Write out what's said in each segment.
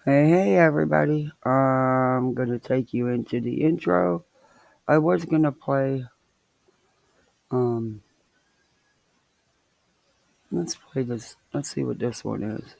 Hey, everybody. I'm going to take you into the intro. I was going to play, um, let's play this. Let's see what this one is.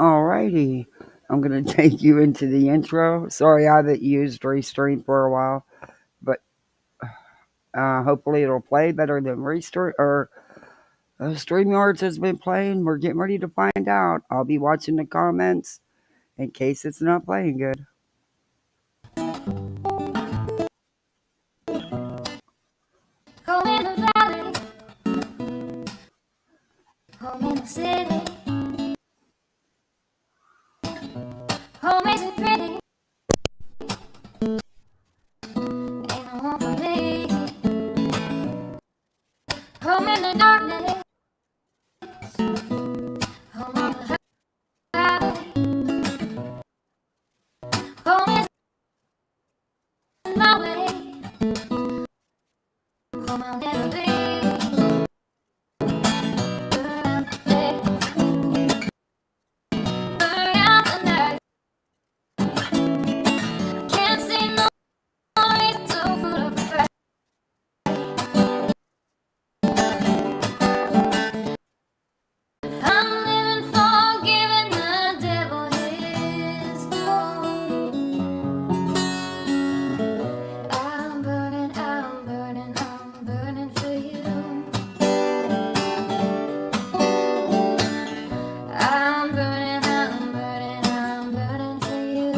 Alrighty. I'm going to take you into the intro. Sorry, I haven't used Restream for a while, but hopefully it'll play better than Restream or StreamYards has been playing. We're getting ready to find out. I'll be watching the comments in case it's not playing good. Home in the valley, home in the city. Home isn't pretty, ain't no home for me. Home in the darkness, home on the highway. Home isn't my way, home I'll never be. Burn out the day, burn out the night. Can't see no reason to put up a fight. I'm living for giving the devil his due. I'm burning, I'm burning, I'm burning for you. I'm burning, I'm burning, I'm burning for you.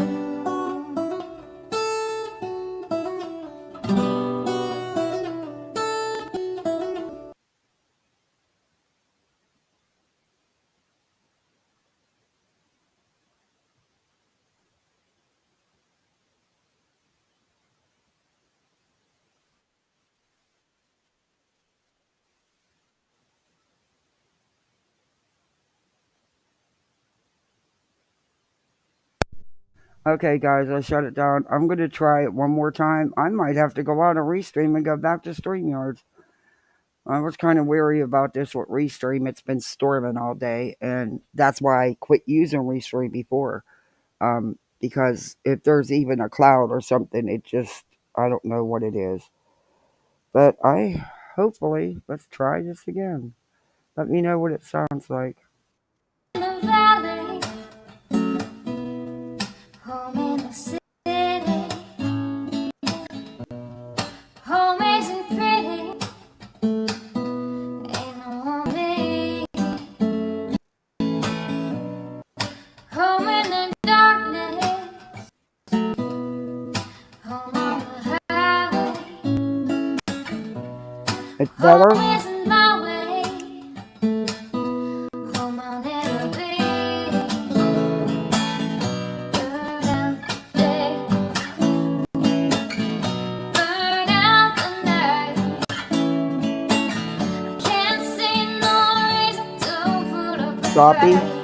Okay, guys, I shut it down. I'm going to try it one more time. I might have to go out and restream and go back to StreamYards. I was kind of weary about this with Restream. It's been storming all day, and that's why I quit using Restream before. Because if there's even a cloud or something, it just, I don't know what it is. But hopefully, let's try this again. Let me know what it sounds like. In the valley, home in the city. Home isn't pretty, ain't no home me. Home in the darkness, home on the highway. It's better? Home isn't my way, home I'll never be. Burn out the day, burn out the night. Can't see no reason to put up a Choppy? fight.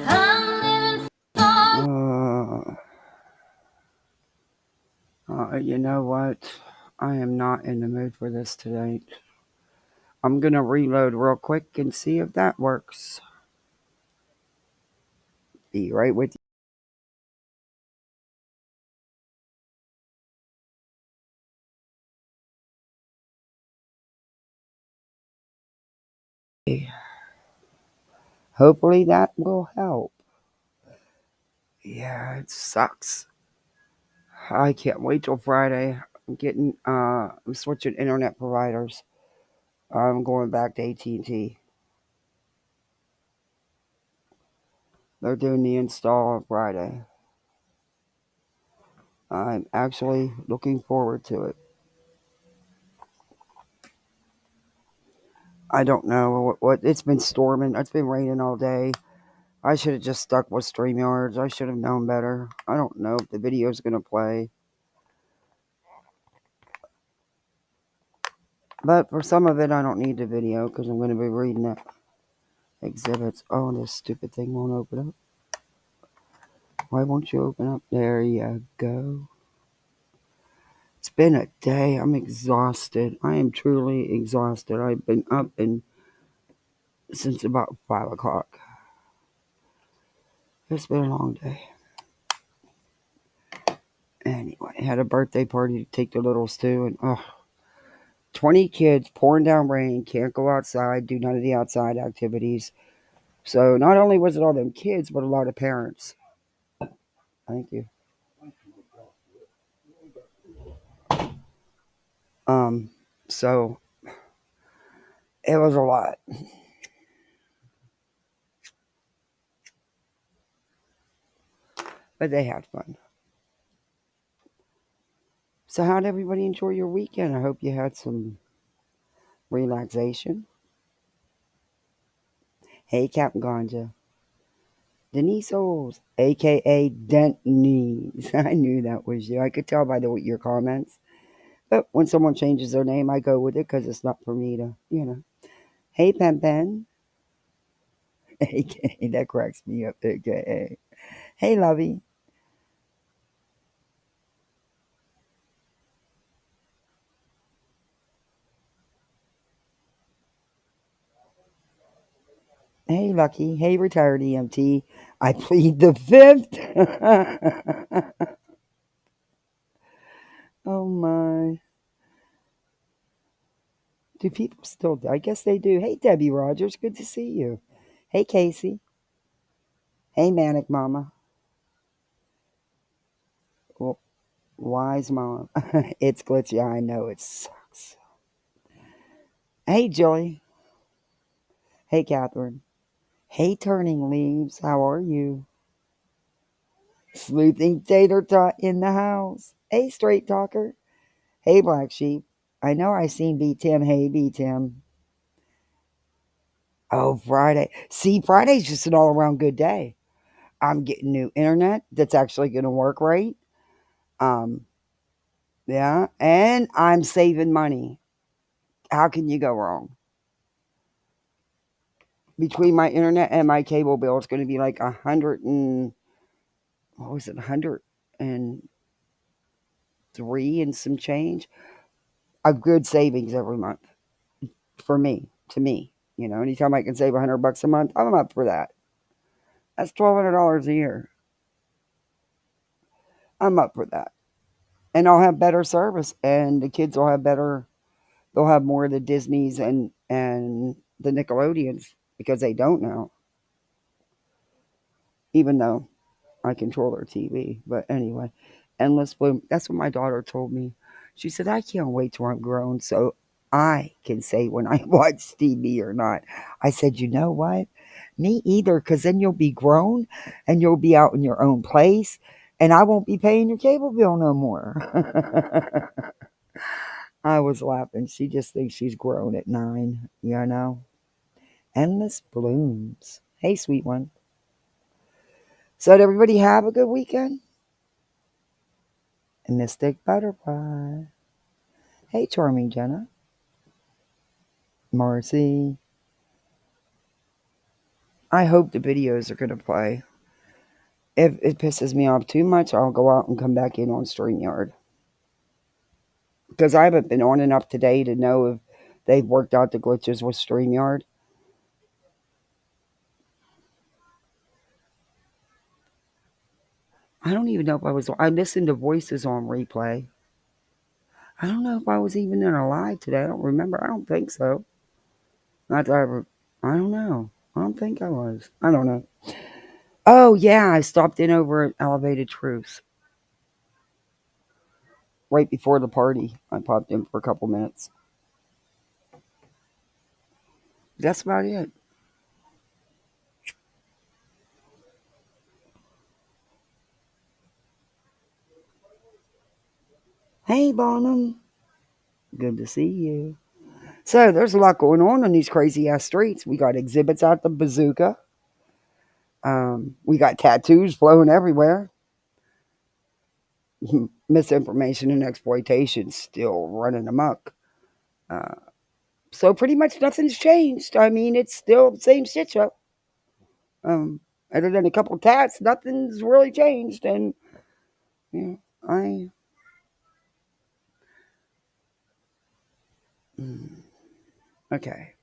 I'm living for You know what? I am not in the mood for this tonight. I'm going to reload real quick and see if that works. Be right with you. Hopefully that will help. Yeah, it sucks. I can't wait till Friday. I'm switching internet providers. I'm going back to AT&T. They're doing the install on Friday. I'm actually looking forward to it. I don't know what it's been storming. It's been raining all day. I should have just stuck with StreamYards. I should have known better. I don't know if the video's going to play. But for some of it, I don't need the video because I'm going to be reading it. Exhibits. Oh, this stupid thing won't open up. Why won't you open up? There you go. It's been a day. I'm exhausted. I am truly exhausted. I've been up since about 5 o'clock. It's been a long day. Anyway, I had a birthday party to take the littles to, and 20 kids, pouring down rain, can't go outside, do none of the outside activities. So not only was it all them kids, but a lot of parents. Thank you. Um, so it was a lot, but they had fun. So how did everybody enjoy your weekend? I hope you had some relaxation. Hey, Captain Ganja. Denise Oles, a.k.a. Denise. I knew that was you. I could tell by your comments. But when someone changes their name, I go with it because it's not for me to. Hey, Pen Pen. A.K.A. That cracks me up. A.K.A. Hey, Lovey. Hey, Lucky. Hey, retired EMT. I plead the fifth. Oh, my. Do people still? I guess they do. Hey, Debbie Rogers. Good to see you. Hey, Casey. Hey, Manic Mama. Well, wise Mom. It's glitchy. I know it sucks. Hey, Joy. Hey, Catherine. Hey, Turning Leaves. How are you? Sleuthing Tater Tot in the house. Hey, Straight Talker. Hey, Black Sheep. I know I seen B Tim. Hey, B Tim. Oh, Friday. See, Friday's just an all around good day. I'm getting new internet that's actually going to work right. Um, yeah, and I'm saving money. How can you go wrong? Between my internet and my cable bill, it's going to be like 103 and some change. A good savings every month for me, to me. Anytime I can save $100 a month, I'm up for that. That's $1,200 a year. I'm up for that. And I'll have better service, and the kids will have better. They'll have more of the Disneys and the Nickelodeons because they don't now. Even though I control their TV, but anyway, Endless Bloom. That's what my daughter told me. She said, "I can't wait till I'm grown so I can say when I watch TV or not." I said, "You know what? Me either, because then you'll be grown and you'll be out in your own place, and I won't be paying your cable bill no more." I was laughing. She just thinks she's grown at 9. Endless Blooms. Hey, sweet one. So, did everybody have a good weekend? Mystic Butterfly. Hey, Charming Jenna. Marcy. I hope the videos are going to play. If it pisses me off too much, I'll go out and come back in on StreamYard. Because I haven't been on enough today to know if they've worked out the glitches with StreamYard. I don't even know if I listened to voices on replay. I don't know if I was even in a live today. I don't remember. I don't think so. Not that I ever. I don't know. I don't think I was. I don't know. Oh, yeah. I stopped in over at Elevated Truth right before the party. I popped in for a couple minutes. That's about it. Hey, Bonham. Good to see you. So there's a lot going on these crazy ass streets. We got exhibits out the bazooka. We got tattoos flowing everywhere. Misinformation and exploitation still running amok. Uh, so pretty much nothing's changed. I mean, it's still the same shit show. Um, Other than a couple tats, nothing's really changed. And you know, I okay.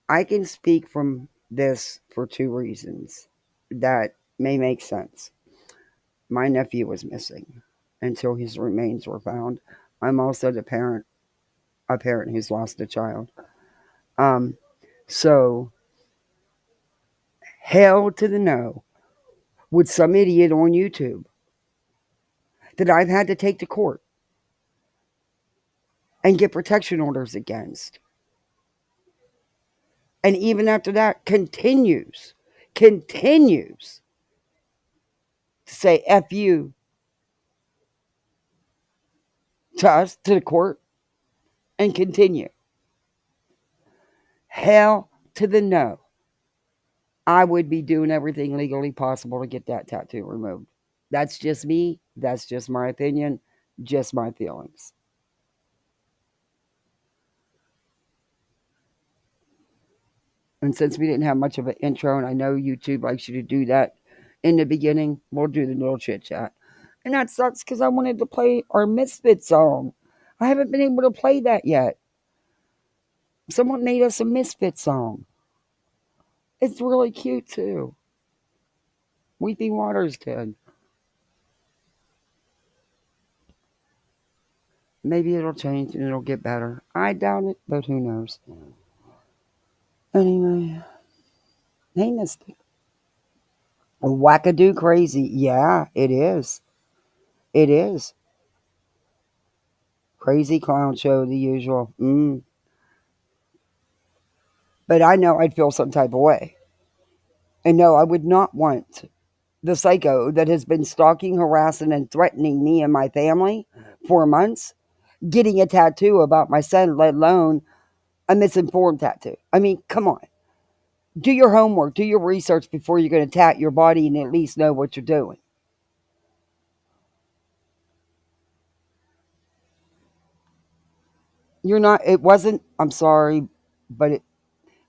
I can speak from this for two reasons that may make sense. My nephew was missing until his remains were found. I'm also a parent who's lost a child. Um, so hell to the no with some idiot on YouTube that I've had to take to court and get protection orders against. And even after that, continues to say F you to us, to the court, and continue. Hell to the no. I would be doing everything legally possible to get that tattoo removed. That's just me. That's just my opinion. Just my feelings. And since we didn't have much of an intro, and I know YouTube likes you to do that in the beginning, we'll do the little chit chat. And that sucks because I wanted to play our Misfit song. I haven't been able to play that yet. Someone made us a Misfit song. It's really cute too. Weeping Waters did. Maybe it'll change and it'll get better. I doubt it, but who knows? Anyway, hey, Mystic. Wackadoo crazy. Yeah, it is. It is. Crazy clown show, the usual. But I know I'd feel some type of way. And no, I would not want the psycho that has been stalking, harassing, and threatening me and my family for months getting a tattoo about my son, let alone a misinformed tattoo. I mean, come on. Do your homework, do your research before you're going to tat your body and at least know what you're doing. You're not, it wasn't, I'm sorry, but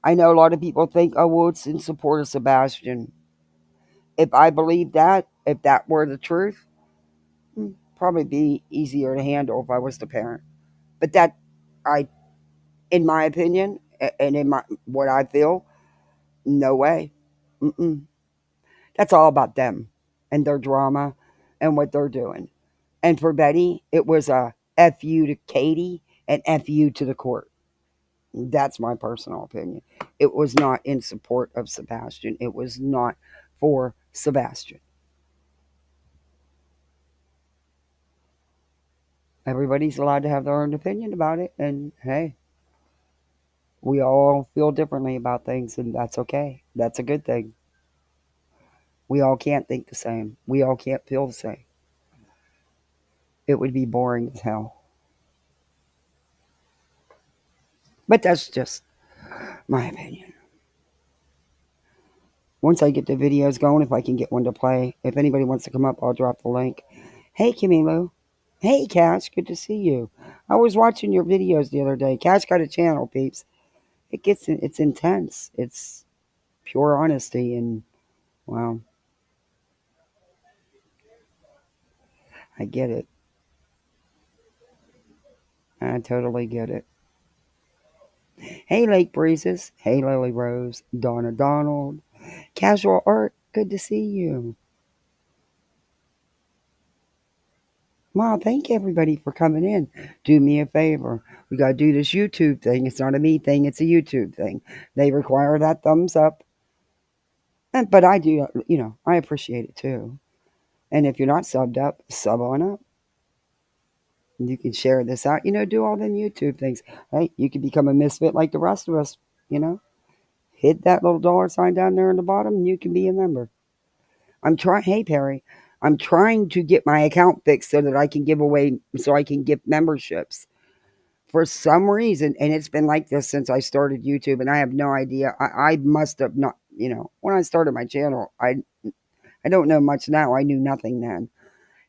I know a lot of people think, oh, well, it's in support of Sebastian. If I believed that, if that were the truth, probably be easier to handle if I was the parent. But that, I, in my opinion, and in my what I feel, no way. Mm-mm. That's all about them and their drama and what they're doing. And for Betty, it was a F you to Katie and F you to the court. That's my personal opinion. It was not in support of Sebastian. It was not for Sebastian. Everybody's allowed to have their own opinion about it. And hey, we all feel differently about things, and that's okay. That's a good thing. We all can't think the same. We all can't feel the same. It would be boring as hell. But that's just my opinion. Once I get the videos going, if I can get one to play, if anybody wants to come up, I'll drop the link. Hey, Kimmy Lou. Hey, Cash. Good to see you. I was watching your videos the other day. Cash got a channel, peeps. It's intense. It's pure honesty, and well, I get it. I totally get it. Hey, Lake Breezes. Hey, Lily Rose. Donna Donald. Casual Art. Good to see you. Wow, thank everybody for coming in. Do me a favor. We got to do this YouTube thing. It's not a me thing, it's a YouTube thing. They require that thumbs up. But I do, I appreciate it too. And if you're not subbed up, sub on up. You can share this out, do all them YouTube things. Hey, you can become a misfit like the rest of us, you know. Hit that little dollar sign down there in the bottom and you can be a member. I'm trying, hey, Perry, I'm trying to get my account fixed so that I can give away, so I can give memberships. For some reason, and it's been like this since I started YouTube, and I have no idea. I must have not, when I started my channel, I don't know much now. I knew nothing then.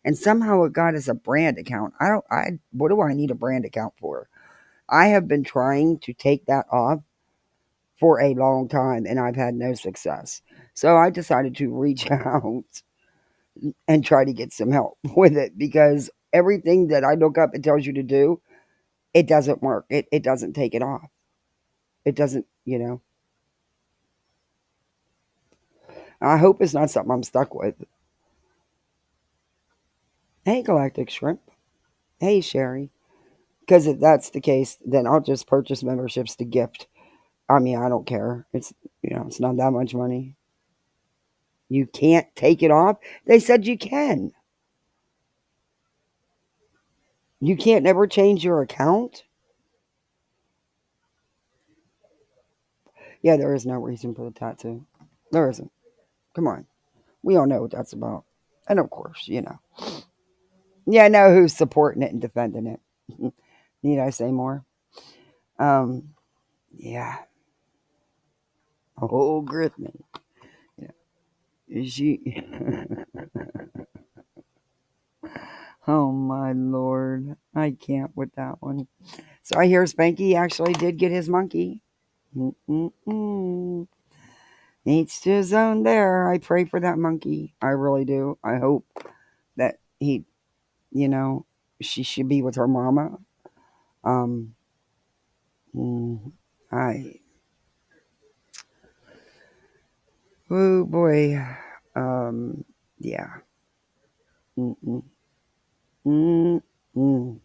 And somehow it got as a brand account. What do I need a brand account for? I have been trying to take that off for a long time, and I've had no success. So I decided to reach out and try to get some help with it, because everything that I look up, it tells you to do, it doesn't work. It doesn't take it off. It doesn't. I hope it's not something I'm stuck with. Hey, Galactic Shrimp. Hey, Sherry. Because if that's the case, then I'll just purchase memberships to gift. I mean, I don't care. It's not that much money. You can't take it off. They said you can. You can't never change your account. Yeah, there is no reason for the tattoo. There isn't. Come on. We all know what that's about. And of course. Yeah, I know who's supporting it and defending it. Need I say more? Yeah. Oh, Griffin. Yeah. She. Oh, my Lord. I can't with that one. So I hear Spanky actually did get his monkey. Mm-mm-mm. Each to his own there. I pray for that monkey. I really do. I hope that you know, she should be with her mama. Um, mm, I, oh boy. Um, yeah. Mm-mm, mm-mm.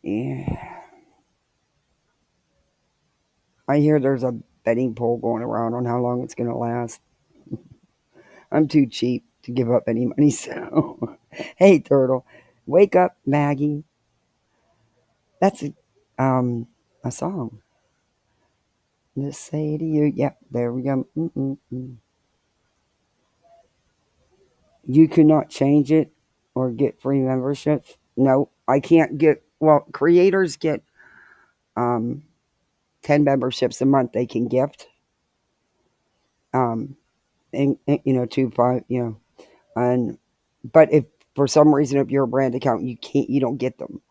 Yeah. I hear there's a betting poll going around on how long it's going to last. I'm too cheap to give up any money, so. Hey, Turtle. Wake up, Maggie. That's a song. Just say to you. Yep, there we go. Mm-mm-mm. You cannot change it or get free memberships. No, I can't get. Well, creators get um, 10 memberships a month they can gift. Um, and 2 5. And but if for some reason if you're a brand account you don't get them.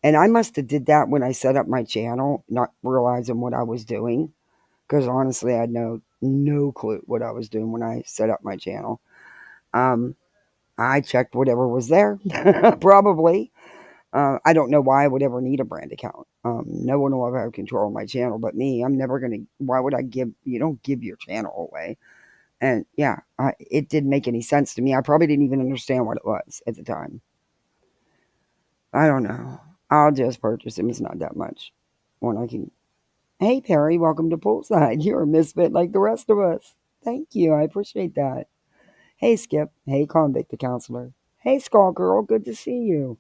And I must have did that when I set up my channel, not realizing what I was doing. Because honestly, I had no clue what I was doing when I set up my channel. Um, I checked whatever was there, probably. I don't know why I would ever need a brand account. No one will ever have control of my channel but me. I'm never going to. Why would I give? You don't give your channel away. And yeah, it didn't make any sense to me. I probably didn't even understand what it was at the time. I don't know. I'll just purchase them. It's not that much. When I can. Hey, Perry, welcome to Poolside. You're a misfit like the rest of us. Thank you. I appreciate that. Hey, Skip. Hey, Convict the Counselor. Hey, Skull Girl. Good to see you.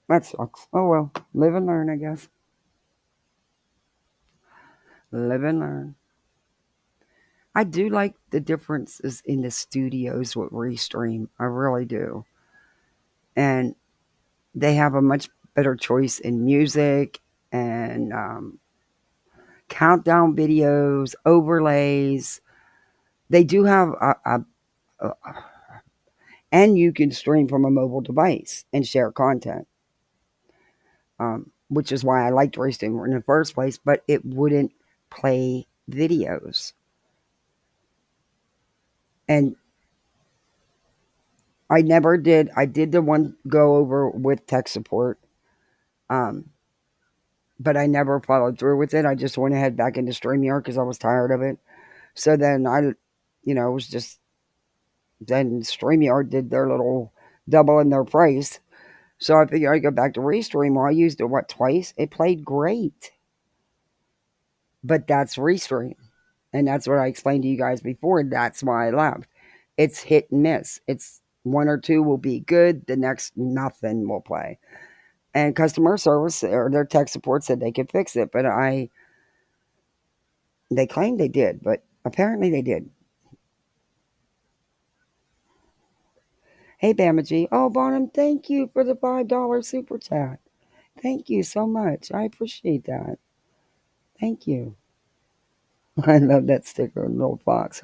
That sucks. Oh, well. Live and learn, I guess. Live and learn. I do like the differences in the studios with Restream. I really do. And they have a much better choice in music and countdown videos, overlays. They do have a and you can stream from a mobile device and share content, which is why I liked Restream in the first place. But it wouldn't play videos, and I never did. I did the one go over with tech support, um, but I never followed through with it. I just went ahead back into StreamYard because I was tired of it. So then it was just then StreamYard did their little double in their price. So I figured I'd go back to Restream. Well, I used it twice. It played great, but that's Restream, and that's what I explained to you guys before. That's why I left. It's hit and miss. It's one or two will be good. The next nothing will play. And customer service or their tech support said they could fix it, but they claimed they did, but Apparently they did. Hey, Bamaji. Oh, Bonham, thank you for the $5 super chat. Thank you so much. I appreciate that. Thank you. I love that sticker, little fox.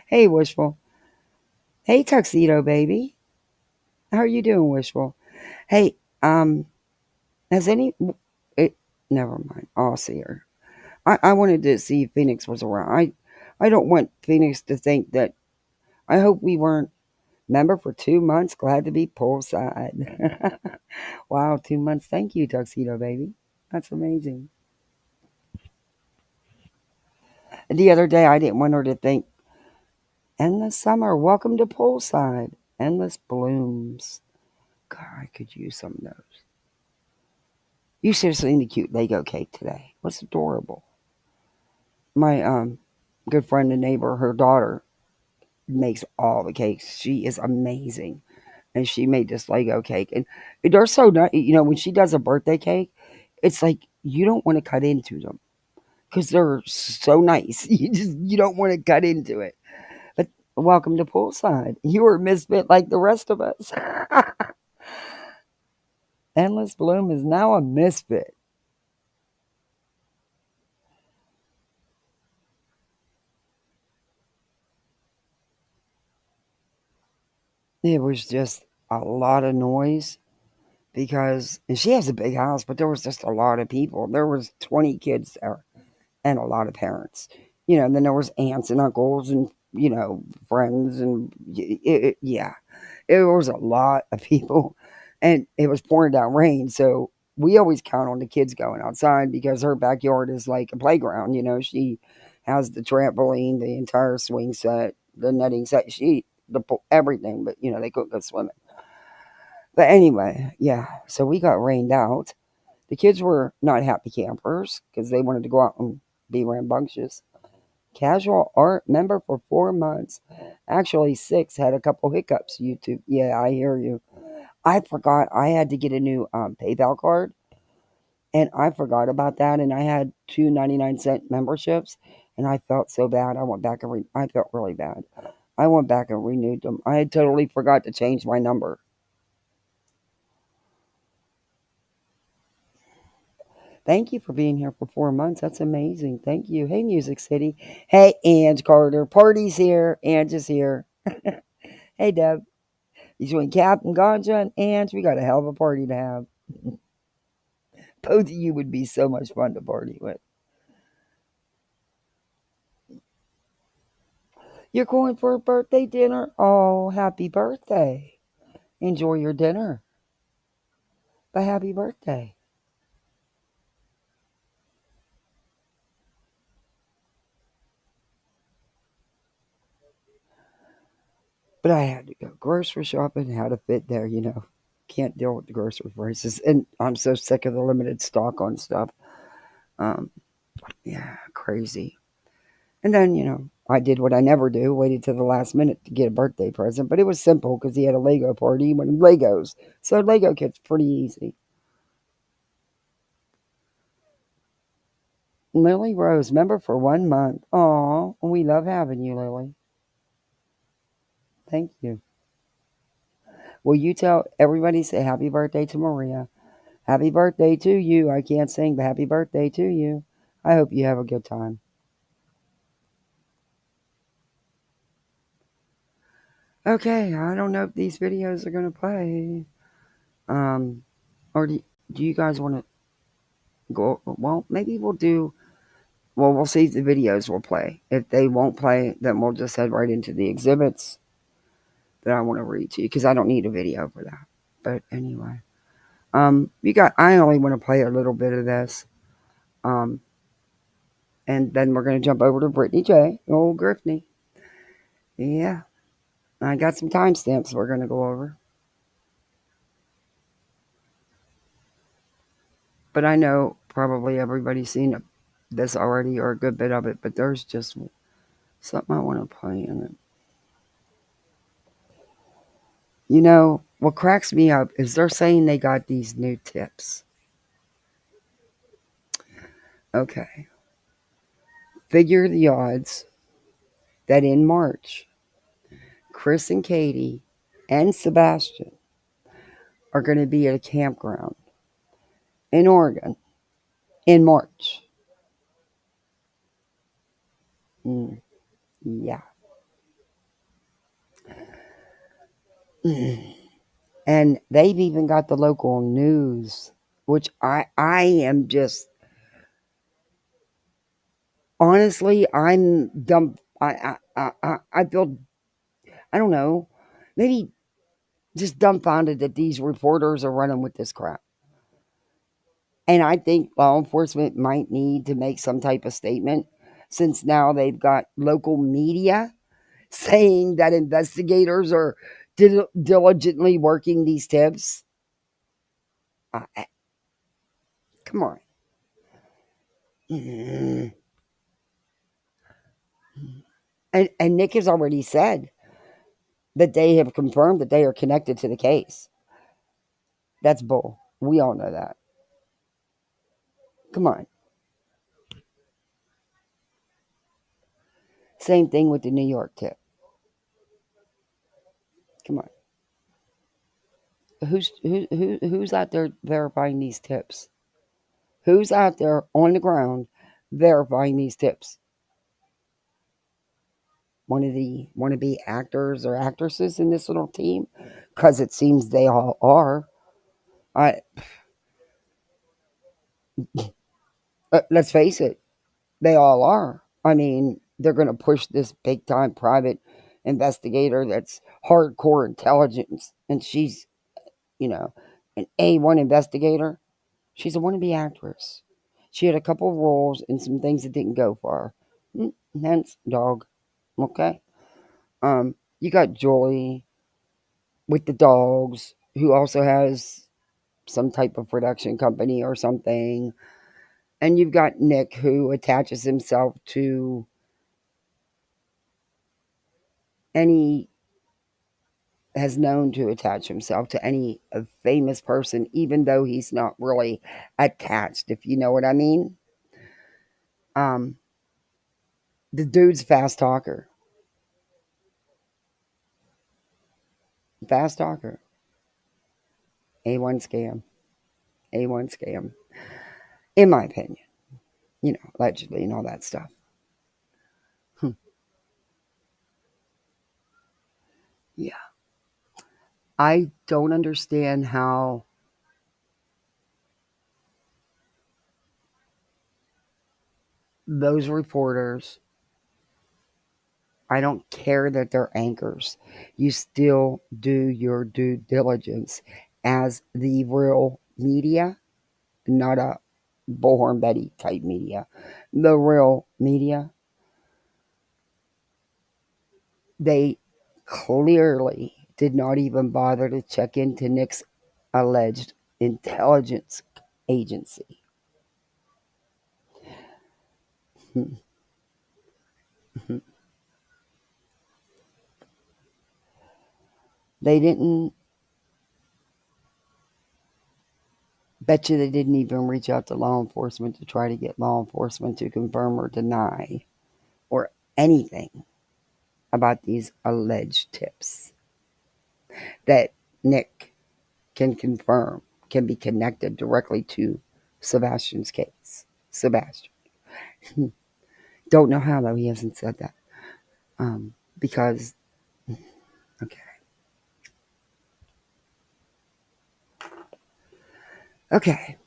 Hey, Wishful. Hey, Tuxedo Baby. How are you doing, Wishful? Hey, has any... It, never mind. I'll see her. I wanted to see if Phoenix was around. I don't want Phoenix to think that... I hope we weren't... Member for 2 months. Glad to be poolside. Wow, 2 months. Thank you, Tuxedo Baby. That's amazing. The other day, I didn't want her to think, endless summer, welcome to poolside. Endless blooms. God, I could use some of those. You should have seen the cute Lego cake today. It was adorable. My good friend and neighbor, her daughter, makes all the cakes. She is amazing. And she made this Lego cake. And they're so nice. You know, when she does a birthday cake, it's like you don't want to cut into them because they're so nice. You don't want to cut into it. But welcome to poolside. You were a misfit like the rest of us. Endless Bloom is now a misfit. It was just a lot of noise because and she has a big house, but there was just a lot of people. There was 20 kids there and a lot of parents. You know, and then there was aunts and uncles and friends and yeah, it was a lot of people, and it was pouring down rain. So we always count on the kids going outside because her backyard is like a playground. You know, she has the trampoline, the entire swing set, the netting set, everything. But they couldn't go swimming. But anyway, yeah. So we got rained out. The kids were not happy campers because they wanted to go out and be rambunctious. Casual art member for 4 months. Actually, 6 had a couple hiccups. YouTube. Yeah, I hear you. I forgot I had to get a new PayPal card, and I forgot about that. And I had 2.99 cent memberships, and I felt so bad. I went back and I felt really bad. I went back and renewed them. I had totally forgot to change my number. Thank you for being here for 4 months. That's amazing. Thank you. Hey, Music City. Hey, Ange Carter. Party's here. Ange is here. Hey, Deb. Between Cap and Ganja and Ange, we got a hell of a party to have. Both of you would be so much fun to party with. You're going for a birthday dinner? Oh, happy birthday. Enjoy your dinner. But happy birthday. But I had to go grocery shopping, how to fit there. Can't deal with the grocery prices. And I'm so sick of the limited stock on stuff. Um, yeah, crazy. And then, I did what I never do, waited till the last minute to get a birthday present. But it was simple because he had a Lego party. He wanted Legos. So Lego kit's pretty easy. Lily Rose, member for 1 month. Aw, we love having you, Lily. Thank you. Will you tell everybody, say happy birthday to Maria? Happy birthday to you. I can't sing, but happy birthday to you. I hope you have a good time. Okay, I don't know if these videos are going to play. Or do you guys want to go? Well, maybe we'll do. Well, we'll see if the videos will play. If they won't play, then we'll just head right into the exhibits that I want to read to you because I don't need a video for that. But anyway. I only want to play a little bit of this. Um, and then we're going to jump over to Brittany J. Old Griffney. Yeah. I got some timestamps we're going to go over. But I know probably everybody's seen this already or a good bit of it, but there's just something I want to play in it. What cracks me up is they're saying they got these new tips. Okay. Figure the odds. that in March, Chris and Katie and Sebastian are going to be at a campground in Oregon in March. Mm, yeah. And they've even got the local news, which I am just honestly, I'm dumb. I feel, I don't know, maybe just dumbfounded that these reporters are running with this crap. And I think law enforcement might need to make some type of statement, since now they've got local media saying that investigators are diligently working these tips. Come on. Mm. And Nick has already said that they have confirmed that they are connected to the case. That's bull. We all know that. Come on. Same thing with the New York tip. Come on. Who's out there verifying these tips? Who's out there on the ground verifying these tips? One of the wannabe actors or actresses in this little team? Because it seems they all are. I Let's face it, they all are. I mean, they're going to push this big time private investigator that's hardcore intelligence, and she's, you know, an A1 investigator. She's a wannabe actress. She had a couple of roles in some things that didn't go for her. Hence, dog. Okay. You got Joy with the dogs, who also has some type of production company or something. And you've got Nick, who attaches himself to any, has known to attach himself to any famous person, even though he's not really attached, if you know what I mean. Um, the dude's fast talker. Fast talker. A1 scam. A1 scam. In my opinion. Allegedly and all that stuff. Yeah. I don't understand how those reporters, I don't care that they're anchors. You still do your due diligence as the real media, not a Bullhorn Betty type media. The real media, they clearly did not even bother to check into Nick's alleged intelligence agency. They didn't, bet you they didn't even reach out to law enforcement to try to get law enforcement to confirm or deny or anything about these alleged tips that Nick can confirm can be connected directly to Sebastian's case. Sebastian. Don't know how, though, he hasn't said that. Because, okay. Okay.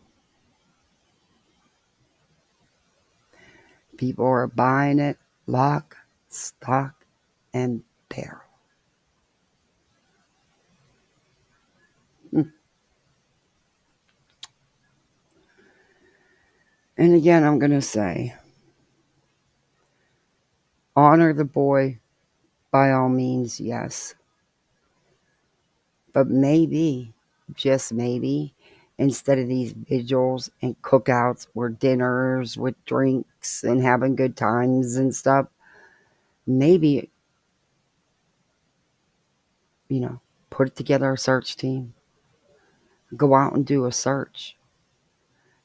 People are buying it lock, stock, and barrel. And again, I'm going to say, honor the boy by all means, yes. But maybe, just maybe, instead of these vigils and cookouts or dinners with drinks and having good times and stuff, maybe, put together a search team. Go out and do a search.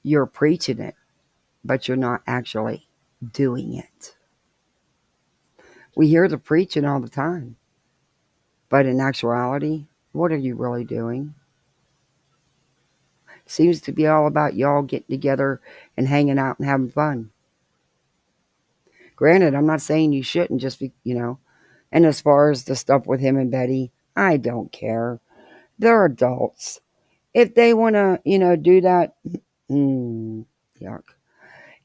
You're preaching it, but you're not actually doing it. We hear the preaching all the time, but in actuality, what are you really doing? Seems to be all about y'all getting together and hanging out and having fun. Granted, I'm not saying you shouldn't just be, And as far as the stuff with him and Betty, I don't care. They're adults. If they want to, do that, yuck.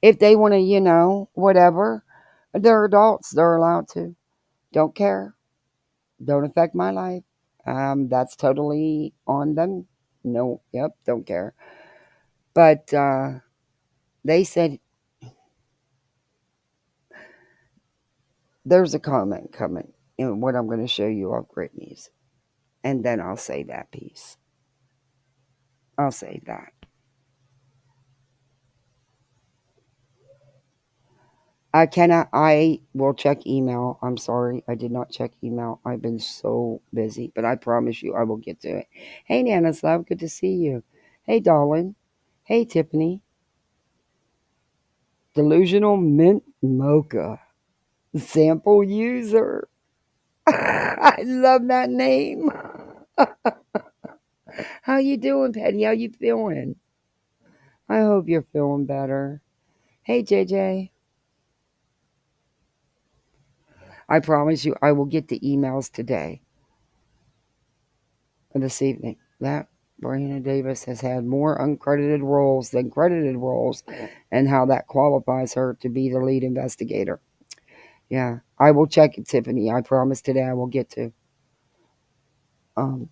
If they want to, whatever, they're adults. They're allowed to. Don't care. Don't affect my life. That's totally on them. No, yep, don't care. But they said there's a comment coming in what I'm going to show you of Brittany's. And then I'll say that piece. I'll say that. I will check email. I'm sorry. I did not check email. I've been so busy, but I promise you I will get to it. Hey, Nana's love. Good to see you. Hey, darling. Hey, Tiffany. Delusional Mint Mocha. Sample user. I love that name. How you doing, Patty? How you feeling? I hope you're feeling better. Hey, JJ. I promise you I will get the emails today or this evening. That Brianna Davis has had more uncredited roles than credited roles and how that qualifies her to be the lead investigator. Yeah, I will check it, Tiffany. I promise today I will get to. Um,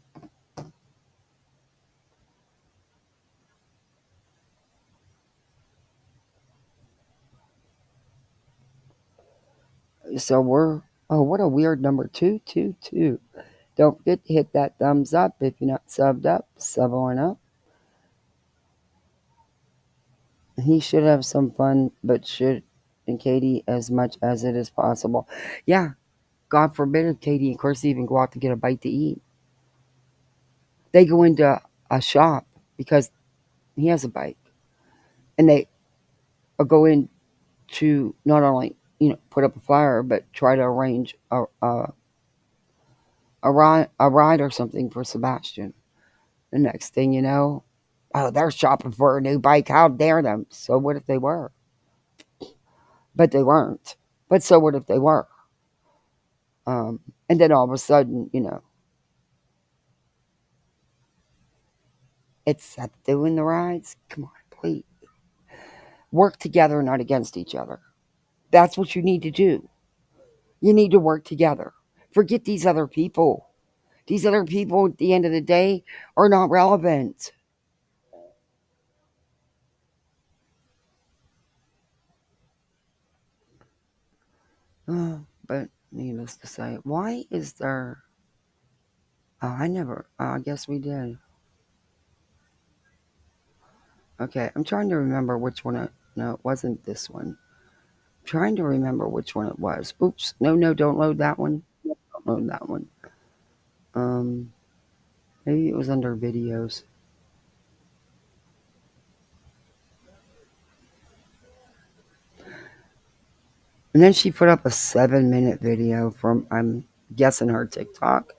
so we're, oh, what a weird number, 222. Don't forget to hit that thumbs up if you're not subbed up. Sub on up. He should have some fun, but should and Katie as much as it is possible. Yeah, God forbid if Katie and Kirsty even go out to get a bite to eat. They go into a shop because he has a bike, and they go in to not only put up a flyer, but try to arrange a ride or something for Sebastian. The next thing you know, oh, they're shopping for a new bike. How dare them? So what if they were? But they weren't. But so what if they were? And then all of a sudden, it's Seth doing the rides. Come on, please. Work together, not against each other. That's what you need to do. You need to work together. Forget these other people. These other people, at the end of the day, are not relevant. But needless to say, why is there. Oh, I never. I guess we did. Okay, I'm trying to remember which one it. No, it wasn't this one. I'm trying to remember which one it was. Oops. No, no, don't load that one. Don't load that one. Um, Maybe it was under videos. And then she put up a 7-minute video from, I'm guessing, her TikTok.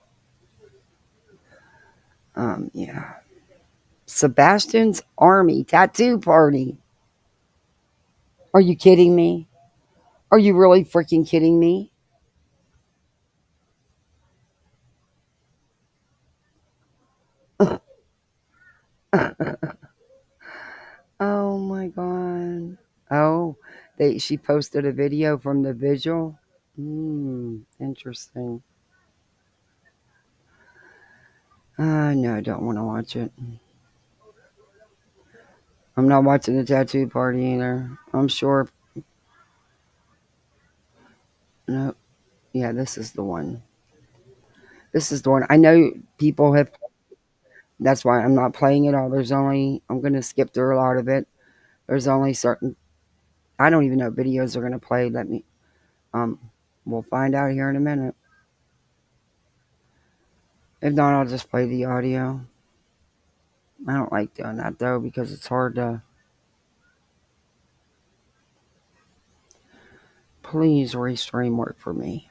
Yeah. Sebastian's Army Tattoo Party. Are you kidding me? Are you really freaking kidding me? Oh my god. Oh, she posted a video from the vigil. Interesting. No, I don't want to watch it. I'm not watching the tattoo party either. I'm sure. No, yeah, this is the one. This is the one. I know people have. That's why I'm not playing it all. I'm going to skip through a lot of it. There's only certain. I don't even know videos are going to play. Um, we'll find out here in a minute. If not, I'll just play the audio. I don't like doing that though because it's hard to. Please restream work for me.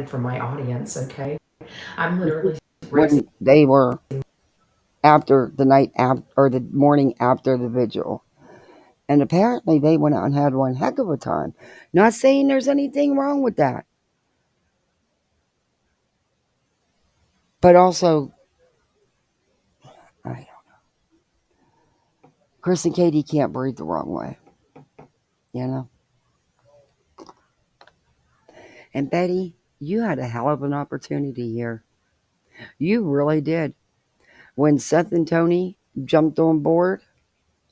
from my audience, okay? I'm literally raising. When they were after the night after or the morning after the vigil. And apparently they went out and had one heck of a time. Not saying there's anything wrong with that. But also, I, Chris and Katie can't breathe the wrong way, you know? And Betty, you had a hell of an opportunity here. You really did. When Seth and Tony jumped on board,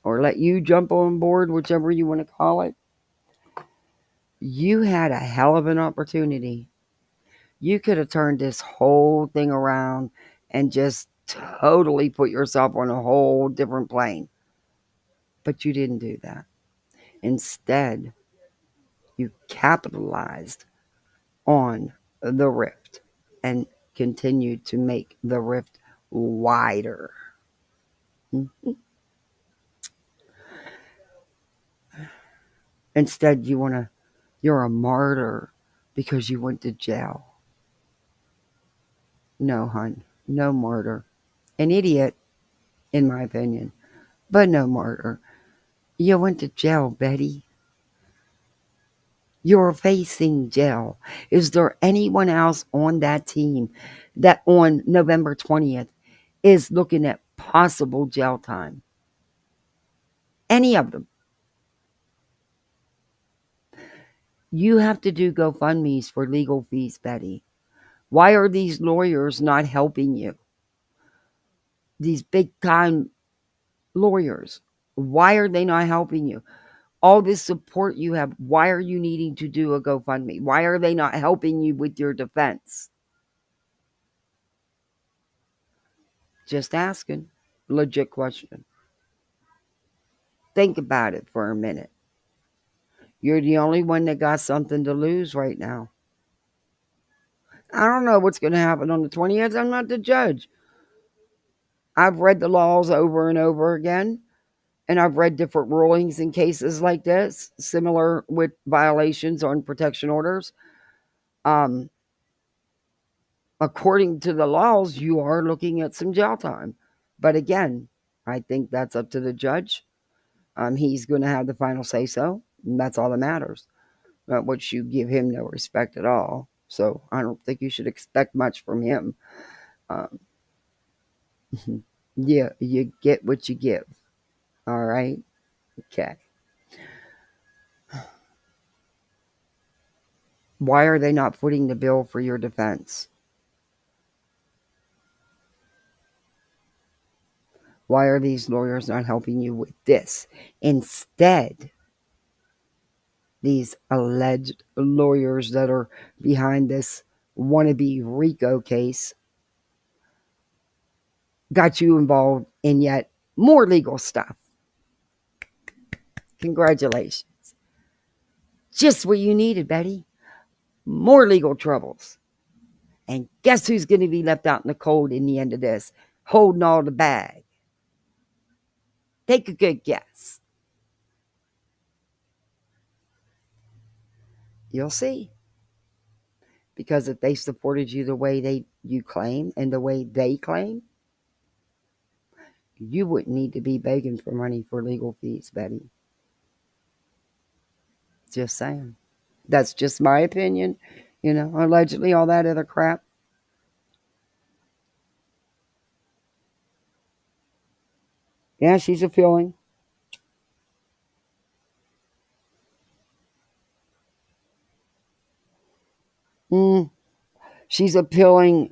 or let you jump on board, whichever you want to call it, you had a hell of an opportunity. You could have turned this whole thing around and just totally put yourself on a whole different plane. But you didn't do that. Instead, you capitalized on the rift and continued to make the rift wider. Instead, you're a martyr because you went to jail. No, hun, no martyr. An idiot, in my opinion, but no martyr. You went to jail, Betty. You're facing jail. Is there anyone else on that team that on November 20th is looking at possible jail time? Any of them. You have to do GoFundMe's for legal fees, Betty. Why are these lawyers not helping you? These big time lawyers. Why are they not helping you? All this support you have, why are you needing to do a GoFundMe? Why are they not helping you with your defense? Just asking. Legit question. Think about it for a minute. You're the only one that got something to lose right now. I don't know what's going to happen on the 20th. I'm not the judge. I've read the laws over and over again, and I've read different rulings in cases like this, similar with violations on protection orders. Um, According to the laws, you are looking at some jail time. But again, I think that's up to the judge. He's going to have the final say so. And that's all that matters. Which you give him no respect at all. So I don't think you should expect much from him. Um, yeah, you get what you give. All right. Okay. Why are they not footing the bill for your defense? Why are these lawyers not helping you with this? Instead, these alleged lawyers that are behind this wannabe RICO case got you involved in yet more legal stuff. Congratulations. Just what you needed, Betty. More legal troubles. And guess who's going to be left out in the cold in the end of this? Holding all the bag. Take a good guess. You'll see. Because if they supported you the way you claim and the way they claim, you wouldn't need to be begging for money for legal fees, Betty. Just saying. That's just my opinion. Allegedly all that other crap. Yeah, she's appealing. Mm, she's appealing.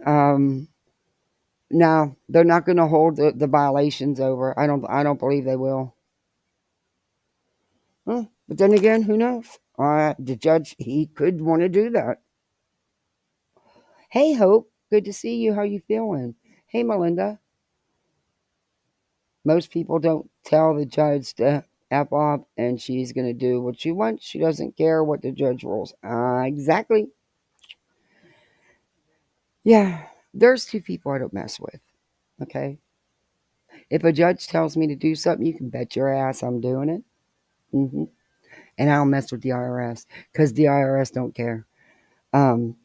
No, they're not going to hold the violations over. I don't believe they will. But then again, who knows? The judge, he could want to do that. Hey, Hope, good to see you. How you feeling? Hey, Melinda. Most people don't tell the judge to F off, and she's going to do what she wants. She doesn't care what the judge rules. Exactly. Yeah, there's two people I don't mess with. Okay. If a judge tells me to do something, you can bet your ass I'm doing it. hmm And I don't mess with the IRS because the IRS don't care. Um,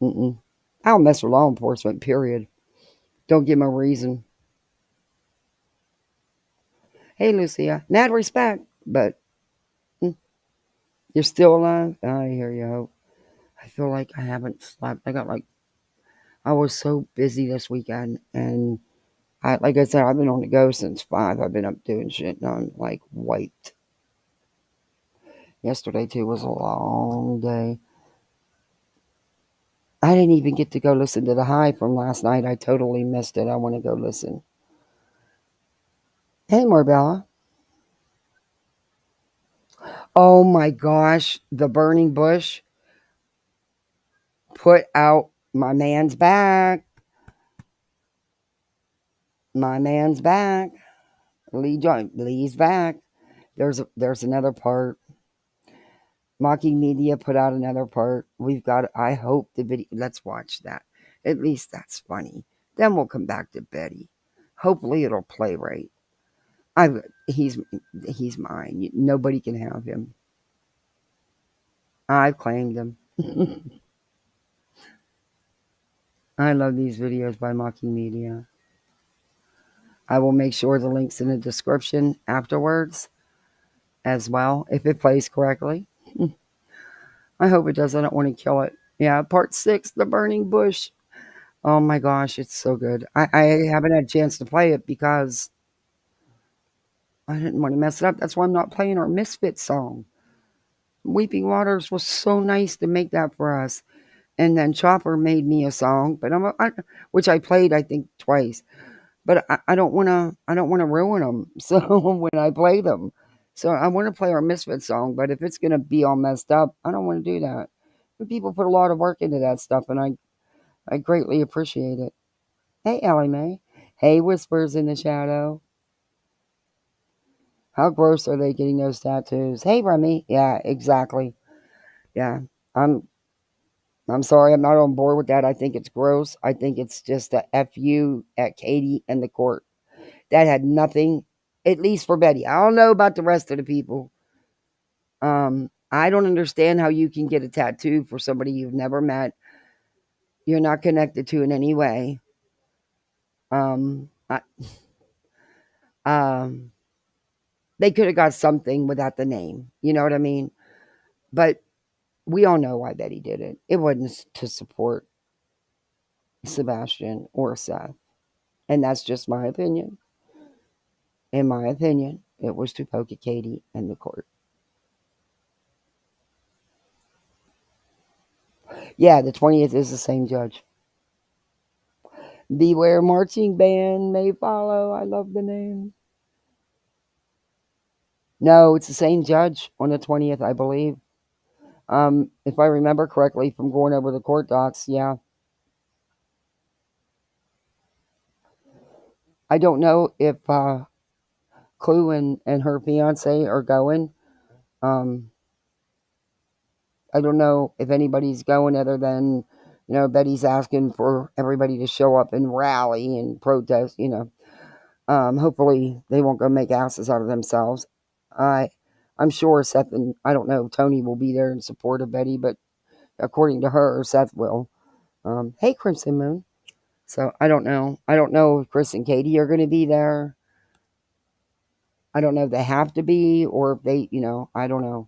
Mm-mm. I don't mess with law enforcement, period. Don't give them a reason. Hey, Lucia. Mad respect, but you're still alive? I hear you, Hope. I feel like I haven't slept. I was so busy this weekend, and like I said, I've been on the go since 5. I've been up doing shit, and I'm like wiped. Yesterday, too, was a long day. I didn't even get to go listen to the high from last night. I totally missed it. I want to go listen. Hey, Marbella. Oh my gosh, the burning bush put out my man's back. My man's back. Lee's back. There's another part. Mocking Media put out another part. We've got. I hope the video. Let's watch that. At least that's funny. Then we'll come back to Betty. Hopefully it'll play right. I he's he's mine. Nobody can have him. I've claimed him. I love these videos by Mocking Media. I will make sure the link's in the description afterwards as well, if it plays correctly. I hope it does. I don't want to kill it. Yeah, part 6, The Burning Bush. Oh my gosh, it's so good. I haven't had a chance to play it because I didn't want to mess it up. That's why I'm not playing our Misfit song. Weeping Waters was so nice to make that for us. And then Chopper made me a song, but which I played I think twice. But I don't want to. I don't want to ruin them. So when I play them, so I want to play our Misfit song. But if it's gonna be all messed up, I don't want to do that. But people put a lot of work into that stuff, and I greatly appreciate it. Hey, Ellie Mae. Hey, Whispers in the Shadow. How gross are they getting those tattoos? Hey, Remy. Yeah, exactly. Yeah, I'm. I'm sorry, I'm not on board with that. I think it's gross. I think it's just a fu at Katie and the court. That had nothing, at least for Betty. I don't know about the rest of the people. I don't understand how you can get a tattoo for somebody you've never met, you're not connected to in any way. Um, I, um, they could have got something without the name. You know what I mean? But we all know why Betty did it. It wasn't to support Sebastian or Seth. And that's just my opinion. In my opinion, it was to poke at Katie and the court. Yeah, the 20th is the same judge. Beware marching band may follow. I love the name. No, it's the same judge on the 20th, I believe. If I remember correctly from going over the court docs, yeah. I don't know if Clue and her fiance are going. Um, I don't know if anybody's going other than, Betty's asking for everybody to show up and rally and protest. Hopefully they won't go make asses out of themselves. I'm sure Seth and I don't know Tony will be there in support of Betty, but according to her, Seth will. Hey, Crimson Moon. So I don't know. I don't know if Chris and Katie are going to be there. I don't know if they have to be or if they, I don't know.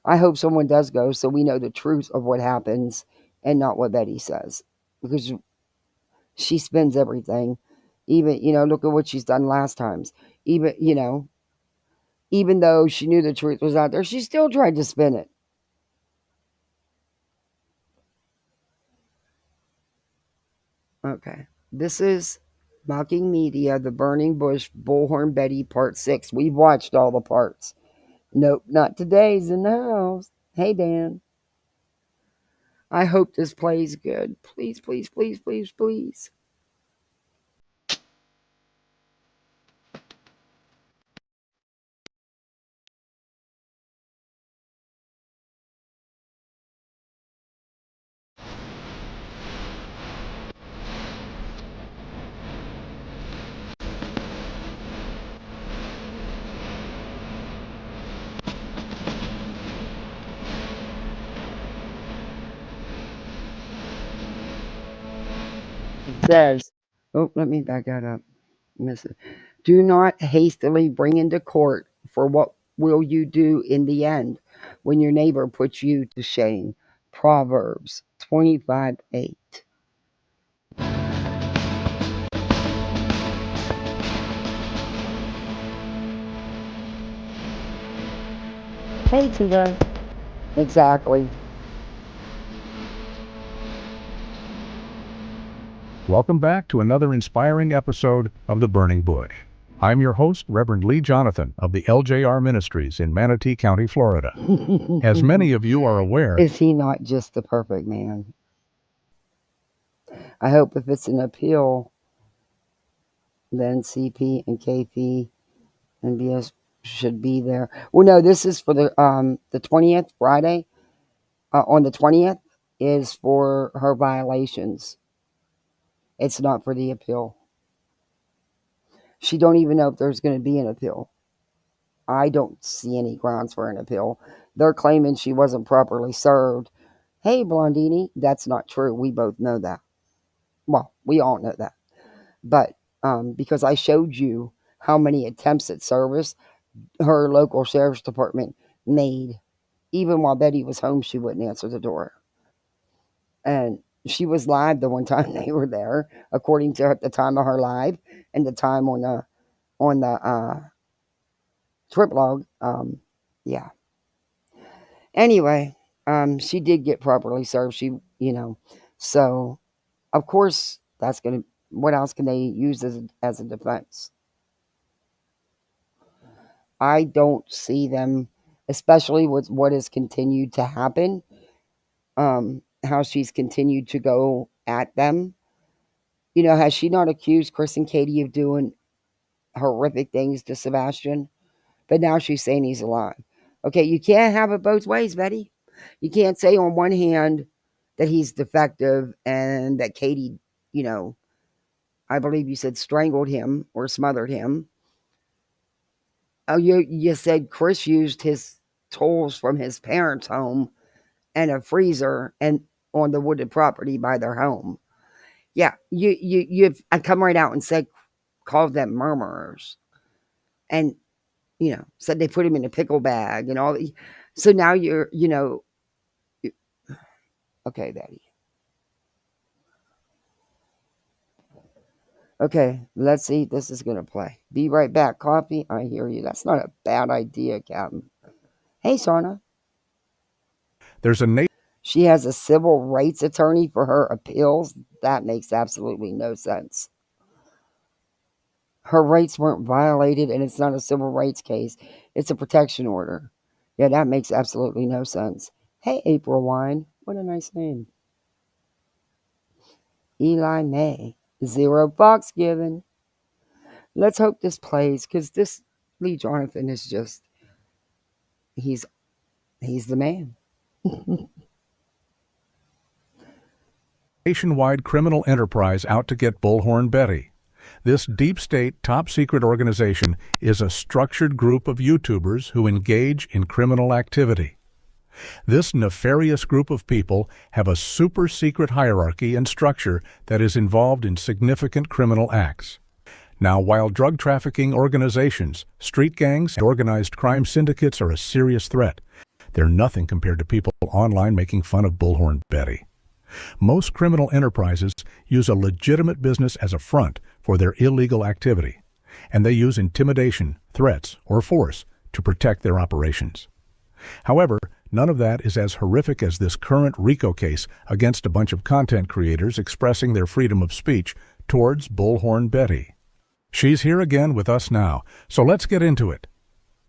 I hope someone does go so we know the truth of what happens and not what Betty says, because she spins everything. Even, look at what she's done last times. Even though she knew the truth was out there, she still tried to spin it. Okay. This is Mocking Media, The Burning Bush, Bullhorn Betty, Part 6. We've watched all the parts. Nope, not today's in the house. Hey, Dan. I hope this plays good. Please, please, please, please, please. says, oh, let me back that up. Miss it. Do not hastily bring into court, for what will you do in the end when your neighbor puts you to shame? Proverbs 25:8. Hey, Tiva. Exactly. Welcome back to another inspiring episode of The Burning Bush. I'm your host, Reverend Lee Jonathan of the LJR Ministries in Manatee County, Florida. As many of you are aware, Is he not just the perfect man? I hope if it's an appeal, then CP and KP and BS should be there. Well, no, this is for the 20th, Friday. On the 20th is for her violations. It's not for the appeal. She don't even know if there's going to be an appeal. I don't see any grounds for an appeal. They're claiming she wasn't properly served. Hey, Blondini, that's not true. We both know that. Well, we all know that. But because I showed you how many attempts at service her local sheriff's department made. Even while Betty was home, she wouldn't answer the door. And she was live the one time they were there, according to the time of her live and the time on the trip log. Yeah. Anyway, she did get properly served. So of course that's gonna. What else can they use as a defense? I don't see them, especially with what has continued to happen. How she's continued to go at them. Has she not accused Chris and Katie of doing horrific things to Sebastian? But now she's saying he's alive. Okay, you can't have it both ways, Betty. You can't say on one hand that he's defective and that Katie, I believe you said strangled him or smothered him. Oh, you said Chris used his tools from his parents' home and a freezer and on the wooded property by their home. Yeah, you've I come right out and said called them murmurers, and said they put him in a pickle bag and all. So now okay, Betty. Okay, let's see. This is gonna play. Be right back. Coffee. I hear you. That's not a bad idea, Captain. Hey, Shauna. there's a She has a civil rights attorney for her appeals. That makes absolutely no sense. Her rights weren't violated, and it's not a civil rights case. It's a protection order. Yeah, that makes absolutely no sense. Hey, April Wine. What a nice name. Eli May. 0 bucks given. Let's hope this plays, because this Lee Jonathan is just, he's the man. nationwide criminal enterprise out to get Bullhorn Betty. This deep state, top secret organization is a structured group of YouTubers who engage in criminal activity. This nefarious group of people have a super secret hierarchy and structure that is involved in significant criminal acts. Now, while drug trafficking organizations, street gangs, and organized crime syndicates are a serious threat, they're nothing compared to people online making fun of Bullhorn Betty. Most criminal enterprises use a legitimate business as a front for their illegal activity, and they use intimidation, threats, or force to protect their operations. However, none of that is as horrific as this current RICO case against a bunch of content creators expressing their freedom of speech towards Bullhorn Betty. She's here again with us now, so let's get into it.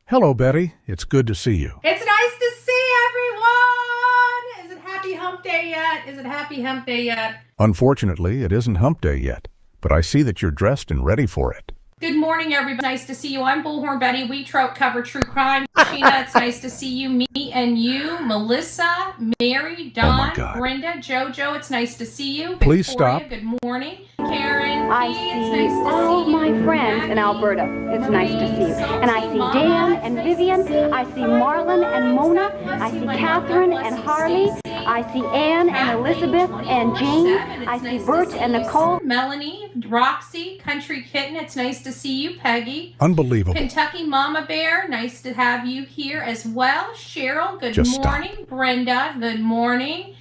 Hello, Betty. It's good to see you. It's nice to see everyone! Is it happy hump day yet? Is it happy hump day yet? Unfortunately, it isn't hump day yet, but I see that you're dressed and ready for it. Good morning, everybody. Nice to see you. I'm Bullhorn Betty. We cover true crime. Sheena, it's nice to see you. Me and you. Melissa, Mary, Dawn, Brenda, JoJo, it's nice to see you. Please Victoria, stop. good morning. Karen, I it's see nice to all see you. my friends in Alberta. It's nice to see you. And I see Dan and Vivian. I see Marlon and Mona. I see Catherine and Harley. I see Anne and Elizabeth and Jane. I see Bert and Nicole. Melanie, Roxy, Country Kitten, it's nice to see you. Peggy. Unbelievable. Kentucky Mama Bear, nice to have you here as well. Cheryl, good Just morning. stop. Brenda, good morning.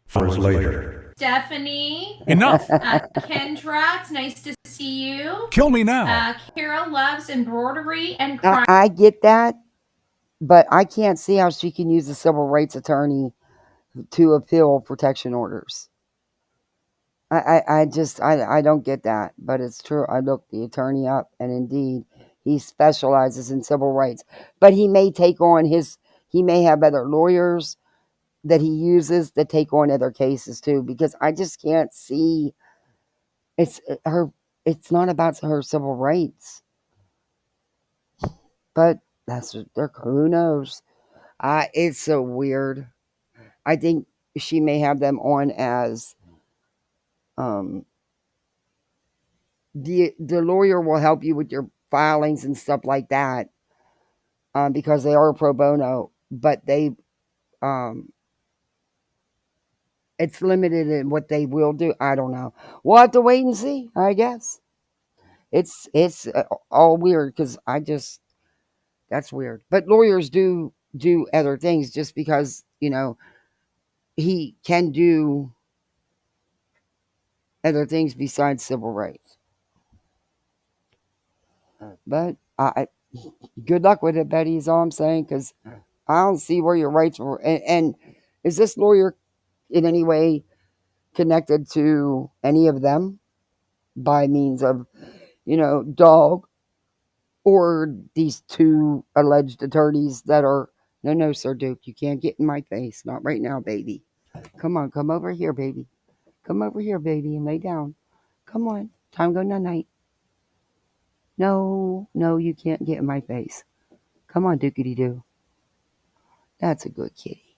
4 hours later. Stephanie. Enough. Kendra, it's nice to see you. Kill me now. Carol loves embroidery and crime. I get that, but I can't see how she can use a civil rights attorney to appeal protection orders. I don't get that, but it's true. I looked the attorney up, and indeed, he specializes in civil rights. But he may he may have other lawyers that he uses that take on other cases too, because I just can't see it's not about her civil rights. But who knows? It's so weird. I think she may have them on as the lawyer will help you with your filings and stuff like that, because they are pro bono, but they it's limited in what they will do. I don't know. We'll have to wait and see, I guess. It's all weird, because that's weird. But lawyers do other things, just because, he can do other things besides civil rights. But good luck with it, Betty, is all I'm saying, because I don't see where your rights were. And is this lawyer in any way connected to any of them by means of, Dog or these two alleged attorneys that are, no, Sir Duke, you can't get in my face. Not right now, baby. Come on, come over here, baby. Come over here, baby, and lay down. Come on. Time to go night-night. No, you can't get in my face. Come on, Dookity-doo. That's a good kitty.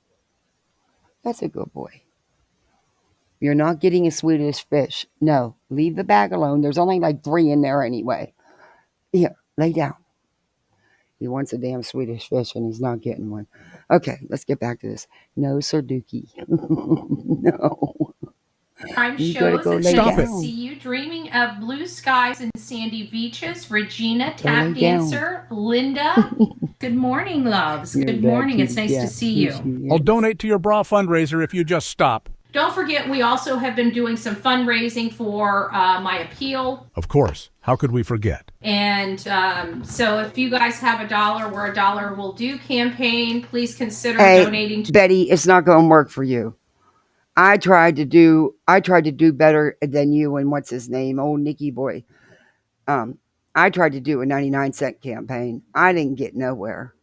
That's a good boy. You're not getting a Swedish fish. No, leave the bag alone. There's only like 3 in there anyway. Here, lay down. He wants a damn Swedish fish and he's not getting one. Okay, let's get back to this. No, Sir Dookie. No. Crime You shows gotta go it's lay nice to down. see you dreaming of blue skies and sandy beaches. Regina, Go lay tap dancer. Linda, good morning, loves. You're Good that morning. cute. It's nice Yeah, to see you. yes. I'll donate to your bra fundraiser if you just stop. Don't forget, we also have been doing some fundraising for my appeal. Of course. How could we forget? And so if you guys have $1, we're $1 will do campaign, please consider Hey, donating to Betty, it's not going to work for you. I tried to do better than you and what's his name, old Nicky boy. I tried to do a 99-cent campaign. I didn't get nowhere.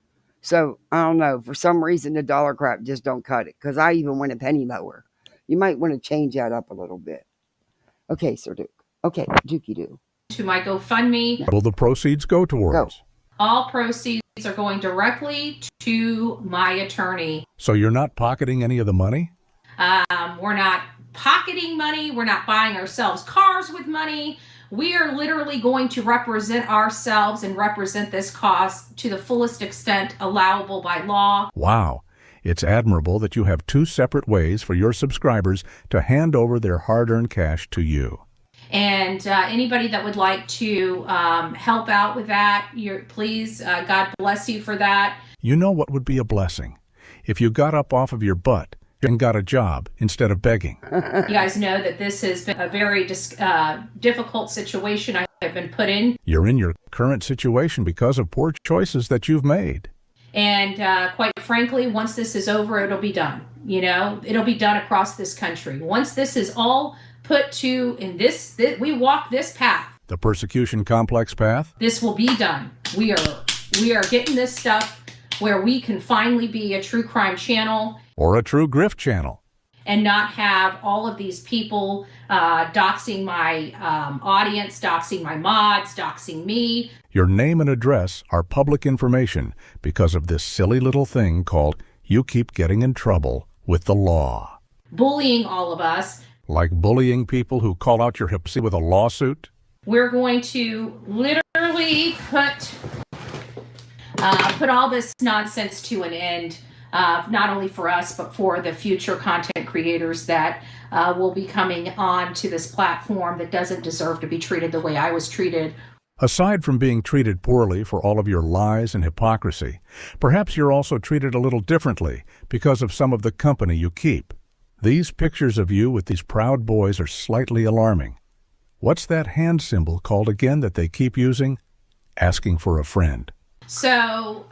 So I don't know. For some reason, the dollar crap just don't cut it. Because I even went a penny lower. You might want to change that up a little bit. Okay, Sir Duke. Okay, Dookie-doo. to my GoFundMe. What will the proceeds go towards? All proceeds are going directly to my attorney. So you're not pocketing any of the money? We're not pocketing money. We're not buying ourselves cars with money. We are literally going to represent ourselves and represent this cause to the fullest extent allowable by law. Wow. It's admirable that you have 2 separate ways for your subscribers to hand over their hard-earned cash to you. And anybody that would like to help out with that, please, God bless you for that. You know what would be a blessing? If you got up off of your butt and got a job instead of begging. You guys know that this has been a very difficult situation I have been put in. You're in your current situation because of poor choices that you've made. And quite frankly, once this is over, it'll be done. It'll be done across this country. Once this is all put to we walk this path. The persecution complex path? This will be done. We are getting this stuff where we can finally be a true crime channel. Or a true grift channel. And not have all of these people doxing my audience, doxing my mods, doxing me. Your name and address are public information because of this silly little thing called you keep getting in trouble with the law. Bullying all of us. Like bullying people who call out your hipsy with a lawsuit? We're going to literally put all this nonsense to an end. not only for us, but for the future content creators that will be coming on to this platform that doesn't deserve to be treated the way I was treated. Aside from being treated poorly for all of your lies and hypocrisy, perhaps you're also treated a little differently because of some of the company you keep. These pictures of you with these proud boys are slightly alarming. What's that hand symbol called again that they keep using? Asking for a friend. So,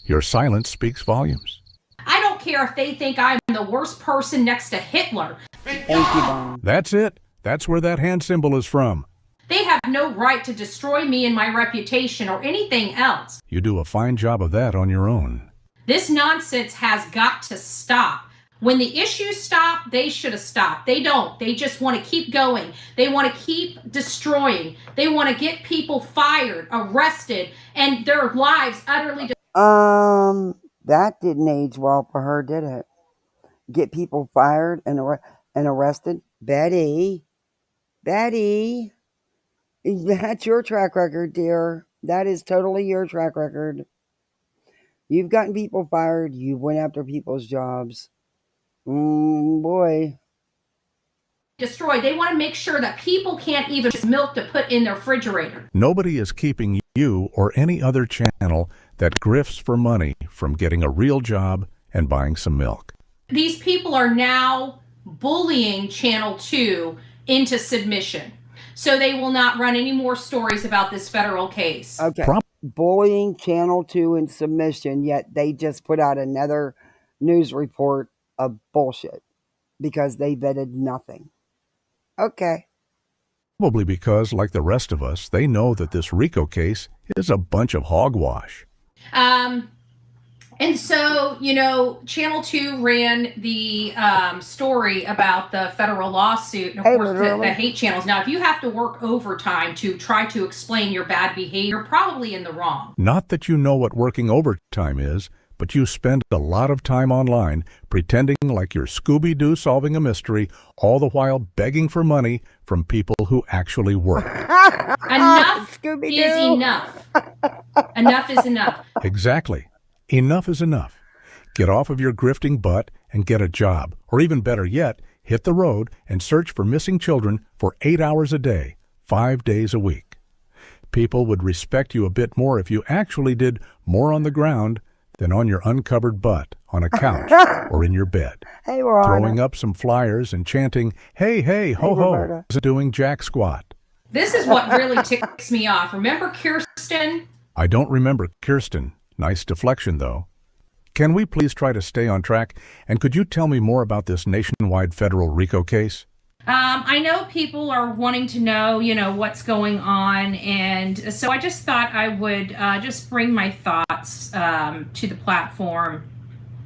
Your silence speaks volumes. I don't care if they think I'm the worst person next to Hitler. Thank you, Bon. That's it. That's where that hand symbol is from. They have no right to destroy me and my reputation or anything else. You do a fine job of that on your own. This nonsense has got to stop. When the issues stop, they should have stopped. They don't. They just want to keep going. They want to keep destroying. They want to get people fired, arrested, and their lives utterly That didn't age well for her, did it? Get people fired and arrested? Betty, that's your track record, dear. That is totally your track record. You've gotten people fired. You went after people's jobs. Boy. destroyed. They want to make sure that people can't even just milk to put in their refrigerator. Nobody is keeping you or any other channel that grifts for money from getting a real job and buying some milk. These people are now bullying Channel 2 into submission. So they will not run any more stories about this federal case. Okay. Bullying Channel 2 in submission, yet they just put out another news report of bullshit because they vetted nothing. Okay. Probably because, like the rest of us, they know that this RICO case is a bunch of hogwash. And so, you know, Channel 2 ran the story about the federal lawsuit, and of course the hate channels. Now, if you have to work overtime to try to explain your bad behavior, you're probably in the wrong. Not that you know what working overtime is, but you spend a lot of time online pretending like you're Scooby-Doo solving a mystery, all the while begging for money from people who actually work. Enough is enough. Enough is enough. Exactly. Enough is enough. Get off of your grifting butt and get a job. Or even better yet, hit the road and search for missing children for 8 hours a day, 5 days a week. People would respect you a bit more if you actually did more on the ground than on your uncovered butt on a couch or in your bed. Hey, Ron. Throwing up some flyers and chanting, hey, hey, ho, ho, isn't doing jack squat. This is what really ticks me off. Remember Kirsten? I don't remember Kirsten. Nice deflection, though. Can we please try to stay on track? And could you tell me more about this nationwide federal RICO case? I know people are wanting to know, you know, what's going on. And so I just thought I would just bring my thoughts to the platform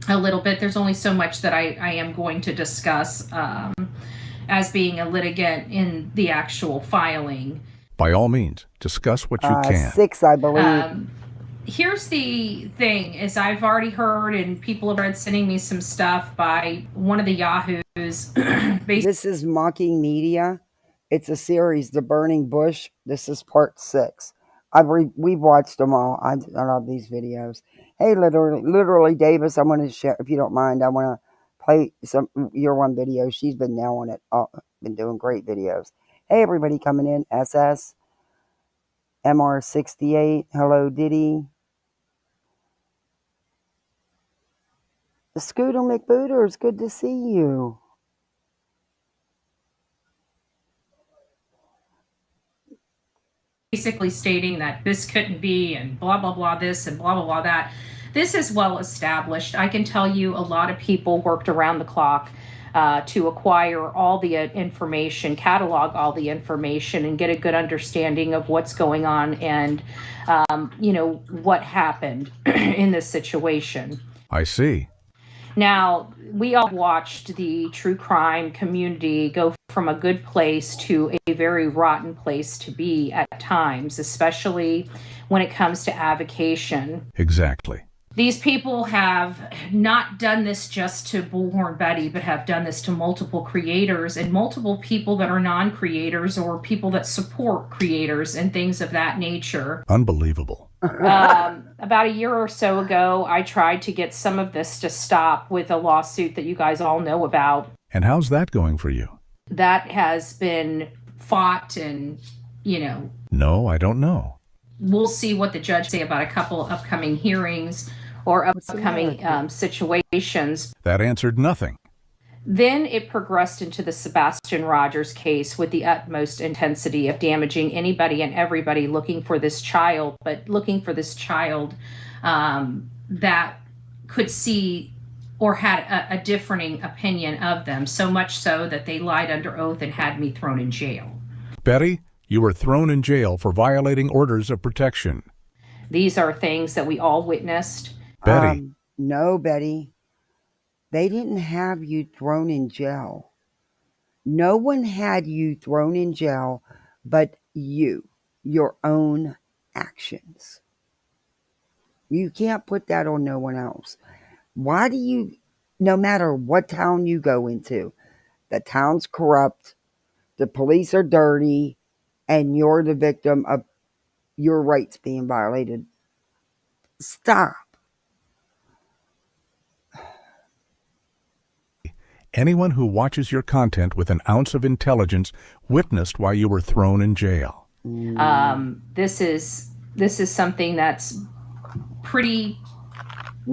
a little bit. There's only so much that I am going to discuss as being a litigant in the actual filing. By all means, discuss what you can. 6, I believe. Here's the thing, is I've already heard, and people have been sending me some stuff by one of the Yahoos. This is Mocking Media. It's a series, The Burning Bush. This is part 6. We've watched them all. I love these videos. Hey, literally, Davis, I want to share, if you don't mind, I want to play your one video. She's been nailing it. Been doing great videos. Hey, everybody coming in. SS. MR68. Hello, Diddy. Scooter McBooters, good to see you. Basically stating that this couldn't be and blah, blah, blah this and blah, blah, blah that. This is well established. I can tell you a lot of people worked around the clock to acquire all the information, catalog all the information, and get a good understanding of what's going on and, you know, what happened in this situation. I see. Now, we all watched the true crime community go from a good place to a very rotten place to be at times, especially when it comes to avocation. Exactly. These people have not done this just to Bullhorn Betty, but have done this to multiple creators and multiple people that are non-creators or people that support creators and things of that nature. Unbelievable. About a year or so ago, I tried to get some of this to stop with a lawsuit that you guys all know about. And how's that going for you? That has been fought and, No, I don't know. We'll see what the judge say about a couple upcoming hearings or upcoming situations. That answered nothing. Then it progressed into the Sebastian Rogers case with the utmost intensity of damaging anybody and everybody looking for this child, but looking for this child that could see or had a differing opinion of them, so much so that they lied under oath and had me thrown in jail. Betty, you were thrown in jail for violating orders of protection. These are things that we all witnessed. Betty. No, Betty. They didn't have you thrown in jail. No one had you thrown in jail but you, your own actions. You can't put that on no one else. Why do you, no matter what town you go into, the town's corrupt, the police are dirty, and you're the victim of your rights being violated? Stop. Anyone who watches your content with an ounce of intelligence witnessed why you were thrown in jail. This is something that's pretty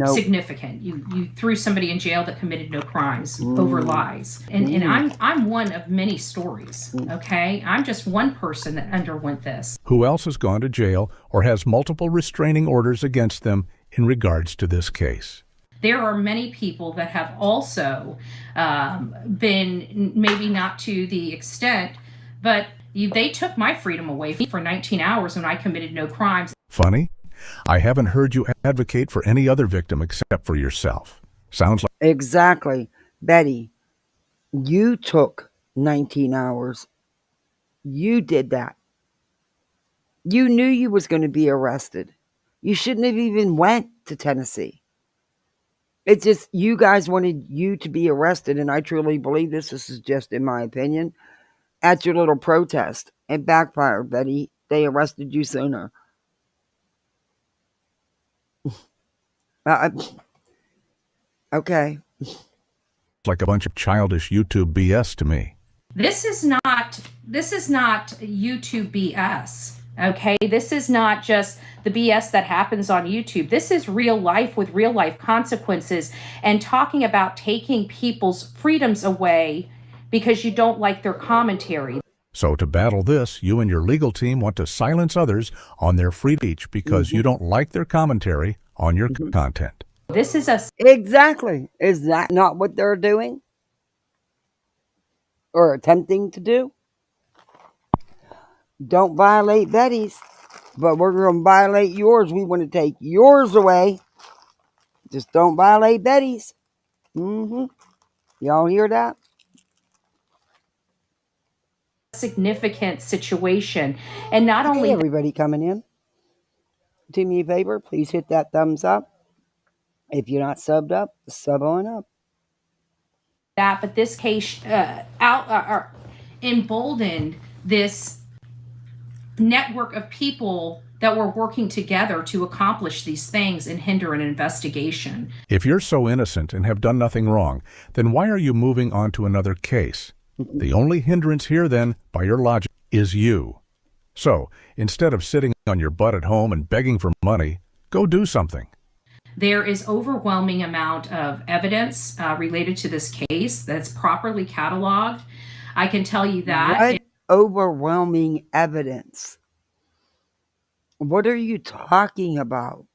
significant. You threw somebody in jail that committed no crimes over lies, and I'm one of many stories. Okay, I'm just one person that underwent this. Who else has gone to jail or has multiple restraining orders against them in regards to this case? There are many people that have also been, maybe not to the extent, but they took my freedom away for 19 hours when I committed no crimes. Funny, I haven't heard you advocate for any other victim except for yourself. Sounds like... Exactly. Betty, you took 19 hours. You did that. You knew you was going to be arrested. You shouldn't have even went to Tennessee. It's just you guys wanted you to be arrested, and I truly believe this is just in my opinion, at your little protest. It backfired, Betty. They arrested you sooner. Okay. It's like a bunch of childish YouTube BS to me. This is not YouTube BS. Okay, this is not just the BS that happens on YouTube. This is real life with real life consequences, and talking about taking people's freedoms away because you don't like their commentary. So to battle this, you and your legal team want to silence others on their free speech because you don't like their commentary on your content. This is a... Exactly. Is that not what they're doing? Or attempting to do? Don't violate Betty's, but we're going to violate yours. We want to take yours away. Just don't violate Betty's. Y'all hear that? Significant situation. And not only... Hey, everybody coming in. Do me a favor. Please hit that thumbs up. If you're not subbed up, sub on up. That, but this case emboldened this network of people that were working together to accomplish these things and hinder an investigation. If you're so innocent and have done nothing wrong, then why are you moving on to another case? The only hindrance here, then, by your logic, is you. So, instead of sitting on your butt at home and begging for money, go do something. There is overwhelming amount of evidence related to this case that's properly cataloged. I can tell you that. What overwhelming evidence? What are you talking about?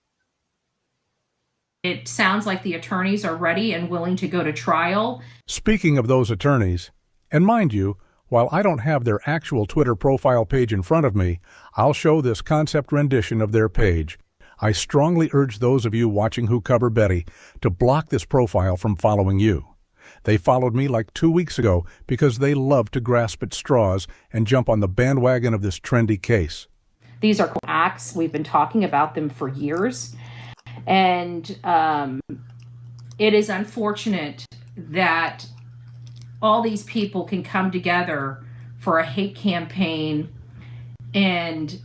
It sounds like the attorneys are ready and willing to go to trial. Speaking of those attorneys, and mind you, while I don't have their actual Twitter profile page in front of me, I'll show this concept rendition of their page. I strongly urge those of you watching Who Cover Betty to block this profile from following you. They followed me like 2 weeks ago because they love to grasp at straws and jump on the bandwagon of this trendy case. These are acts. We've been talking about them for years. And it is unfortunate that all these people can come together for a hate campaign and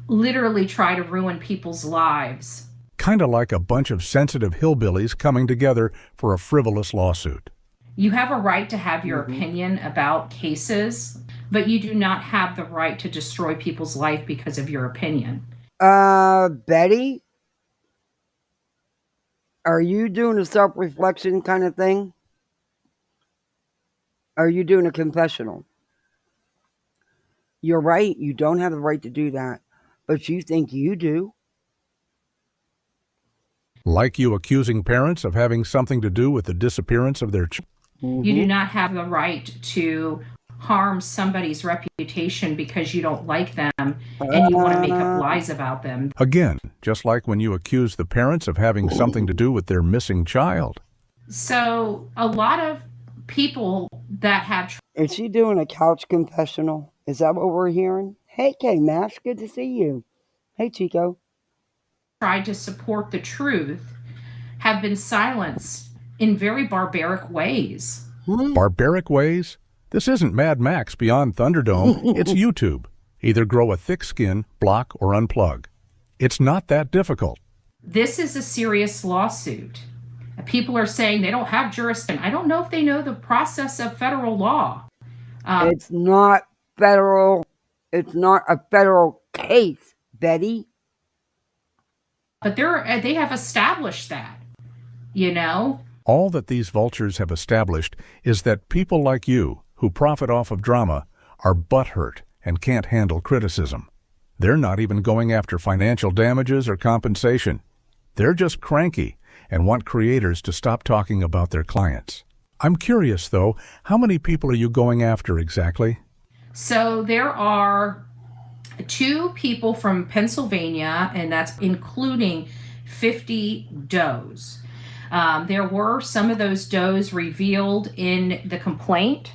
literally try to ruin people's lives. Kind of like a bunch of sensitive hillbillies coming together for a frivolous lawsuit. You have a right to have your opinion about cases, but you do not have the right to destroy people's life because of your opinion. Betty, are you doing a self-reflection kind of thing? Are you doing a confessional? You're right. You don't have the right to do that, but you think you do. Like you accusing parents of having something to do with the disappearance of their children. You do not have the right to harm somebody's reputation because you don't like them and you want to make up lies about them. Again, just like when you accuse the parents of having something to do with their missing child. So a lot of people that have Is she doing a couch confessional? Is that what we're hearing? Hey, K-Mash, good to see you. Hey, Chico. tried to support the truth have been silenced in very barbaric ways. Barbaric ways? This isn't Mad Max Beyond Thunderdome. It's YouTube. Either grow a thick skin, block, or unplug. It's not that difficult. This is a serious lawsuit. People are saying they don't have jurisdiction. I don't know if they know the process of federal law. It's not federal. It's not a federal case, Betty. But they have established that, you know? All that these vultures have established is that people like you, who profit off of drama, are butthurt and can't handle criticism. They're not even going after financial damages or compensation. They're just cranky and want creators to stop talking about their clients. I'm curious, though, how many people are you going after exactly? So there are 2 people from Pennsylvania, and that's including 50 does. There were some of those does revealed in the complaint.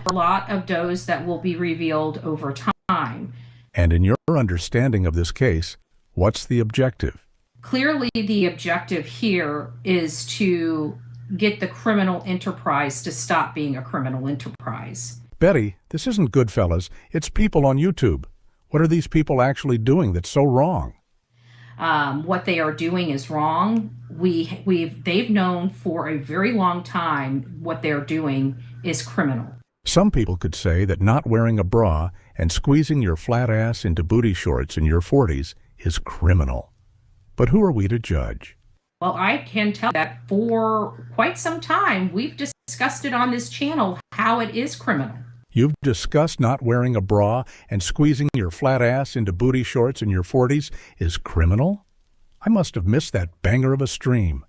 A lot of does that will be revealed over time. And in your understanding of this case, what's the objective? Clearly, the objective here is to get the criminal enterprise to stop being a criminal enterprise. Betty, this isn't Goodfellas. It's people on YouTube. What are these people actually doing that's so wrong? What they are doing is wrong. They've known for a very long time what they're doing is criminal. Some people could say that not wearing a bra and squeezing your flat ass into booty shorts in your 40s is criminal. But who are we to judge? Well, I can tell that for quite some time, we've discussed it on this channel, how it is criminal. You've discussed not wearing a bra and squeezing your flat ass into booty shorts in your 40s is criminal? I must have missed that banger of a stream.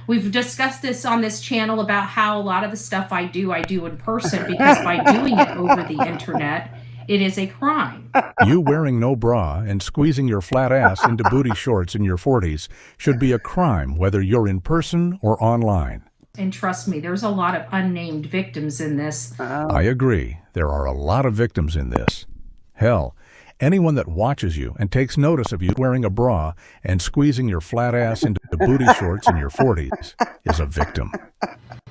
We've discussed this on this channel about how a lot of the stuff I do in person, because by doing it over the internet, it is a crime. You wearing no bra and squeezing your flat ass into booty shorts in your 40s should be a crime whether you're in person or online. And trust me, there's a lot of unnamed victims in this. I agree. There are a lot of victims in this. Hell, anyone that watches you and takes notice of you wearing a bra and squeezing your flat ass into the booty shorts in your 40s is a victim.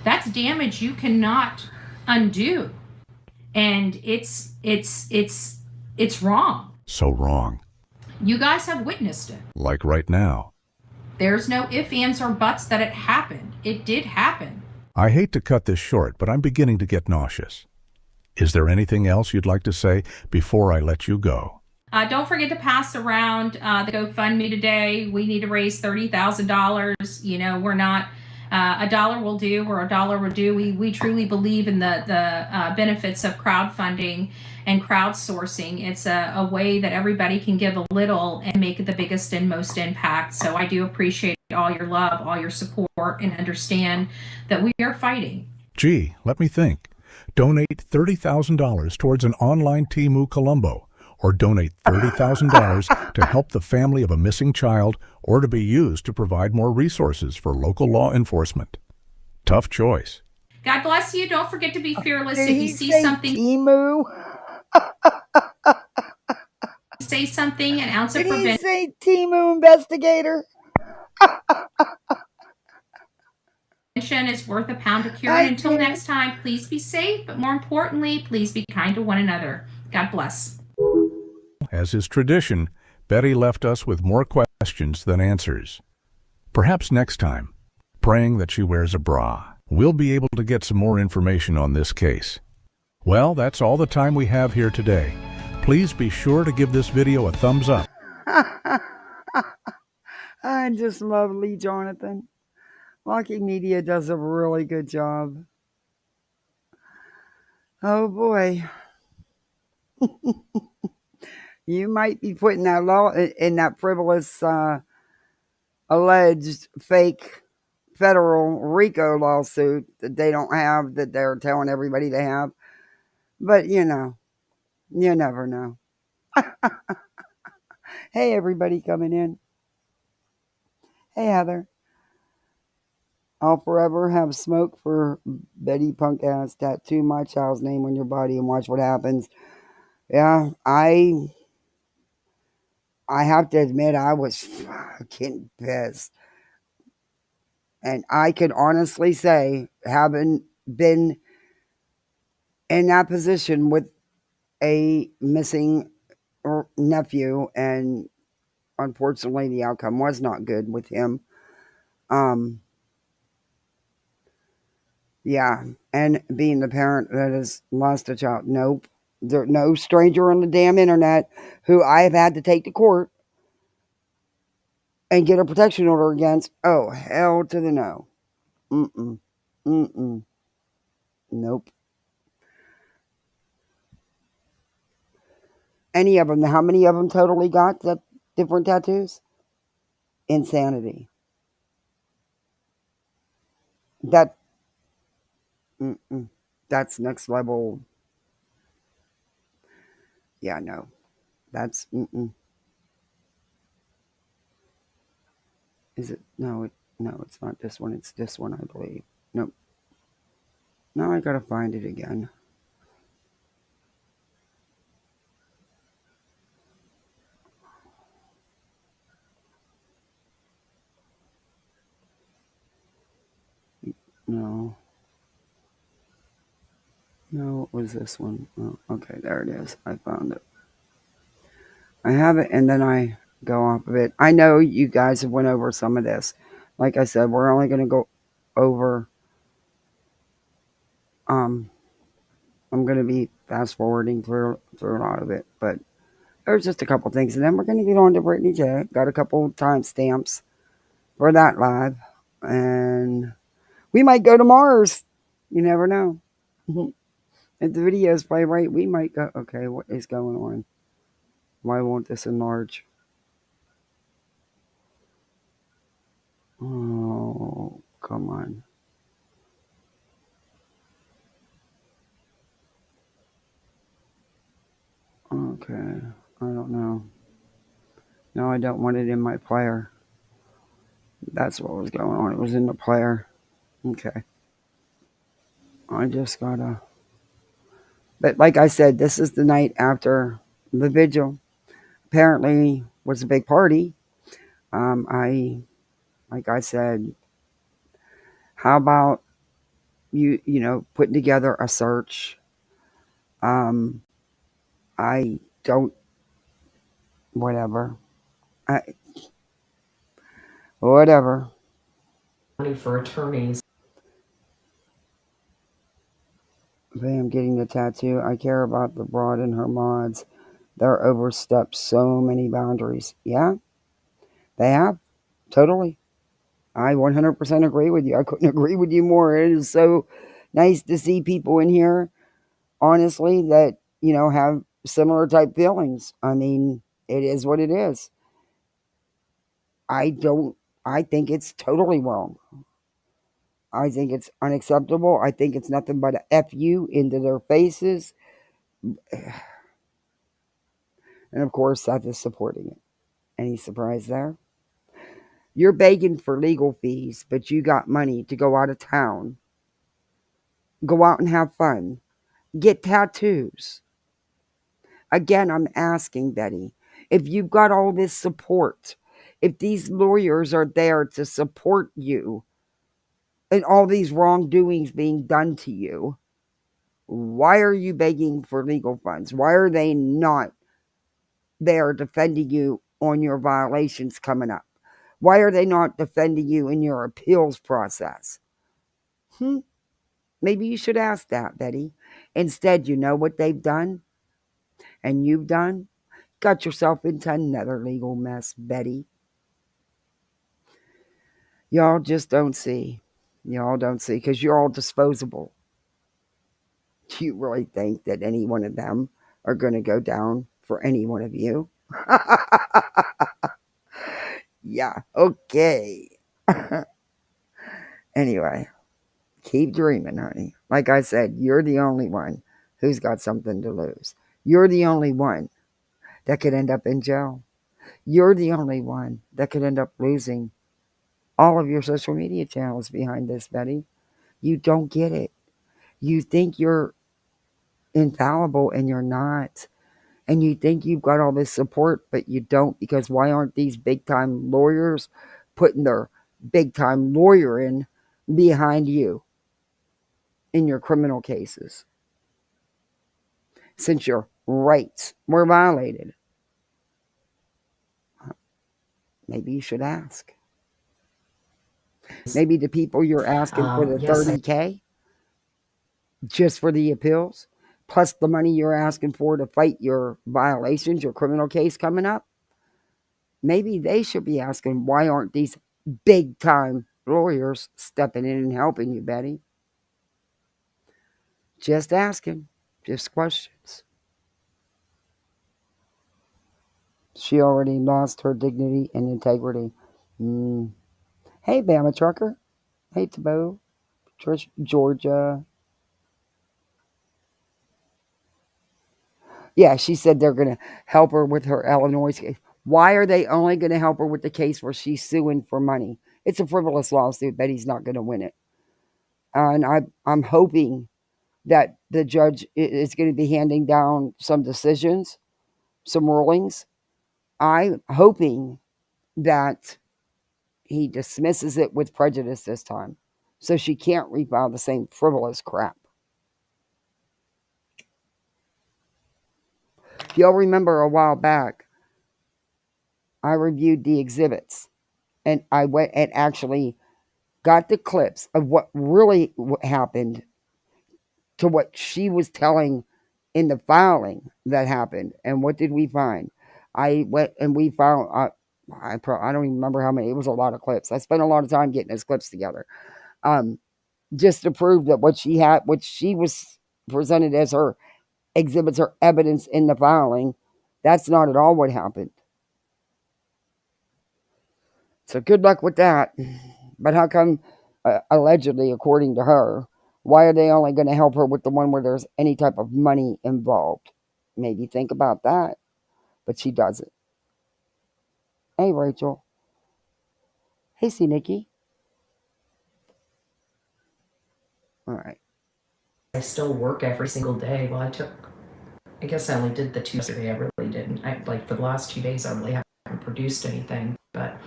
That's damage you cannot undo. And it's wrong. So wrong. You guys have witnessed it. Like right now. There's no ifs, ands, or buts that it happened. It did happen. I hate to cut this short, but I'm beginning to get nauseous. Is there anything else you'd like to say before I let you go? Don't forget to pass around the GoFundMe today. We need to raise $30,000. You know, we're not a dollar will do or a dollar will do. We truly believe in the benefits of crowdfunding and crowdsourcing. It's a way that everybody can give a little and make the biggest and most impact. So I do appreciate all your love, all your support, and understand that we are fighting. Gee, let me think. Donate $30,000 towards an online Temu Colombo, or donate $30,000 to help the family of a missing child, or to be used to provide more resources for local law enforcement. Tough choice. God bless you. Don't forget to be fearless. Did If he you see say something, Temu? say something, an ounce of Did he prevention. say Temu investigator? prevention is worth a pound of cure. And until next time, please be safe, but more importantly, please be kind to one another. God bless. As is tradition, Betty left us with more questions than answers. Perhaps next time, praying that she wears a bra, we'll be able to get some more information on this case. Well, that's all the time we have here today. Please be sure to give this video a thumbs up. I just love Lee Jonathan. Lucky Media does a really good job. Oh boy. You might be putting that law in that frivolous, alleged fake federal RICO lawsuit that they don't have, that they're telling everybody they have. But you know, you never know. Hey, everybody coming in. Hey, Heather. I'll forever have smoke for Betty Punk ass. Tattoo my child's name on your body and watch what happens. Yeah, I have to admit I was fucking pissed. And I could honestly say, having been in that position with a missing nephew, and unfortunately the outcome was not good with him. Yeah, and being the parent that has lost a child, nope. There's no stranger on the damn internet who I have had to take to court and get a protection order against. Oh, hell to the no. Nope. Any of them. How many of them totally got that different tattoos? Insanity. That's next level. Yeah, no. That's Is it? No, it's not this one. It's this one, I believe. Nope. Now I gotta find it again. No, it was this one. Oh, okay, there it is. I found it. I have it, and then I go off of it. I know you guys have went over some of this. Like I said, we're only going to go over. I'm going to be fast forwarding through a lot of it, but there's just a couple things, and then we're going to get on to Brittany J. Got a couple timestamps for that live, and we might go to Mars. You never know. If the videos play right, we might go. Okay, what is going on? Why won't this enlarge? Oh, come on. Okay, I don't know. No, I don't want it in my player. That's what was going on. It was in the player. Okay. I just gotta. But like I said, this is the night after the vigil. Apparently, was a big party. Like I said, how about you putting together a search? I don't. Whatever. Whatever. Money for attorneys. Bam, getting the tattoo. I care about the broad and her mods. They're overstepped so many boundaries. Yeah, they have. Totally. I 100% agree with you. I couldn't agree with you more. It is so nice to see people in here, honestly, that, have similar type feelings. I mean, it is what it is. I think it's totally wrong. I think it's unacceptable. I think it's nothing but a F you into their faces. And of course, Seth is supporting it. Any surprise there? You're begging for legal fees, but you got money to go out of town. Go out and have fun. Get tattoos. Again, I'm asking, Betty, if you've got all this support, if these lawyers are there to support you, and all these wrongdoings being done to you, why are you begging for legal funds? Why are they not there defending you on your violations coming up? Why are they not defending you in your appeals process? Maybe you should ask that, Betty. Instead, you know what they've done and you've done? Got yourself into another legal mess, Betty. Y'all just don't see. Y'all don't see because you're all disposable. Do you really think that any one of them are going to go down for any one of you? Yeah, okay. Anyway, keep dreaming, honey. Like I said, you're the only one who's got something to lose. You're the only one that could end up in jail. You're the only one that could end up losing all of your social media channels behind this, Betty. You don't get it. You think you're infallible and you're not. And you think you've got all this support, but you don't, because why aren't these big time lawyers putting their big time lawyer in behind you in your criminal cases? Since your rights were violated, maybe you should ask. Maybe the people you're asking for the Yes, $30K just for the appeals, plus the money you're asking for to fight your violations, your criminal case coming up, maybe they should be asking, why aren't these big time lawyers stepping in and helping you, Betty? Just asking, just questions. She already lost her dignity and integrity. Hey, Bama Trucker. Hey, Tabo. Trish, Georgia. Yeah, she said they're going to help her with her Illinois case. Why are they only going to help her with the case where she's suing for money? It's a frivolous lawsuit. Betty's not going to win it. And I'm hoping that the judge is going to be handing down some decisions, some rulings. I'm hoping that he dismisses it with prejudice this time, so she can't refile the same frivolous crap. If y'all remember a while back, I reviewed the exhibits, and I went and actually got the clips of what really happened to what she was telling in the filing that happened. And what did we find? I went and we found, I don't even remember how many. It was a lot of clips. I spent a lot of time getting those clips together, just to prove that what she was presented as her exhibits or evidence in the filing, that's not at all what happened. So good luck with that. But how come, allegedly, according to her, why are they only going to help her with the one where there's any type of money involved? Maybe think about that. But she doesn't. Hey, Rachel. Hey, see Nikki. All right. I still work every single day. Well, I guess I only did the 2 yesterday. I really didn't. For the last 2 days, I really haven't produced anything. But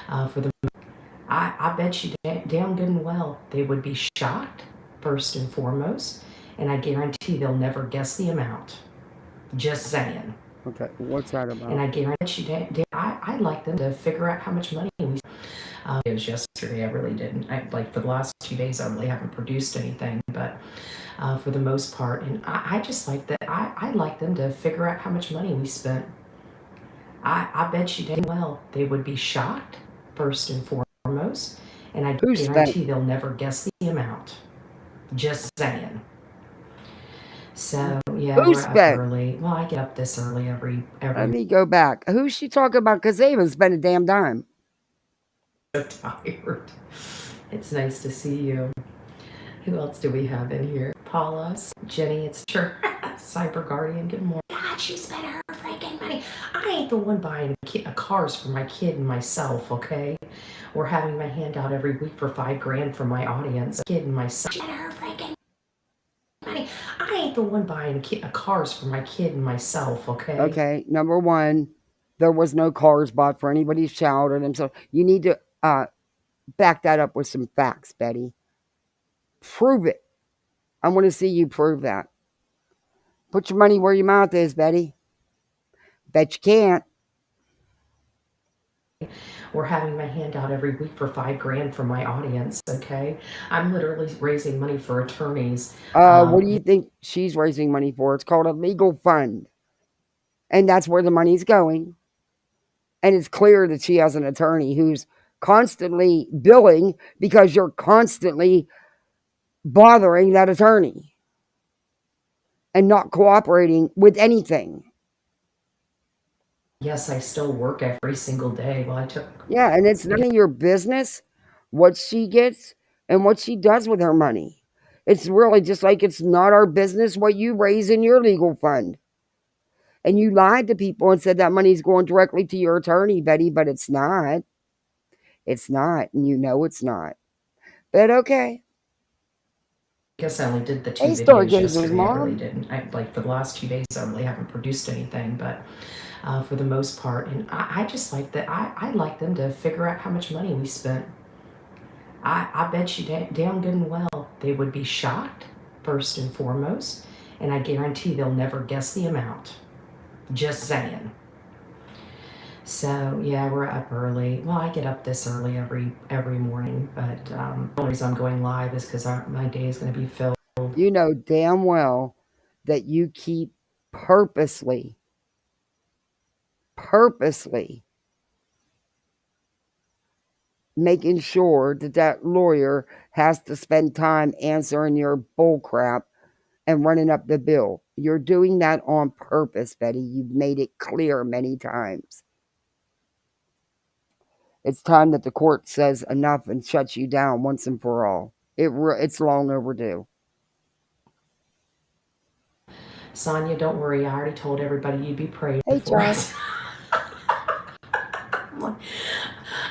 I bet you damn good and well they would be shocked, first and foremost. And I guarantee they'll never guess the amount. Just saying. Okay, what's that about? And I guarantee you, I'd like them to figure out how much money we. It was yesterday. I really didn't. For the last 2 days, I really haven't produced anything. But for the most part, and I just like that. I'd like them to figure out how much money we spent. I bet you damn well they would be shocked, first and foremost. And I guarantee they'll never guess the amount. Just saying. So yeah, we're up early. Well, I get up this early every. Let me go back. Who's she talking about? Because they haven't spent a damn dime. So tired. It's nice to see you. Who else do we have in here? Paula, Jenny, it's sure. Cyber Guardian, good morning. God, she spent her freaking money. I ain't the one buying cars for my kid and myself, okay? Or having my hand out every week for $5,000 for my audience. Kid and myself. She spent her freaking money. I ain't the one buying cars for my kid and myself, okay? Okay, number one, there was no cars bought for anybody's child or themselves. You need to back that up with some facts, Betty. Prove it. I want to see you prove that. Put your money where your mouth is, Betty. Bet you can't. Or having my hand out every week for $5,000 for my audience. Okay, I'm literally raising money for attorneys. What do you think she's raising money for? It's called a legal fund. And that's where the money's going. And it's clear that she has an attorney who's constantly billing because you're constantly bothering that attorney and not cooperating with anything. Yes, I still work every single day. Well, I took. Yeah, and it's none of your business what she gets and what she does with her money. It's really just like it's not our business what you raise in your legal fund. And you lied to people and said that money's going directly to your attorney, Betty, but it's not. It's not, and you know it's not. But okay. I guess I only did the 2 Hey, videos Stargazer's yesterday. I really mom. didn't. Like for the last 2 days, I really haven't produced anything, but for the most part, and I just like that. I'd like them to figure out how much money we spent. I bet you damn good and well they would be shocked, first and foremost, and I guarantee they'll never guess the amount. Just saying. So yeah, we're up early. Well, I get up this early every morning, but the only reason I'm going live is because my day is going to be filled. You know damn well that you keep purposely making sure that that lawyer has to spend time answering your bull crap and running up the bill. You're doing that on purpose, Betty. You've made it clear many times. It's time that the court says enough and shuts you down once and for all. It's long overdue. Sonia, don't worry. I already told everybody you'd be praying Hey, for John. us.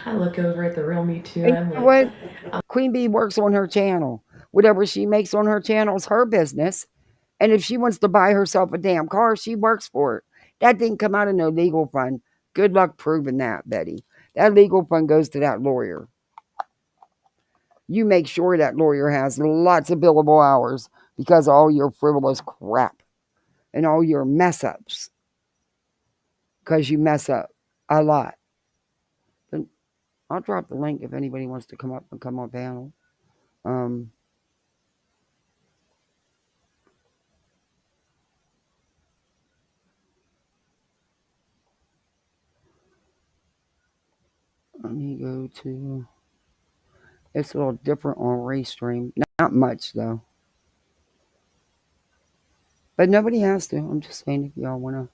I look over at the real me too. And I'm you know like, what? Queen Bee works on her channel. Whatever she makes on her channel is her business. And if she wants to buy herself a damn car, she works for it. That didn't come out of no legal fund. Good luck proving that, Betty. That legal fund goes to that lawyer. You make sure that lawyer has lots of billable hours because of all your frivolous crap and all your mess ups. Because you mess up a lot. But I'll drop the link if anybody wants to come up and come on panel. Let me go to. It's a little different on Restream. Not much though. But nobody has to. I'm just saying if y'all want to.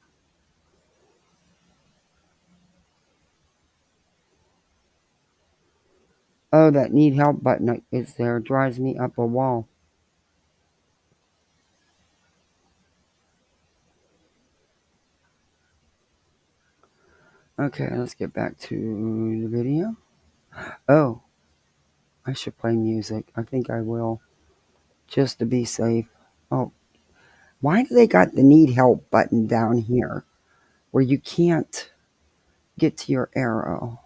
Oh, that need help button is there. It drives me up a wall. Okay, let's get back to the video. Oh, I should play music. I think I will. Just to be safe. Oh, why do they got the need help button down here where you can't get to your arrow?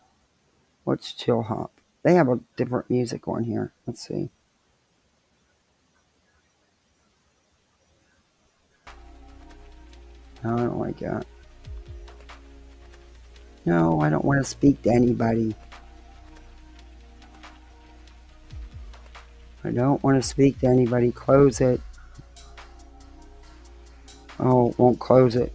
What's chill hop? They have a different music on here. Let's see. No, I don't like that. No, I don't want to speak to anybody. I don't want to speak to anybody. Close it. Oh, it won't close it.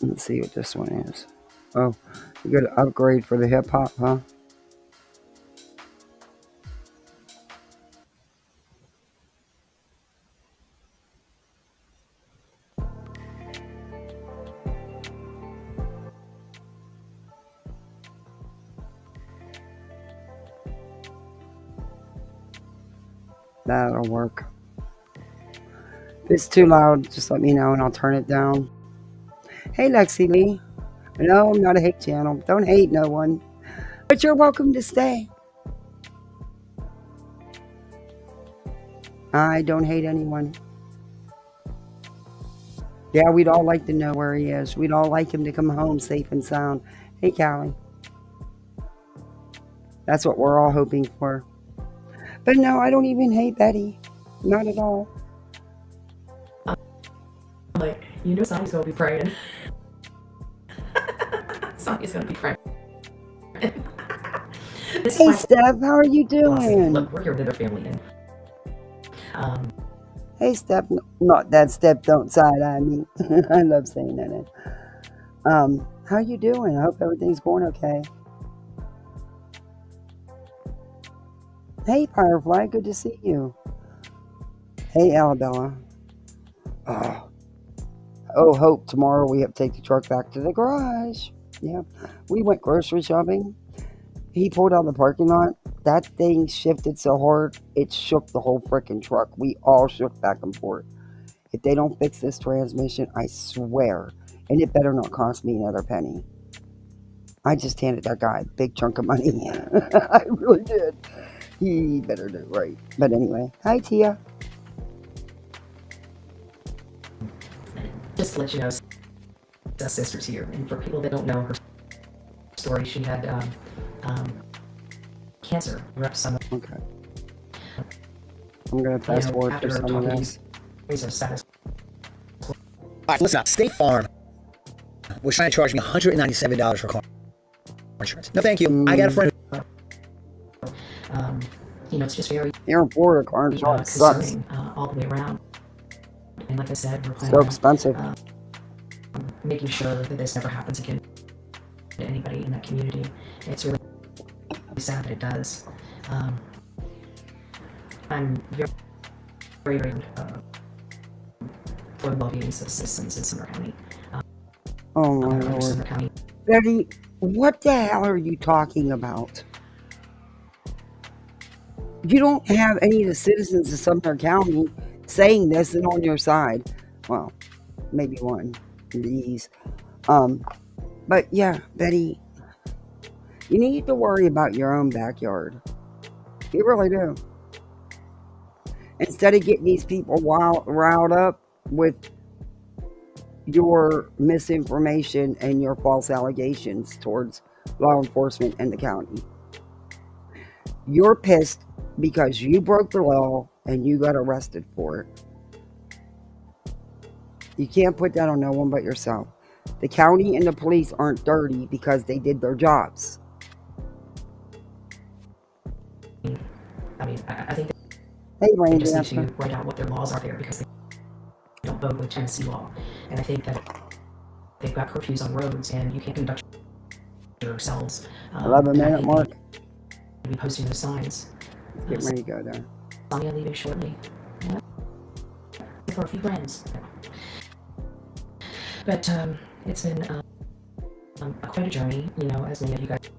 Let's see what this one is. Oh, you got to upgrade for the hip hop, huh? That'll work. If it's too loud, just let me know and I'll turn it down. Hey, Lexi Lee. No, I'm not a hate channel. Don't hate no one. But you're welcome to stay. I don't hate anyone. Yeah, we'd all like to know where he is. We'd all like him to come home safe and sound. Hey, Callie. That's what we're all hoping for. But no, I don't even hate Betty. Not at all. Like, Sonny's gonna be praying. Sonny's gonna be praying. This Hey, is Steph, how are you doing? Look, we're here with our family, and Hey, Steph. Not that Steph don't side eye me. I love saying that. How you doing? I hope everything's going okay. Hey, Firefly, good to see you. Hey, Alabella. Oh, Hope, tomorrow we have to take the truck back to the garage. Yeah, we went grocery shopping. He pulled out of the parking lot. That thing shifted so hard, it shook the whole freaking truck. We all shook back and forth. If they don't fix this transmission, I swear, and it better not cost me another penny. I just handed that guy a big chunk of money. I really did. He better do it right. But anyway, hi, Tia. just to let you know, sister's here, and for people that don't know her story, she had cancer. Okay. I'm going to fast forward for some of this. Alright, listen up. State Farm was trying to charge me $197 for car insurance. No, thank you. I got a friend. It's just very Here in Florida, car insurance sucks. concerning all the way around. And like I said, we're So planning expensive. on making sure that this never happens again to anybody in that community. It's really sad that it does. I'm very for the well-being of citizens in Sumner County. Oh my Sumner lord. County. Betty, what the hell are you talking about? You don't have any of the citizens of Sumner County saying this and on your side. Well, maybe one. These. But yeah, Betty, you need to worry about your own backyard. You really do. Instead of getting these people riled up with your misinformation and your false allegations towards law enforcement and the county. You're pissed because you broke the law and you got arrested for it. You can't put that on no one but yourself. The county and the police aren't dirty because they did their jobs. I mean, I think Hey, they Rain just need Dancer. to write out what their laws are there because they don't vote with Tennessee law. And I think that they've got curfews on roads and you can't conduct yourselves. 11-minute mark. Be posting those signs. Get ready to go there. Sonia leaving shortly. Yeah. For a few friends. But it's been quite a journey, as many of you guys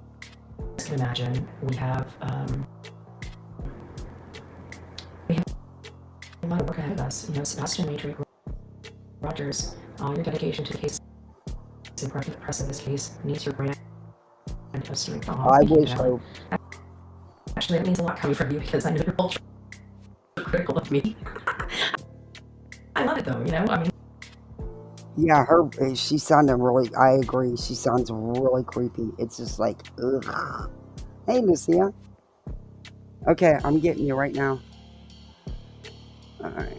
can imagine. We have a lot of work ahead of us. Sebastian Matrix Rogers, your dedication to the case in press of this case needs your brand of steering from I wish so. Actually, that means a lot coming from you because I know you're ultra critical of me. I love it though, I mean. Yeah, she sounded really, I agree, she sounds really creepy. It's just like, ugh. Hey, Lucia. Okay, I'm getting you right now. Alright.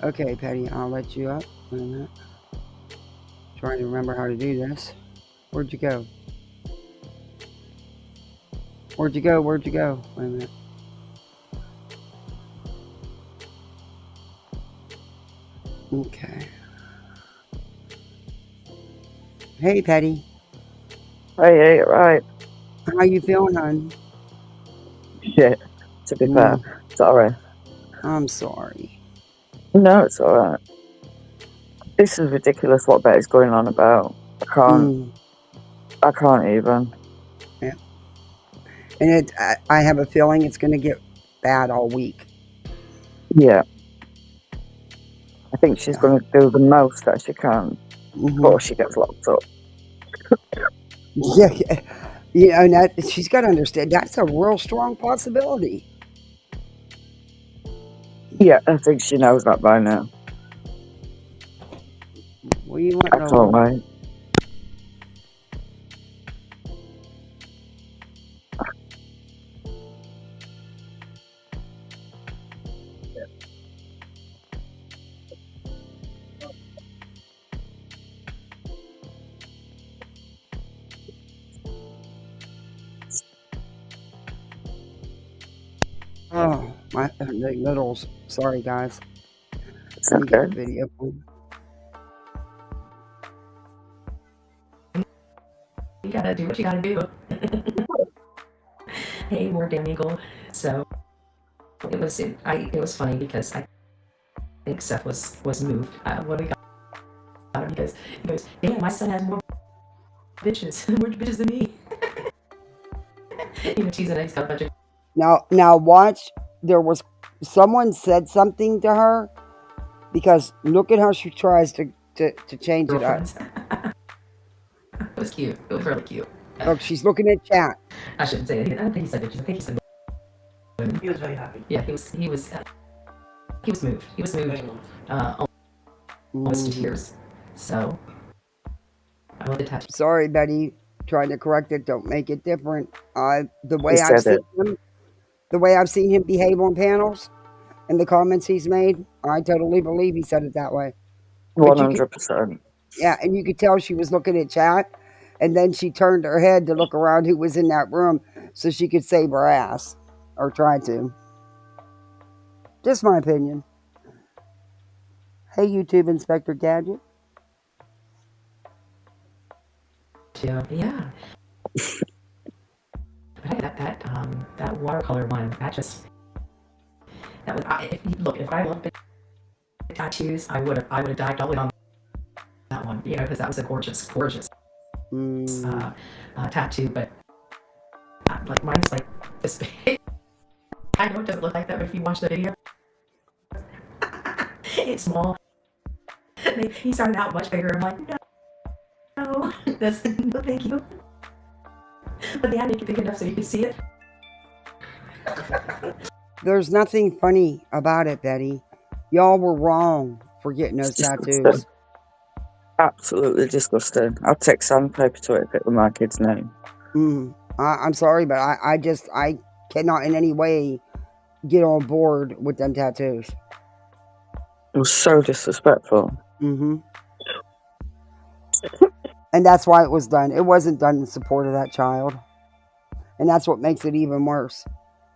Okay, Patty, I'll let you up. Wait a minute. Trying to remember how to do this. Where'd you go? Where'd you go? Where'd you go? Wait a minute. Okay. Hey, Patty. Hey, right. How you feeling, hon? Shit. To be fair. Sorry. I'm sorry. No, it's alright. This is ridiculous what Betty's going on about. I can't even. Yeah. And I have a feeling it's going to get bad all week. Yeah. I think she's going to do the most that she can before she gets locked up. Yeah. And she's got to understand that's a real strong possibility. Yeah, I think she knows that by now. What do you want, I can't Noah? wait. Oh, my the littles. Sorry, guys. It's Let me get the okay. video going. You gotta do what you gotta do. Hey, more damn eagle. So it was funny because I think Seth was moved when we got him because he goes, damn, my son has more bitches, more bitches than me. Teasing it. He's got a bunch of. Now watch. There was someone said something to her because look at how she tries to change it up. Girlfriends. It was cute. It was really cute. Look, she's looking at chat. I shouldn't say it. I don't think he said bitches. I think he said. He was very happy. Yeah, he was moved. He was moved almost to tears. So I wanted to touch. Sorry, Betty. Trying to correct it. Don't make it different. The He way said it. the way I've seen him behave on panels and the comments he's made, I totally believe he said it that way. But you could, 100%. yeah, and you could tell she was looking at chat, and then she turned her head to look around who was in that room so she could save her ass, or try to. Just my opinion. Hey, YouTube Inspector Gadget. Yeah. But that watercolor one, that was. If I loved tattoos, I would have dived all in on that one, because that was a gorgeous tattoo. But like mine's like this big. I know it doesn't look like that, but if you watch the video, it's small. He started out much bigger. I'm like, no, no, thank you. But they had to make it big enough so you could see it. There's nothing funny about it, Betty. Y'all were wrong for getting those tattoos. Disgusting. Absolutely disgusting. I'll take sandpaper to it if it were my kid's name. I'm sorry, but I cannot in any way get on board with them tattoos. It was so disrespectful. And that's why it was done. It wasn't done in support of that child. And that's what makes it even worse,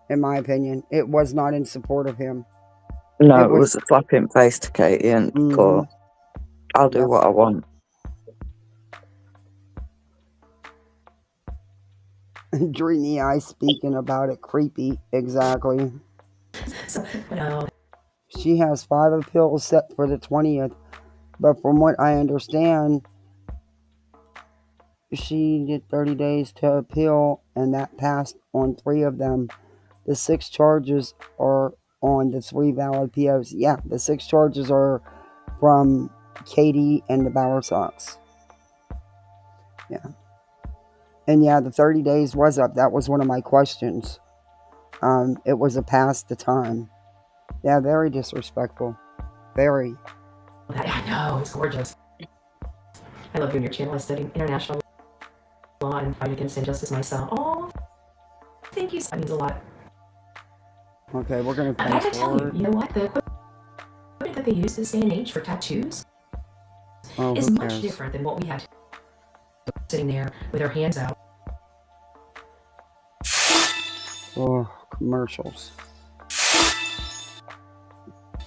in my opinion. It was not in support of him. No, it was a slapping face to Katie and go, I'll do what I want. Dreamy Eye speaking about it. Creepy. Exactly. She has 5 appeals set for the 20th. But from what I understand, she did 30 days to appeal, and that passed on 3 of them. The 6 charges are on the 3 valid POs. Yeah, the 6 charges are from Katie and the Bower Sox. Yeah. And yeah, the 30 days was up. That was one of my questions. It was a past the time. Yeah, very disrespectful. Very. I know, it's gorgeous. I love you and your channel. I studied international law and fight against injustice myself. Oh, thank you. That means a lot. Okay, we're going to I gotta tell you, you know what? The equipment that they use this day and age for tattoos is much different than what we had sitting there with our hands out. Oh, commercials.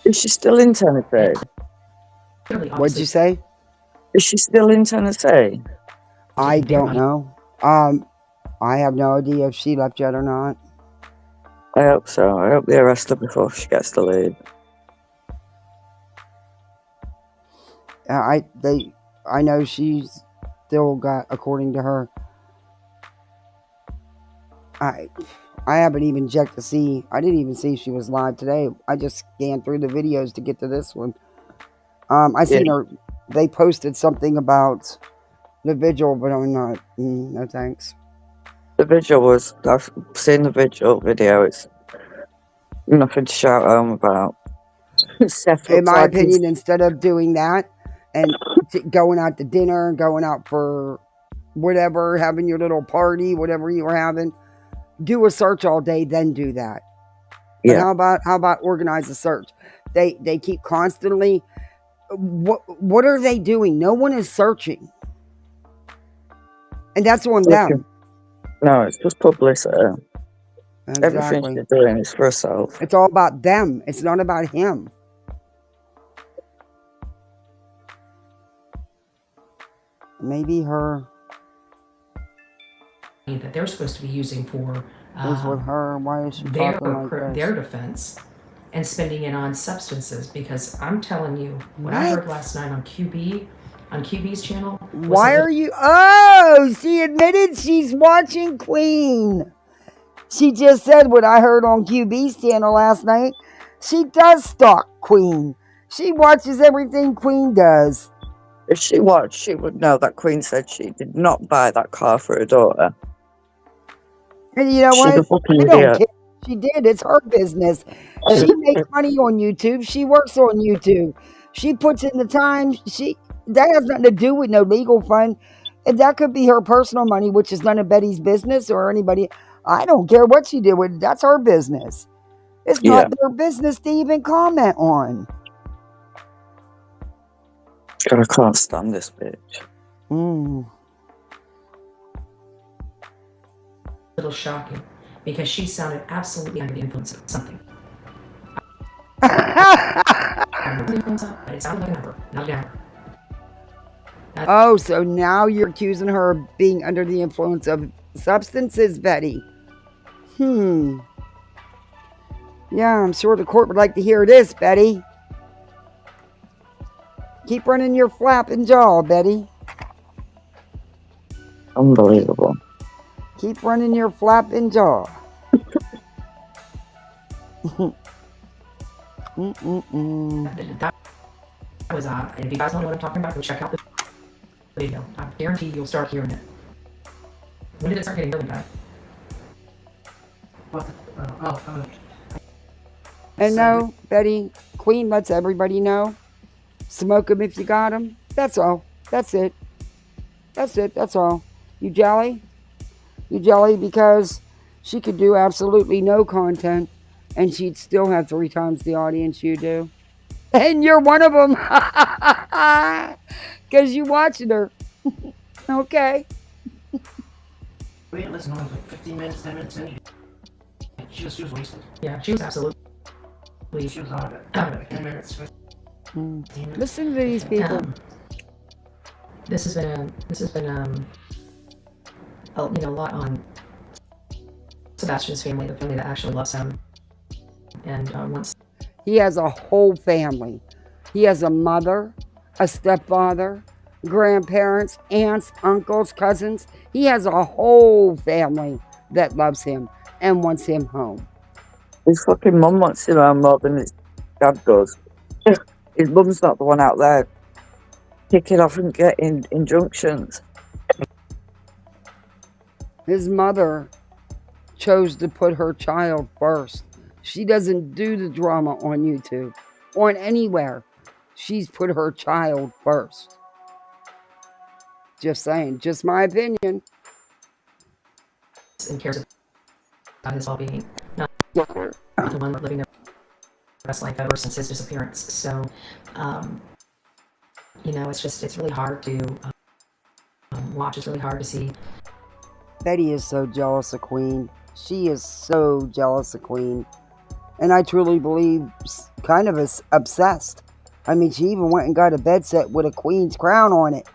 Is she still in Tennessee? What'd you say? Is she still in Tennessee? I don't know. I have no idea if she left yet or not. I hope so. I hope they arrest her before she gets to leave. I know she's still got, according to her. I haven't even checked to see. I didn't even see she was live today. I just scanned through the videos to get to this one. I seen her. They posted something about the vigil, but I'm not. No thanks. The vigil was. I've seen the vigil video. It's nothing to shout home about. In my opinion, instead of doing that and going out to dinner, going out for whatever, having your little party, whatever you were having. Do a search all day, then do that. But Yeah. how about organize a search? They keep constantly. What are they doing? No one is searching, and that's on them. No, it's just publicity. Everything Exactly. she's doing is for herself. It's all about them. It's not about him. Maybe her. That they're supposed to be using for Who's with her? Why is she talking like this? their defense and spending it on substances, because I'm telling you, what I heard last night on QB's channel. Why are you? Oh, she admitted she's watching Queen. She just said what I heard on QB's channel last night. She does stalk Queen. She watches everything Queen does. If she watched, she would know that Queen said she did not buy that car for her daughter. And you know She's what? a fucking I don't idiot. care. She did. It's her business. She makes money on YouTube. She works on YouTube. She puts in the time. That has nothing to do with no legal fund. And that could be her personal money, which is none of Betty's business or anybody. I don't care what she did with it. That's her business. It's not their business to even comment on. God, I can't stand this bitch. A little shocking, because she sounded absolutely under the influence of something. But it sounded like an upper, not a downer. Oh, so now you're accusing her of being under the influence of substances, Betty. Yeah, I'm sure the court would like to hear this, Betty. Keep running your flapping jaw, Betty. Unbelievable. Keep running your flapping jaw. That was, and if you guys don't know what I'm talking about, go check out the video. I guarantee you'll start hearing it. When did it start getting really bad? What? And no, Betty, Queen lets everybody know. Smoke them if you got them. That's all. That's it. That's it. That's all. You jelly? You jelly because she could do absolutely no content and she'd still have 3 times the audience you do. And you're one of them. Because you watching her. Okay. We didn't listen only like 15 minutes, 10 minutes in. She was wasted. Yeah, she was absolutely. She was out of it. Out of it. 10 minutes. Listen to these people. This has been a lot on Sebastian's family, the family that actually loves him, and once he has a whole family. He has a mother, a stepfather, grandparents, aunts, uncles, cousins. He has a whole family that loves him and wants him home. His fucking mum wants him home more than his dad does. His mum's not the one out there kicking off and getting injunctions. His mother chose to put her child first. She doesn't do the drama on YouTube or anywhere. She's put her child first. Just saying, just my opinion. And cares about his well-being, not the one living their best life ever since his disappearance. So, it's really hard to watch. It's really hard to see. Betty is so jealous of Queen. She is so jealous of Queen. And I truly believe kind of is obsessed. I mean, she even went and got a bed set with a Queen's crown on it.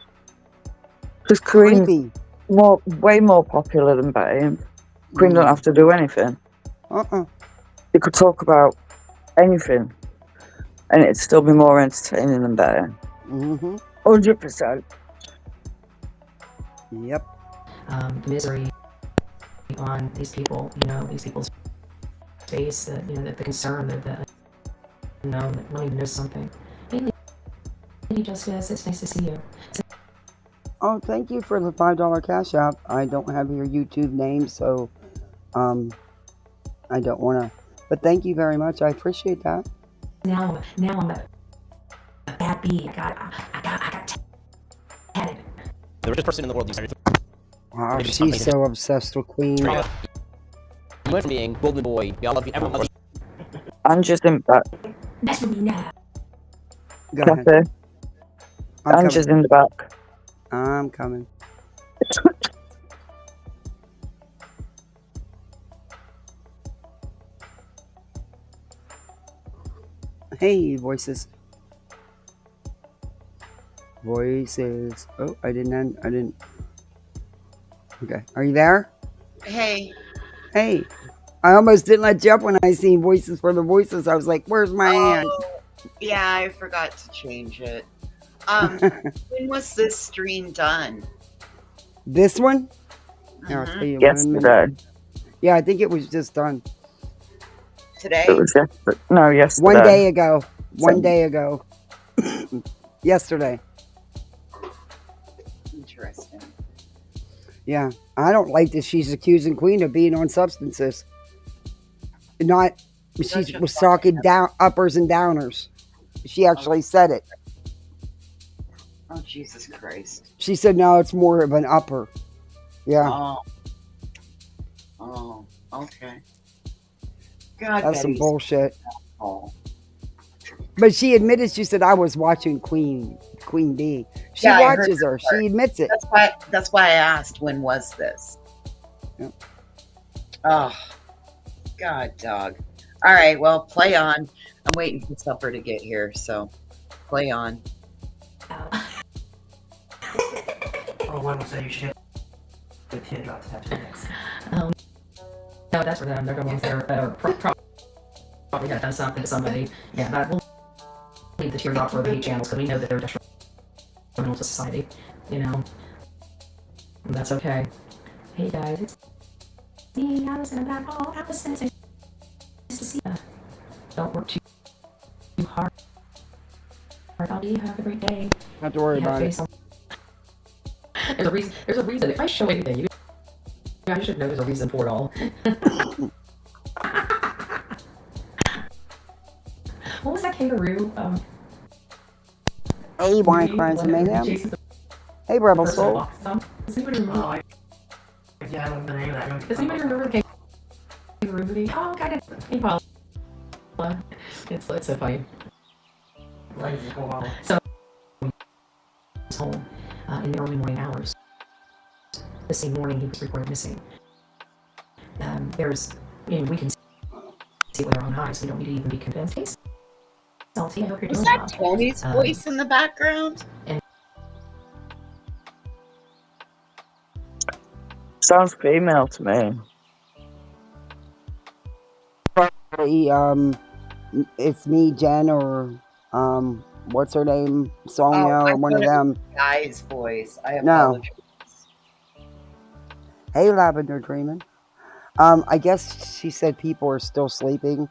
Because Queen's way more popular than Betty. Queen don't have to do anything. They could talk about anything and it'd still be more entertaining than Betty. 100%. Yep. The misery on these people, these people's face, the concern that that money knows something. Hey, Justice, it's nice to see you. Oh, thank you for the $5 cash app. I don't have your YouTube name, so I don't want to. But thank you very much. I appreciate that. Now I'm a bad bee. I got the richest person in the world. You Wow, she's so obsessed with Queen. went from being golden boy. We all love you. Everyone loves Angie's in the back. That's what we know. Go ahead. Cafe. I'm Angie's coming. in the back. I'm coming. Hey, voices. Voices. Oh, I didn't. Okay, are you there? Hey. Hey. I almost didn't let you up when I seen voices for the voices. I was like, where's my hand? Yeah, I forgot to change it. When was this stream done? This one? Here, I'll tell you one Yesterday. minute. Yeah, I think it was just done. Today? It was yesterday. No, yesterday. 1 day ago. One Same. day ago. Yesterday. Interesting. Yeah. I don't like that she's accusing Queen of being on substances. Not, she was talking down uppers and downers. She actually said it. Oh, Jesus Christ. She said, no, it's more of an upper. Yeah. Oh, okay. God, That's some Betty's bullshit. awful. But she admitted, she said, I was watching Queen B. She Yeah, I heard watches that her. part. She admits it. That's why I asked, when was this? Yep. Oh, God, dog. All right, well, play on. I'm waiting for supper to get here, so play on. Oh, one will say you should get the teardrop tattoo next. No, that's for them. They're the ones that are probably have done something to somebody. Yeah, that will leave the teardrop for the hate channels because we know that they're detrimental to society. You know, and that's okay. Hey guys, it's me, Allison. I'm back. Oh, Allison, it's nice to see you. Don't work too hard. I'll have a great day. Not to worry about it. There's a reason. If I show anything, you guys should know there's a reason for it all. What was that kangaroo? Hey, wine crimes and mayhem. Hey, Rebel Soul. Does anybody remember? Yeah, I don't know the name of that movie. Does anybody remember the kangaroo movie? Oh, God, hey, Paula. It's so funny. So, he's home in the early morning hours. The same morning he was reported missing. There's, we can see with our own eyes. We don't need to even be convinced. Hey, Salty, I hope you're doing well. Was that Tony's voice in the background? Sounds female to me. It's me, Jen, or what's her name, Sonia, or one of them. Guy's voice. I No. apologize. Hey, Lavender Dreamin'. I guess she said people are still sleeping.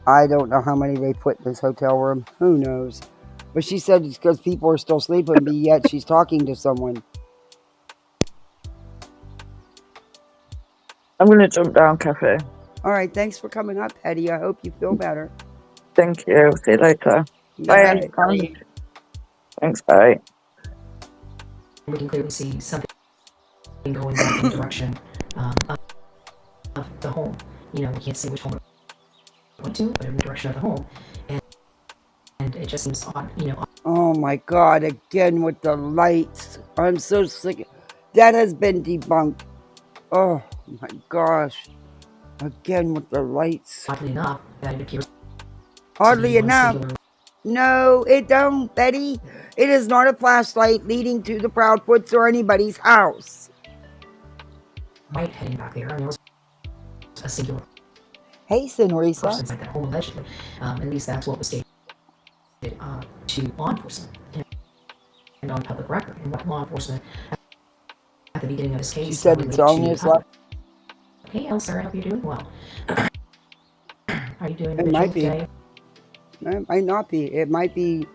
I don't know how many they put in this hotel room. Who knows? But she said it's because people are still sleeping, but yet she's talking to someone. I'm going to jump down, Cafe. All right, thanks for coming up, Hetty. I hope you feel better. Thank you. See you later. Bye. Bye. Thanks, bye. We can clearly see something going back in the direction of the home. We can't see which home it went to, but in the direction of the home. And it just seems odd, Oh my God, again with the lights. I'm so sick. That has been debunked. Oh my gosh. Again with the lights. Oddly enough, that it appears. Oddly enough. No, it don't, Betty. It is not a flashlight leading to the Proudfoots or anybody's house. Right heading back there, and there was a singular Hey, Senorita. person inside that home allegedly. At least that's what was stated to law enforcement and on public record. And what law enforcement at the beginning of this case. She said it's Sonia's left. Hey, Elsa, I hope you're doing well. Are you doing It might be. today? It might not be. It might be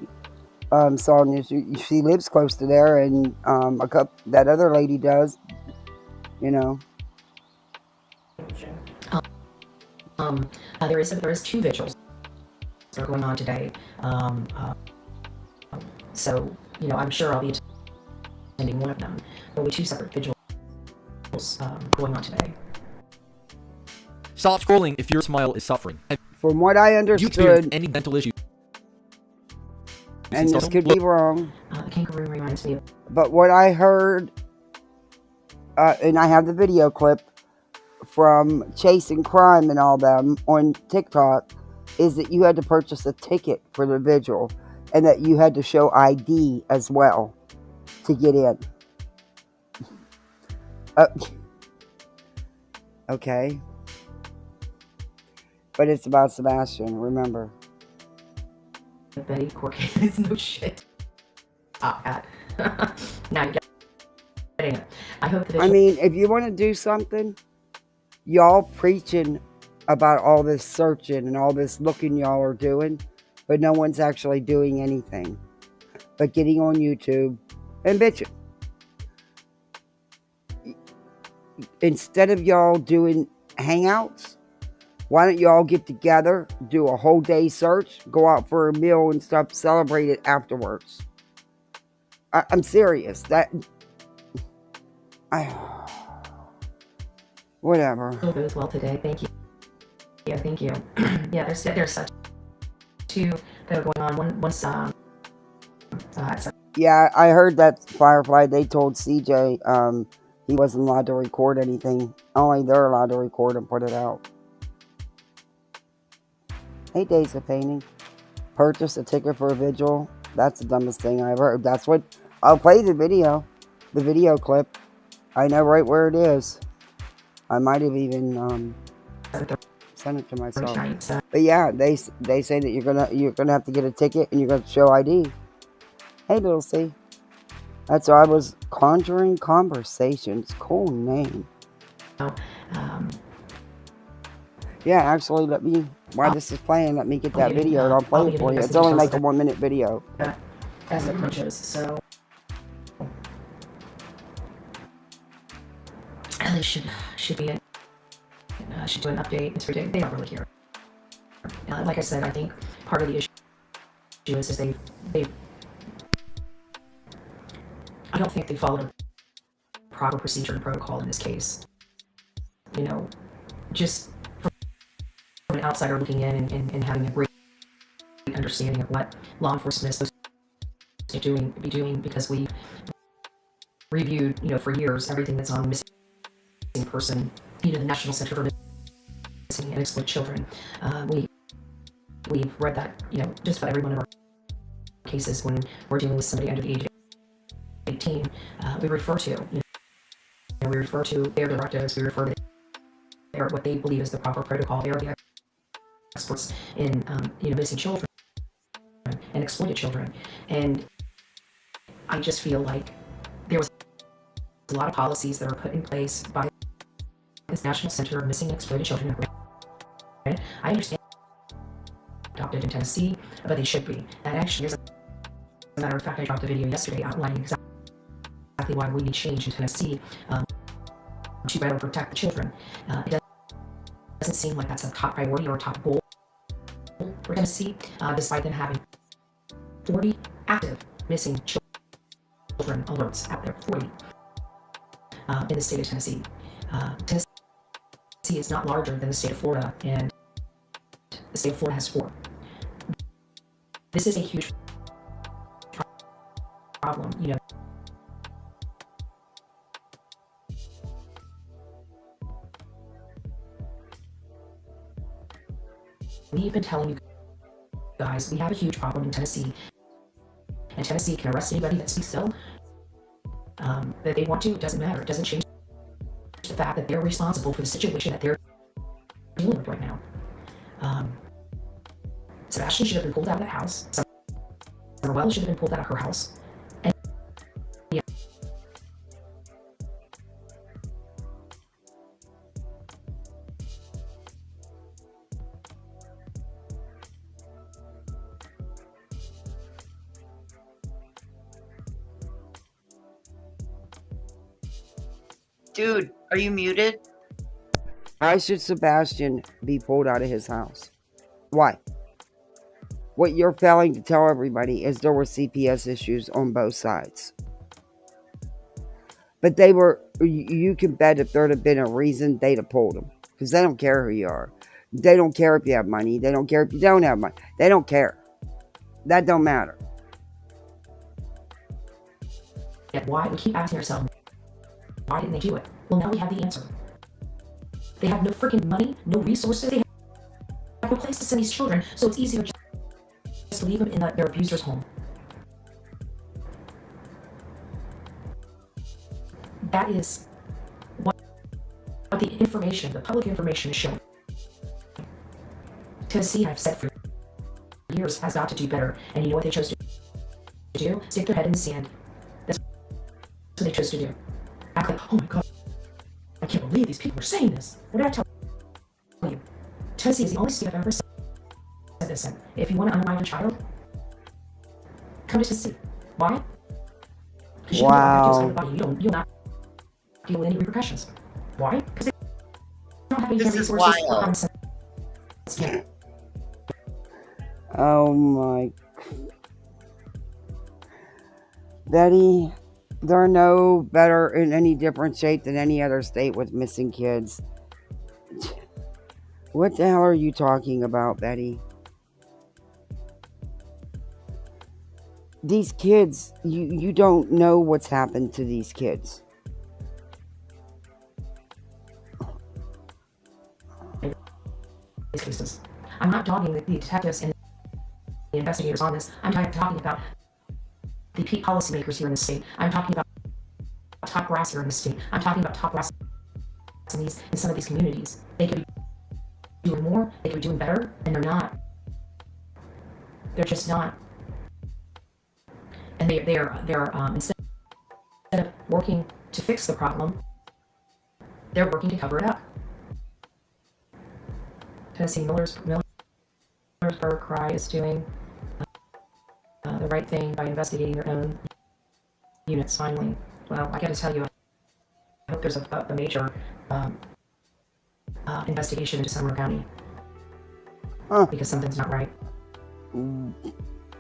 Sonia. She lives close to there, and that other lady does. There is two vigils that are going on today. So I'm sure I'll be attending one of them. There will be 2 separate vigils going on today. Stop scrolling if your smile is suffering. From what I You understood, experience any mental issue. and this could be wrong, The kangaroo reminds me of but what I heard, and I have the video clip from Chasing Crime and all them on TikTok, is that you had to purchase a ticket for the vigil and that you had to show ID as well to get in. Okay. But it's about Sebastian, remember. Betty court case. No shit. Stop that. Now you're getting it. I hope the I mean, if you want to do something, y'all preaching about all this searching and all this looking y'all are doing, but no one's actually doing anything but getting on YouTube and bitching. Instead of y'all doing hangouts, why don't y'all get together, do a whole day search, go out for a meal and stuff, celebrate it afterwards? I'm serious. Whatever. All goes well today. Thank you. Yeah, thank you. Yeah, there's such 2 that are going on. One's yeah, I heard that Firefly. They told CJ he wasn't allowed to record anything. Only they're allowed to record and put it out. 8 days of painting. Purchase a ticket for a vigil. That's the dumbest thing I ever heard. That's what. I'll play the video clip. I know right where it is. I might have even sent it to myself. But yeah, they say that you're gonna have to get a ticket and you're gonna show ID. Hey, little C. That's why I was Conjuring Conversations. Cool name. Yeah, actually, while this is playing, let me get that video and I'll play it for you. It's only like a 1-minute video. As it approaches, so they should be should do an update. It's ridiculous. They don't really care. Like I said, I think part of the issue is they I don't think they followed a proper procedure and protocol in this case. You know, just from an outsider looking in and having a great understanding of what law enforcement is supposed to be doing, because we reviewed, for years, everything that's on missing person, the National Center for Missing and Exploited Children. We've read that, just about every one of our cases when we're dealing with somebody under the age of 18, we refer to their directives, we refer to what they believe is the proper protocol. They are the experts in, missing children and exploited children. And I just feel like there was a lot of policies that are put in place by this National Center of Missing and Exploited Children. I understand adopted in Tennessee, but they should be. And actually, as a matter of fact, I dropped a video yesterday outlining exactly why we need change in Tennessee to better protect the children. It doesn't seem like that's a top priority or a top goal for Tennessee, despite them having 40 active missing children alerts out there, 40 in the state of Tennessee. Tennessee is not larger than the state of Florida, and the state of Florida has 4. This is a huge problem, We've been telling you guys, we have a huge problem in Tennessee, and Tennessee can arrest anybody that speaks ill that they want to. It doesn't matter. It doesn't change the fact that they're responsible for the situation that they're dealing with right now. Sebastian should have been pulled out of that house. Summerwell should have been pulled out of her house. And yeah. Dude, are you muted? Why should Sebastian be pulled out of his house? Why? What you're failing to tell everybody is there were CPS issues on both sides. But they were, you can bet if there'd have been a reason, they'd have pulled them. Because they don't care who you are. They don't care if you have money. They don't care if you don't have money. They don't care. That don't matter. Why? We keep asking ourselves, why didn't they do it? Well, now we have the answer. They have no freaking money, no resources. They have no place to send these children, so it's easier just to leave them in their abuser's home. That is what the information, the public information is showing. Tennessee, I've said for years, has got to do better. And you know what they chose to do? Stick their head in the sand. That's what they chose to do. Act like, oh my God, I can't believe these people are saying this. What did I tell you? Tennessee is the only state I've ever said this in. If you want to unalive a child, come to Tennessee. Why? Because you Wow. you'll not deal with any repercussions. Why? Because they don't have any This is resources or wild. common sense. Yeah. Oh my. Betty, they're no better in any different shape than any other state with missing kids. What the hell are you talking about, Betty? These kids, you don't know what's happened to these kids. Cases. I'm not dogging the detectives and the investigators on this. I'm talking about the policymakers here in the state. I'm talking about top brass here in the state. I'm talking about top brass in some of these communities. They could be doing more. They could be doing better, and they're not. They're just not. And they're instead of working to fix the problem, they're working to cover it up. Tennessee Millersburg Cry is doing the right thing by investigating their own units finally. Well, I got to tell you, I hope there's a major investigation into Sumner County. Because something's not right.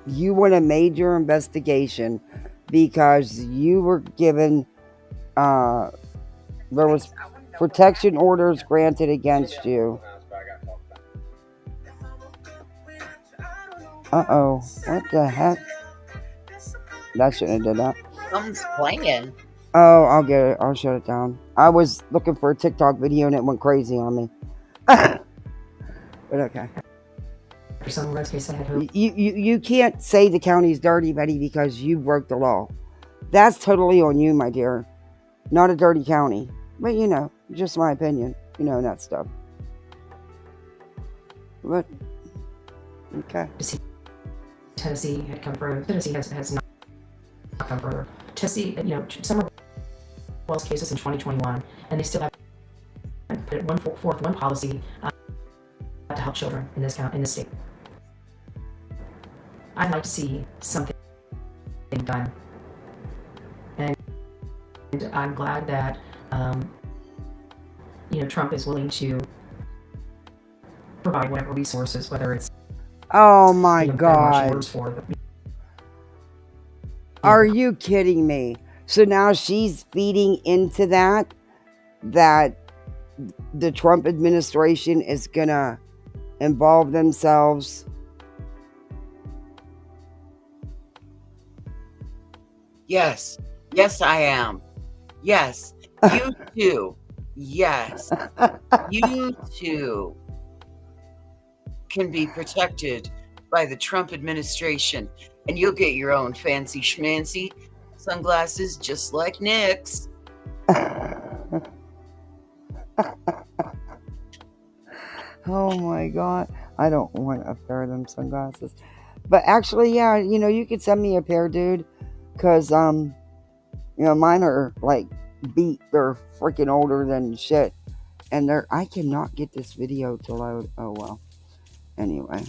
You want a major investigation because you were given, there was protection orders granted against you. Uh-oh, what the heck? That shouldn't have did that. Something's playing. Oh, I'll get it. I'll shut it down. I was looking for a TikTok video and it went crazy on me. But okay. For some worst case, I had hope. You can't say the county's dirty, Betty, because you broke the law. That's totally on you, my dear. Not a dirty county. But, you know, just my opinion. You know, that stuff. But, okay. Tennessee had come further. Tennessee has not come further. Tennessee, you know, Summer Wells cases in 2021, and they still have put one policy to help children in this state. I'd like to see something done, and I'm glad that you know, Trump is willing to provide whatever resources, whether it's oh my God. For Are you kidding me? So now she's feeding into that the Trump administration is gonna involve themselves. Yes. Yes, I am. Yes. You too. Yes. You too can be protected by the Trump administration, and you'll get your own fancy schmancy sunglasses just like Nick's. Oh my God. I don't want a pair of them sunglasses. But actually, yeah, you know, you could send me a pair, dude. Because, you know, mine are like beat. They're freaking older than shit. And I cannot get this video to load. Oh, well. Anyway.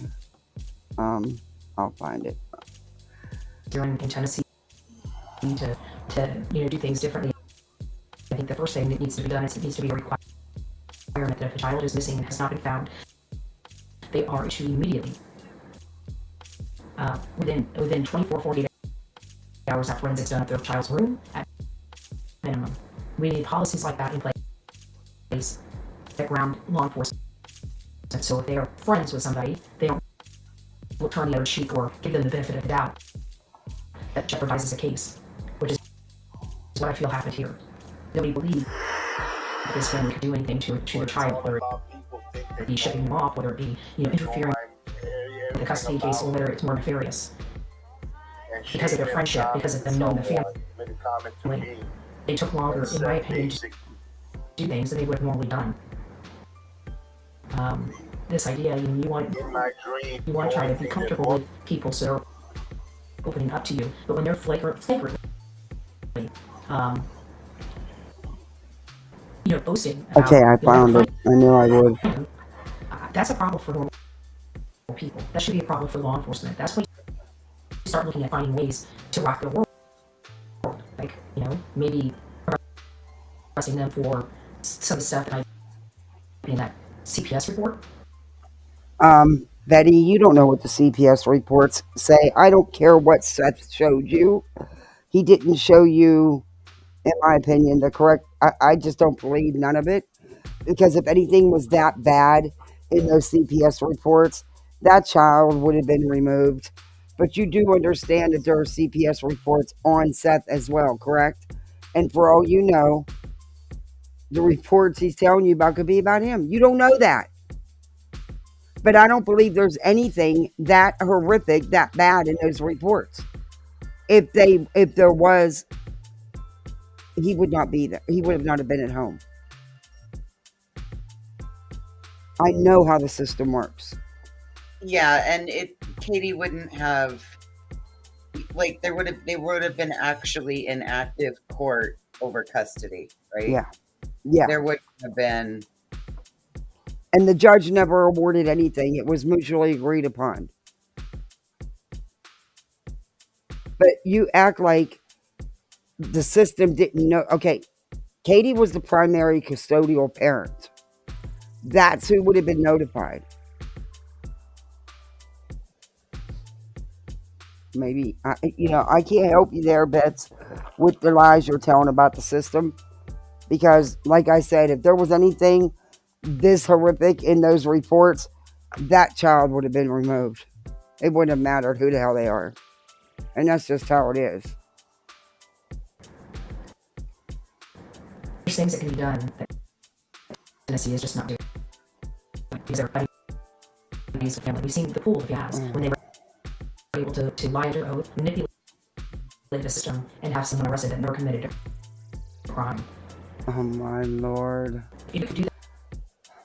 I'll find it. Doing in Tennessee to you know, do things differently. I think the first thing that needs to be done is it needs to be a requirement that if a child is missing and has not been found, they are issued immediately within 24, 48 hours after forensics done at their child's room at minimum. We need policies like that in place that ground law enforcement. So if they are friends with somebody, they don't turn the other cheek or give them the benefit of the doubt. That jeopardizes a case, which is what I feel happened here. Nobody believed that this family could do anything to a child, whether it be shipping them off, whether it be interfering with the custody case, or whether it's more nefarious. Because of their friendship, because of them knowing the family, they took longer, in my opinion, to do things than they would have normally done. This idea, you want to try to be comfortable with people so they're opening up to you, but when they're flagrantly, boasting about, Okay, I found it. I knew I would. That's a problem for normal people. That should be a problem for law enforcement. That's when you start looking at finding ways to rock the world. Like, maybe arresting them for some of the stuff that might be in that CPS report. Betty, you don't know what the CPS reports say. I don't care what Seth showed you. He didn't show you, in my opinion, the correct. I just don't believe none of it. Because if anything was that bad in those CPS reports, that child would have been removed. But you do understand that there are CPS reports on Seth as well, correct? And for all you know, the reports he's telling you about could be about him. You don't know that. But I don't believe there's anything that horrific, that bad in those reports. If there was, he would not be there. He would have not have been at home. I know how the system works. Yeah, and Katie wouldn't have, like, they would have been actually in active court over custody, right? Yeah. Yeah. There wouldn't have been. And the judge never awarded anything. It was mutually agreed upon. But you act like the system didn't know. Okay, Katie was the primary custodial parent. That's who would have been notified. Maybe, I can't help you there, Bets, with the lies you're telling about the system. Because, like I said, if there was anything this horrific in those reports, that child would have been removed. It wouldn't have mattered who the hell they are. And that's just how it is. There's things that can be done that Tennessee is just not doing. Because everybody is a family. We've seen the pool of gas when they were able to lie under oath, manipulate the system, and have someone arrested and never committed a crime. Oh my Lord. If you could do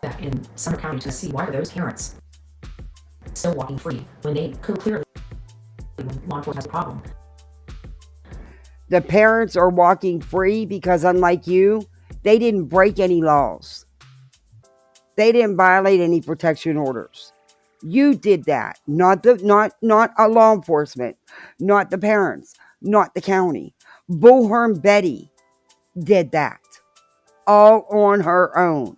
that in Sumner County, Tennessee, why are those parents still walking free when they could clearly, when law enforcement has a problem? The parents are walking free because, unlike you, they didn't break any laws. They didn't violate any protection orders. You did that, not a law enforcement, not the parents, not the county. Bullhorn Betty did that, all on her own.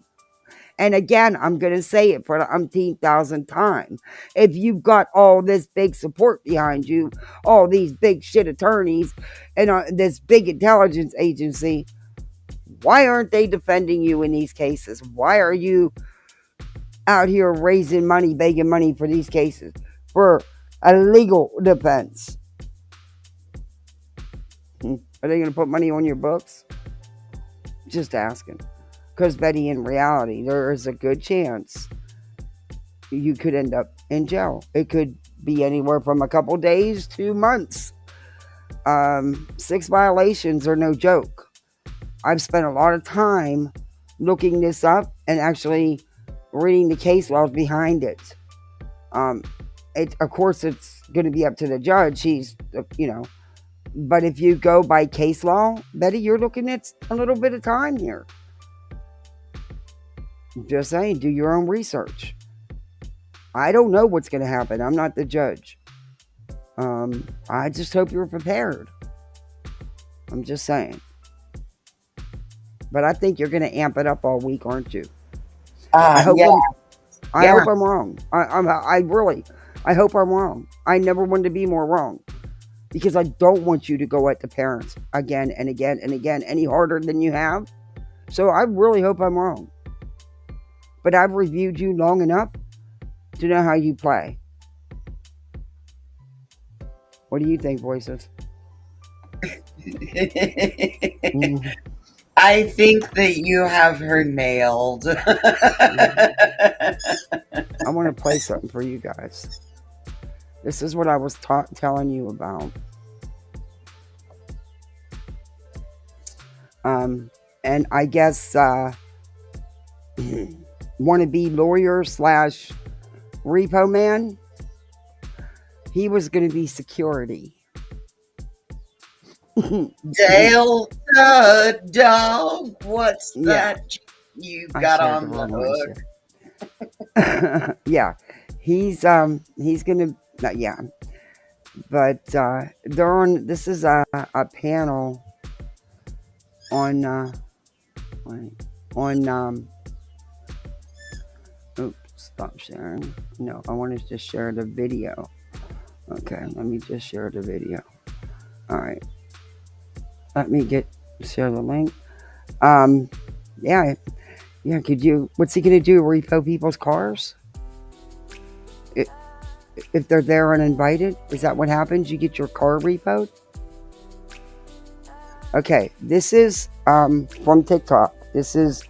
And again, I'm going to say it for the umpteenth thousandth time. If you've got all this big support behind you, all these big shit attorneys, and this big intelligence agency, why aren't they defending you in these cases? Why are you out here raising money, begging money for these cases, for a legal defense? Are they going to put money on your books? Just asking. Because, Betty, in reality, there is a good chance you could end up in jail. It could be anywhere from a couple days to months. 6 violations are no joke. I've spent a lot of time looking this up and actually reading the case laws behind it. Of course, it's going to be up to the judge. He's, but if you go by case law, Betty, you're looking at a little bit of time here. Just saying, do your own research. I don't know what's going to happen. I'm not the judge. I just hope you're prepared. I'm just saying. But I think you're going to amp it up all week, aren't you? I hope I'm wrong. I hope I'm wrong. I never wanted to be more wrong. because I don't want you to go at the parents again and again and again any harder than you have. So I really hope I'm wrong. But I've reviewed you long enough to know how you play. What do you think, Voices? I think that you have her nailed. I want to play something for you guys. This is what I was telling you about. And I guess wannabe lawyer / repo man, he was going to be security. Delta dog, what's that you got on the hook? Yeah, he's gonna yeah, but they're on. This is a panel on oops, stop sharing. No, I wanted to share the video. Okay, let me just share the video. All right, let me share the link. Yeah. Could you? What's he gonna do? Repo people's cars? If they're there uninvited, is that what happens? You get your car repoed? Okay, this is from TikTok. This is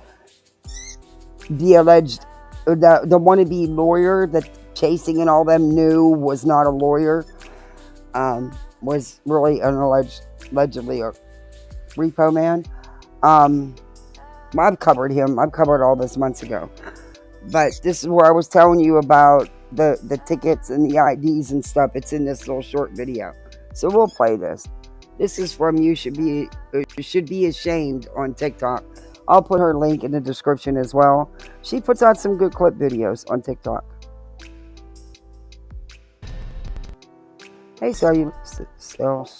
the alleged, the wannabe lawyer that Chasing and all them knew was not a lawyer. Was really allegedly a repo man. I've covered him. I've covered all this months ago. But this is where I was telling you about the tickets and the IDs and stuff. It's in this little short video. So we'll play this. This is from You Should Be Ashamed on TikTok. I'll put her link in the description as well. She puts out some good clip videos on TikTok. Hey, Celsius.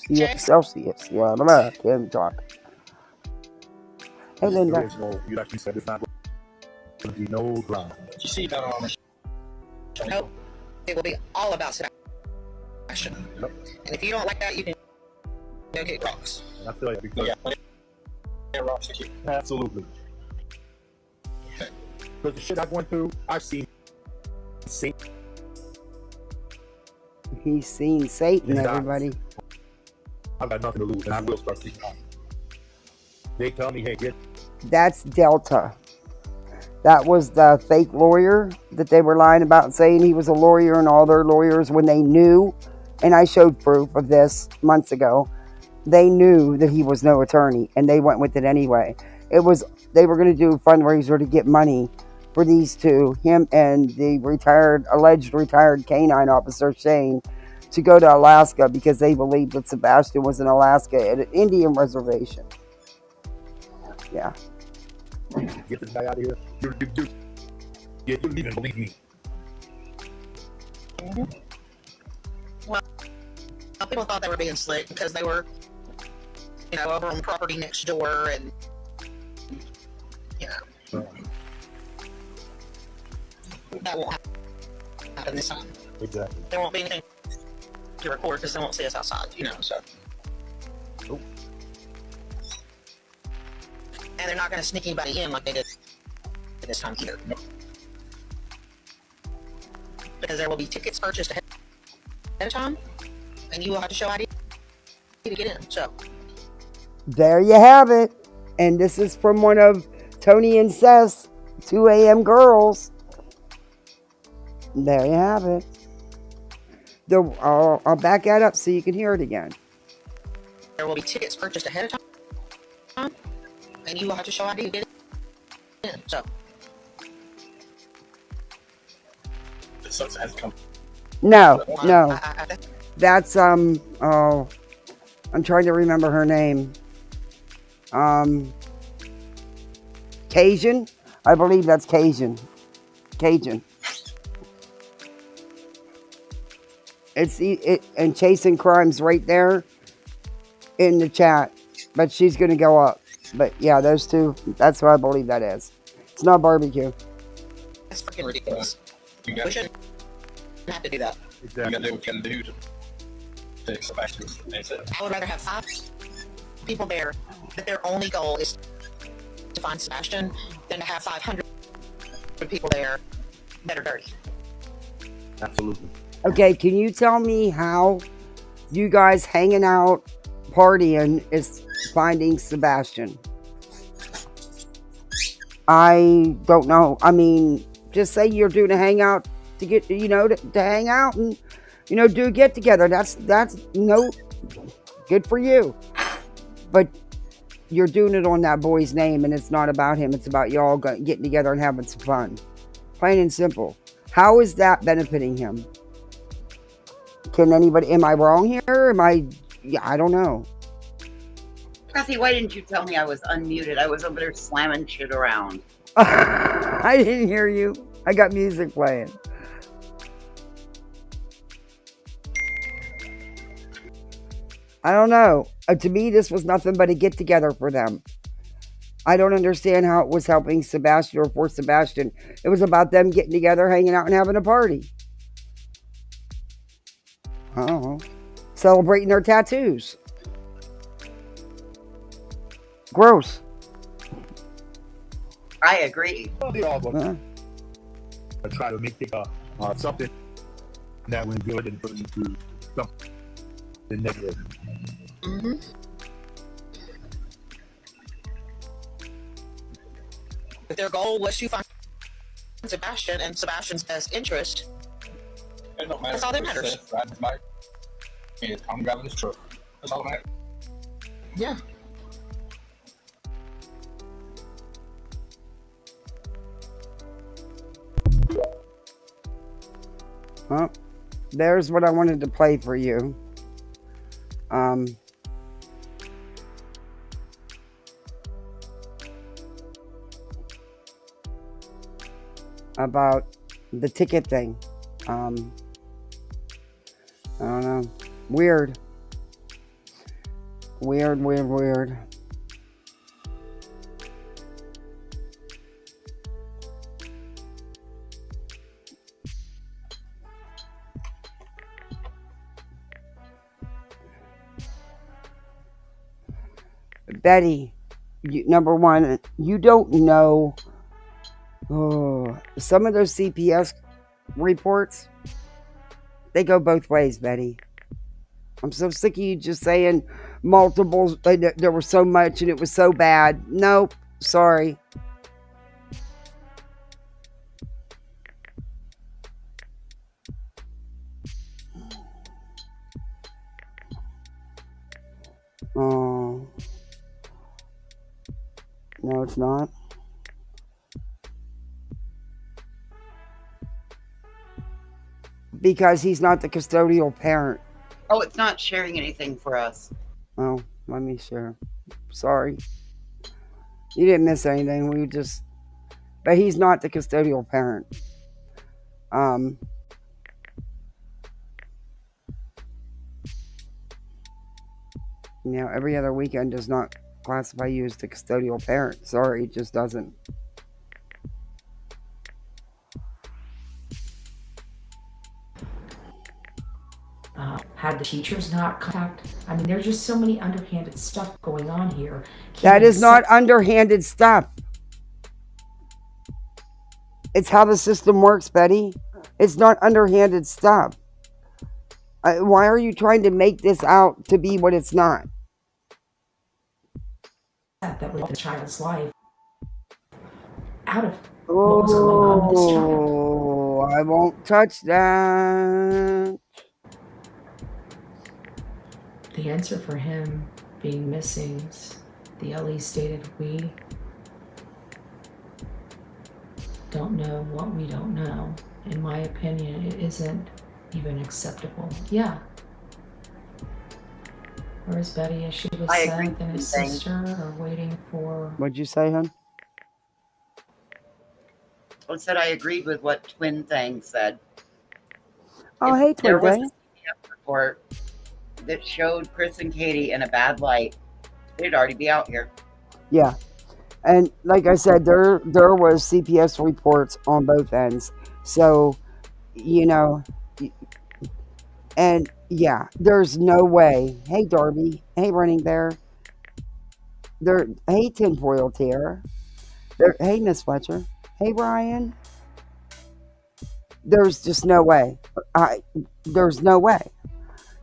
Yeah, I can't talk. Hey, Linda. You actually said it's not going to be no drama. You see that on the show? No, it will be all about satisfaction. Yep. And if you don't like that, you can go get rocks. I feel like because rocks with you. Absolutely. Because the shit I went through, I've seen Satan. He's seen Satan, everybody. I've got nothing to lose, and I will start seeing God. They tell me, hey, that's Delta. That was the fake lawyer that they were lying about, saying he was a lawyer, and all their lawyers, when they knew, and I showed proof of this months ago, they knew that he was no attorney, and they went with it anyway. They were going to do a fundraiser to get money for these two, him and the alleged retired canine officer Shane, to go to Alaska because they believed that Sebastian was in Alaska at an Indian reservation. Yeah. Get this guy out of here. You're leaving, believe me. Well, people thought they were being slick because they were, over on property next door, and, that won't happen this time. Exactly. There won't be anything to record because they won't see us outside, so. Nope. And they're not going to sneak anybody in like they did this time either. Nope. Because there will be tickets purchased ahead of time, and you will have to show ID to get in, so. There you have it. And this is from one of Tony and Seth's 2 a.m. girls. There you have it. I'll back that up so you can hear it again. There will be tickets purchased ahead of time, and you will have to show ID to get in, so. No. That's, I'm trying to remember her name. Cajun? I believe that's Cajun. And Chasing Crime's right there in the chat, but she's gonna go up. But yeah, those two, that's what I believe that is. It's not barbecue. That's freaking ridiculous. We shouldn't have to do that. Exactly. I would rather have 5 people there that their only goal is to find Sebastian than to have 500 people there that are dirty. Absolutely. Okay, can you tell me how you guys hanging out, partying is finding Sebastian? I don't know. I mean, just say you're doing a hangout to get, to hang out and, do a get together. That's good for you. But you're doing it on that boy's name, and it's not about him. It's about y'all getting together and having some fun. Plain and simple. How is that benefiting him? Am I wrong here? I don't know. Kathy, why didn't you tell me I was unmuted? I was over there slamming shit around. I didn't hear you. I got music playing. I don't know. To me, this was nothing but a get together for them. I don't understand how it was helping Sebastian or for Sebastian. It was about them getting together, hanging out, and having a party. I don't know. Celebrating their tattoos. Gross. I agree. Well, they all go try to make it something that was good and put it into something negative. Mm-hmm. If their goal was to find Sebastian and Sebastian's best interest, that's all that matters. Riding his bike and I'm driving his truck. That's all that matters. Yeah. Well, there's what I wanted to play for you. About the ticket thing. I don't know. Weird. Betty, number one, you don't know some of those CPS reports, they go both ways, Betty. I'm so sick of you just saying multiples, there was so much and it was so bad. Nope, sorry. Oh, no, it's not. Because he's not the custodial parent. Oh, it's not sharing anything for us. Oh, let me share. Sorry. You didn't miss anything. But he's not the custodial parent. Every other weekend does not classify you as the custodial parent. Sorry, it just doesn't. Had the teachers not contact? I mean, there's just so many underhanded stuff going on here. That is not underhanded stuff. It's how the system works, Betty. It's not underhanded stuff. Why are you trying to make this out to be what it's not? That was the child's life out of what was going on with this child. Oh, I won't touch that. The answer for him being missing, the LE stated, we don't know what we don't know. In my opinion, it isn't even acceptable. Yeah. Whereas Betty, as she was Seth and his sister are waiting for... What'd you say, hon? I said I agreed with what Twin Thang said. Oh, hey, Twin Thang. A report that showed Chris and Katie in a bad light, they'd already be out here. Yeah. And like I said, there was CPS reports on both ends. So, and Yeah, there's no way. Hey, Darby. Hey, Running Bear. Hey, Tinfoil Tear. Hey, Miss Fletcher. Hey, Ryan. There's just no way. There's no way.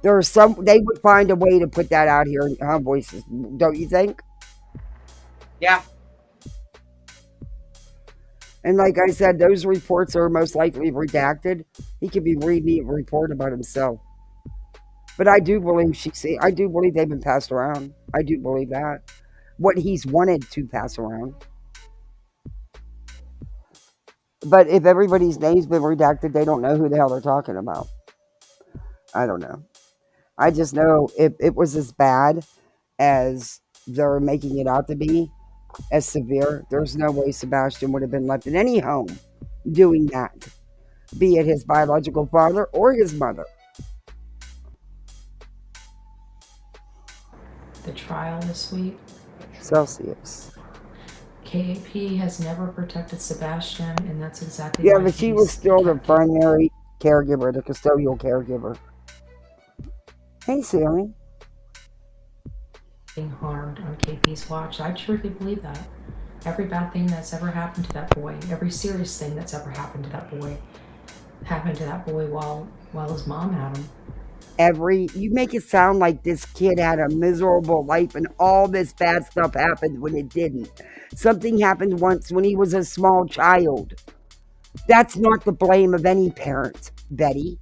They would find a way to put that out here in our voices, don't you think? Yeah. And like I said, those reports are most likely redacted. He could be reading a report about himself. But I do believe I do believe they've been passed around. I do believe that. What he's wanted to pass around. But if everybody's name's been redacted, they don't know who the hell they're talking about. I don't know. I just know if it was as bad as they're making it out to be, as severe, there's no way Sebastian would have been left in any home doing that, be it his biological father or his mother. The trial this week. Celsius. KAP has never protected Sebastian, and that's exactly Yeah, why but she was still the primary caregiver, the custodial caregiver. Hey, Sammy. being harmed on KP's watch. I truly believe that. Every bad thing that's ever happened to that boy, every serious thing that's ever happened to that boy, happened to that boy while his mom had him. You make it sound like this kid had a miserable life and all this bad stuff happened when it didn't. Something happened once when he was a small child. That's not the blame of any parent, Betty.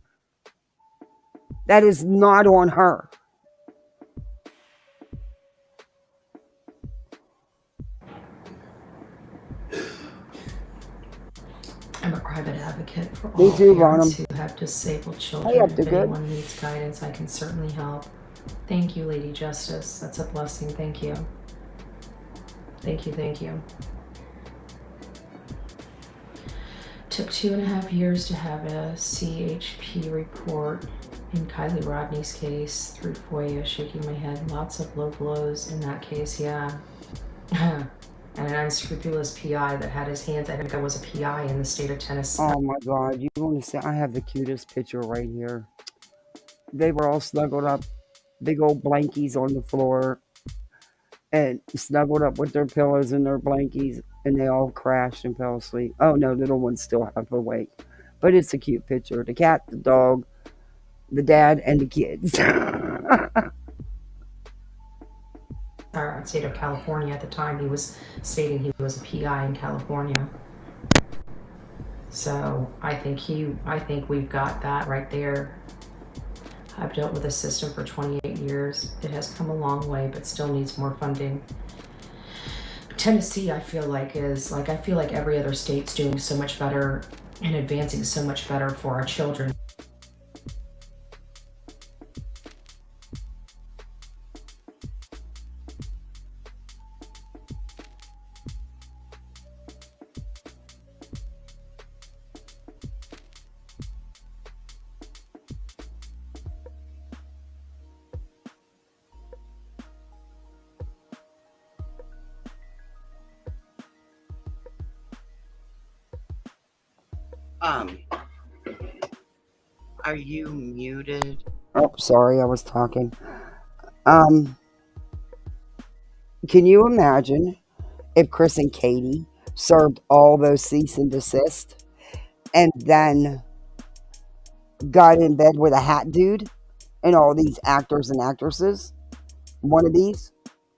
That is not on her. I'm a private advocate for Me all too, parents Bonham. who have disabled children. Hey, If Upton, good. anyone needs guidance, I can certainly help. Thank you, Lady Justice. That's a blessing. Thank you. Thank you, thank you. Took 2.5 years to have a CHP report in Kylie Rodney's case through FOIA, shaking my head. Lots of low blows in that case, yeah. And an unscrupulous PI that had his hands, I think I was a PI in the state of Tennessee. Oh my God, you want to say, I have the cutest picture right here. They were all snuggled up, big old blankies on the floor, and snuggled up with their pillows and their blankies, and they all crashed and fell asleep. Oh no, little one's still half awake. But it's a cute picture. The cat, the dog, the dad, and the kids. Our state of California at the time, he was stating he was a PI in California. So I think we've got that right there. I've dealt with the system for 28 years. It has come a long way, but still needs more funding. Tennessee, I feel like every other state's doing so much better and advancing so much better for our children. Are you muted? Oh, sorry, I was talking. Can you imagine if Chris and Katie served all those cease and desist and then got in bed with a hat dude and all these actors and actresses, wannabes,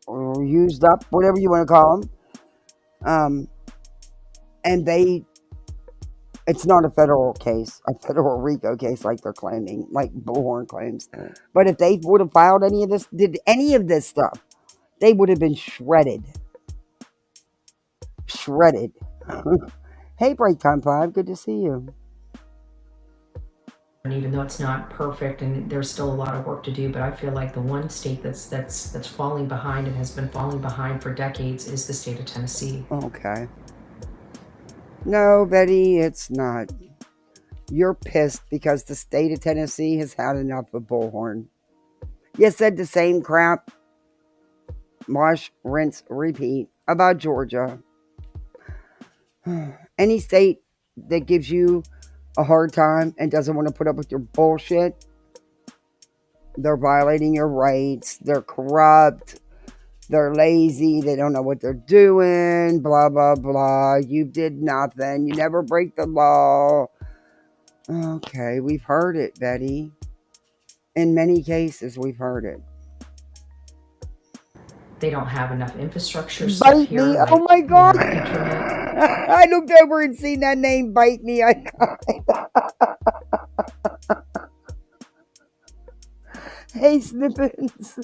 or used up, whatever you want to call them, and it's not a federal case, a federal RICO case like they're claiming, like Bullhorn claims. But if they would have filed did any of this stuff, they would have been shredded. Shredded. Hey, Break Time 5, good to see you. And even though it's not perfect and there's still a lot of work to do, but I feel like the one state that's falling behind and has been falling behind for decades is the state of Tennessee. Okay. No, Betty, it's not. You're pissed because the state of Tennessee has had enough of Bullhorn. You said the same crap. Wash, rinse, repeat about Georgia. Any state that gives you a hard time and doesn't want to put up with your bullshit, They're violating your rights. They're corrupt. They're lazy. They don't know what they're doing. Blah, blah, blah. You did nothing. You never break the law. Okay, we've heard it, Betty. In many cases, we've heard it. They don't have enough infrastructure stuff Bite here. me. Like, Oh my God. internet. I looked over and seen that name, Bite Me. I Hey, Snippets.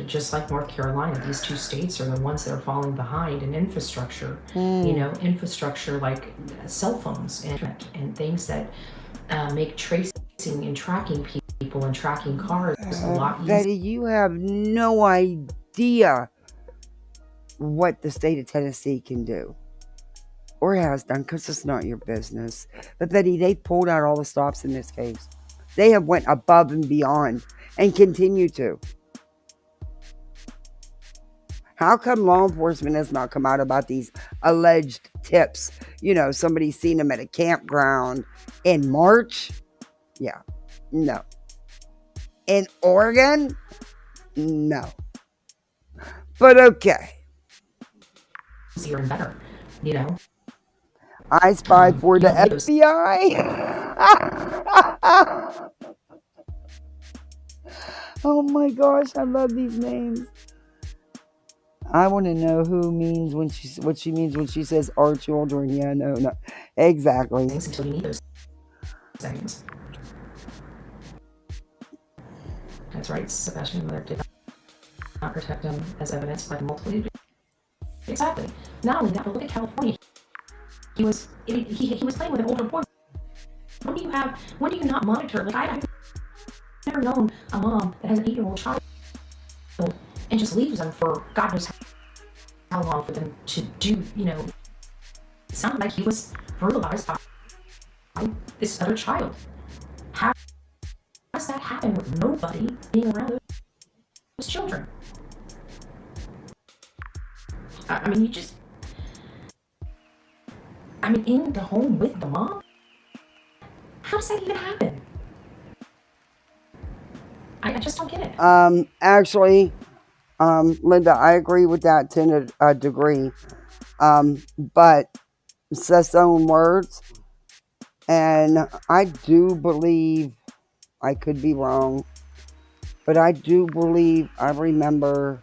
Just like North Carolina, these two states are the ones that are falling behind in infrastructure. You know, infrastructure like cell phones and things that make tracing and tracking people and tracking cars a lot easier. Betty, you have no idea what the state of Tennessee can do or has done, because it's not your business. But Betty, they pulled out all the stops in this case. They have went above and beyond and continue to. How come law enforcement has not come out about these alleged tips? You know, somebody's seen them at a campground in March. Yeah, no. In Oregon? No. But okay. Easier and better, you know. I spy for the FBI. Oh my gosh, I love these names. I want to know who means when what she means when she says our children. Yeah, no, exactly. Until you need those things. That's right, Sebastian Miller did not protect him as evidenced by the multiple. Exactly. Not only that, but look at California. He was playing with an older boy. When do you not monitor? Like I've never known a mom that has an 8-year-old child and just leaves them for God knows how long for them to do, you know, it sounded like he was brutalized by this other child. How does that happen with nobody being around those children? I mean, in the home with the mom? How does that even happen? I just don't get it. Actually, Linda, I agree with that to a degree. But says own words. And I do believe, I could be wrong, but I do believe I remember,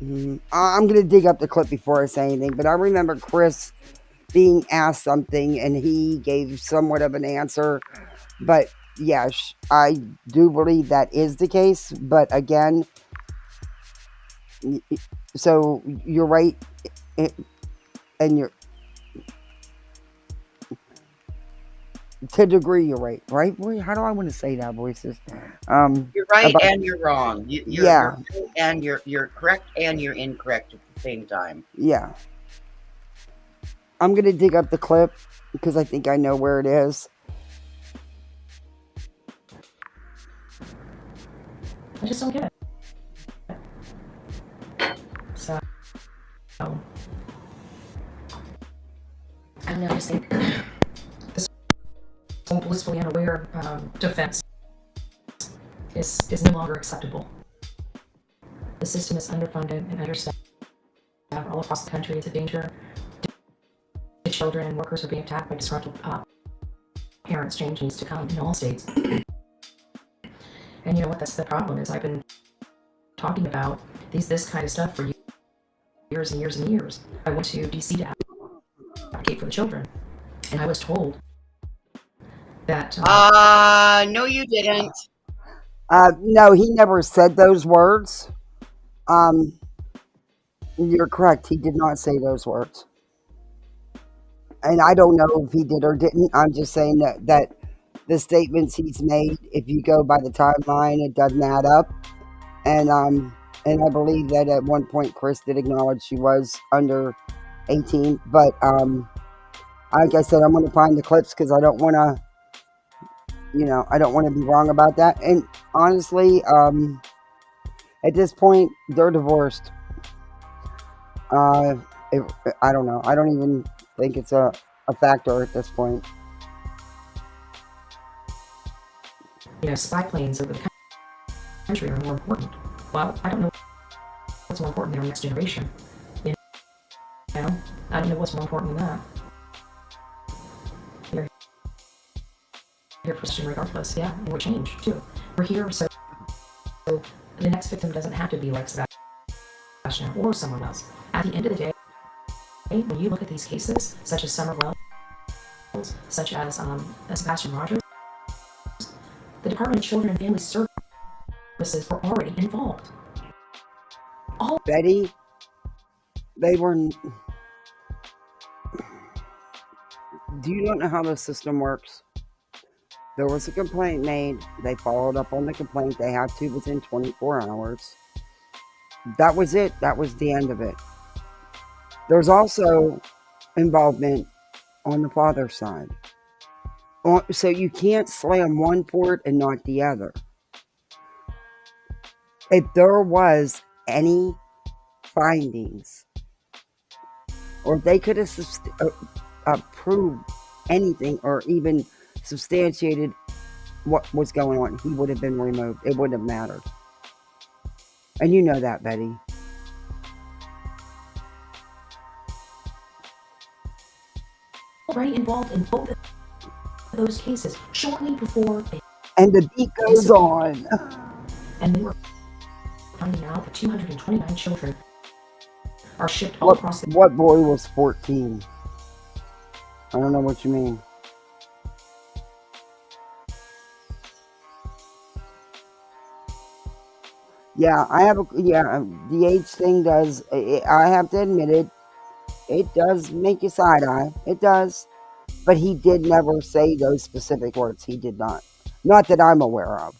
I'm going to dig up the clip before I say anything, but I remember Chris being asked something and he gave somewhat of an answer. But yes, I do believe that is the case. But again, so you're right, and you're to a degree, you're right, right? How do I want to say that, voices? You're right and you're wrong. You're yeah, right and you're correct and you're incorrect at the same time. Yeah, I'm gonna dig up the clip because I think I know where it is. I just don't get it. So, I know, I just think this whole blissfully unaware defense is no longer acceptable. The system is underfunded and understaffed all across the country. It's a danger. The children and workers are being attacked by disgruntled parents. Change needs to come in all states. And you know what? That's the problem. Is I've been talking about this kind of stuff for years and years and years. I went to DC to advocate for the children, and I was told that. No, you didn't. No, he never said those words. You're correct. He did not say those words. And I don't know if he did or didn't. I'm just saying that the statements he's made, if you go by the timeline, it doesn't add up. And I believe that at one point Chris did acknowledge she was under 18. But like I said, I'm going to find the clips because I don't want to, I don't want to be wrong about that. And honestly, at this point, they're divorced. I don't know. I don't even think it's a factor at this point. spy planes over the country are more important. Well, I don't know what's more important than our next generation. You know, I don't know what's more important than that. We're here for question regardless, yeah, and we'll change too. We're here so the next victim doesn't have to be like Sebastian or someone else. At the end of the day, when you look at these cases, such as Summer Wells, such as Sebastian Rogers, the Department of Children and Family Services were already involved. Betty, they were. Do you not know how the system works? There was a complaint made. They followed up on the complaint. They had to within 24 hours. That was it. That was the end of it. There's also involvement on the father's side. So you can't slam one port and not the other. If there was any findings, or if they could have proved anything or even substantiated what was going on, he would have been removed. It wouldn't have mattered. And you know that, Betty. Already involved in both of those cases shortly before they... And the beat goes on. And they were finding out that 229 children are shipped all across the... What boy was 14? I don't know what you mean. Yeah, the age thing does, I have to admit it does make you side-eye. It does. But he did never say those specific words. He did not. Not that I'm aware of.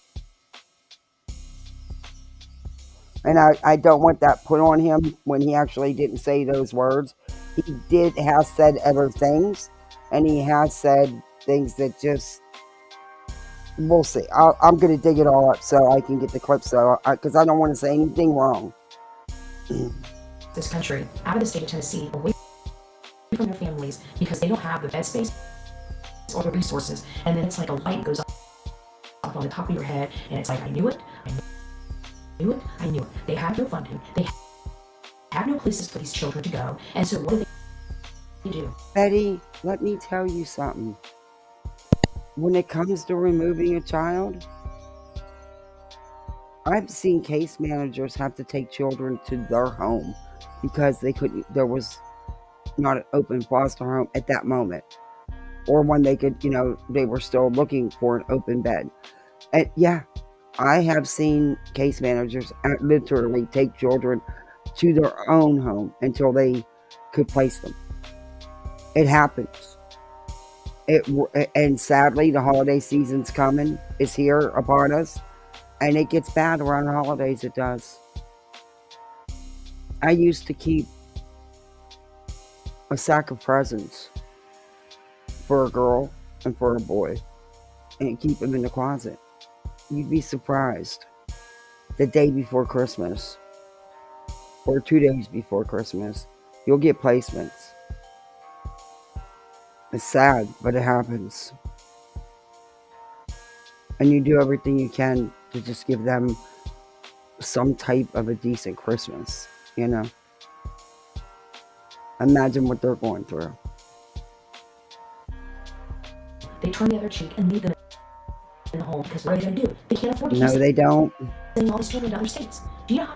And I don't want that put on him when he actually didn't say those words. He has said other things. And he has said things that just... We'll see. I'm going to dig it all up so I can get the clip, because I don't want to say anything wrong. This country, out of the state of Tennessee, away from their families, because they don't have the bed space or the resources. And then it's like a light goes up on the top of your head, and it's like, I knew it, I knew it, I knew it. They have no funding. They have no places for these children to go. And so what do they do? Betty, let me tell you something. When it comes to removing a child, I've seen case managers have to take children to their home because there was not an open foster home at that moment. Or when they could, they were still looking for an open bed. And yeah, I have seen case managers literally take children to their own home until they could place them. It happens. And sadly, the holiday season's coming. It's here upon us. And it gets bad around the holidays. It does. I used to keep a sack of presents for a girl and for a boy and keep them in the closet. You'd be surprised. The day before Christmas or 2 days before Christmas, you'll get placements. It's sad, but it happens. And you do everything you can to just give them some type of a decent Christmas, Imagine what they're going through. They turn the other cheek and leave them in the home because what are they going to do? They can't afford to No, they don't. sending all these children to other states. Do you know?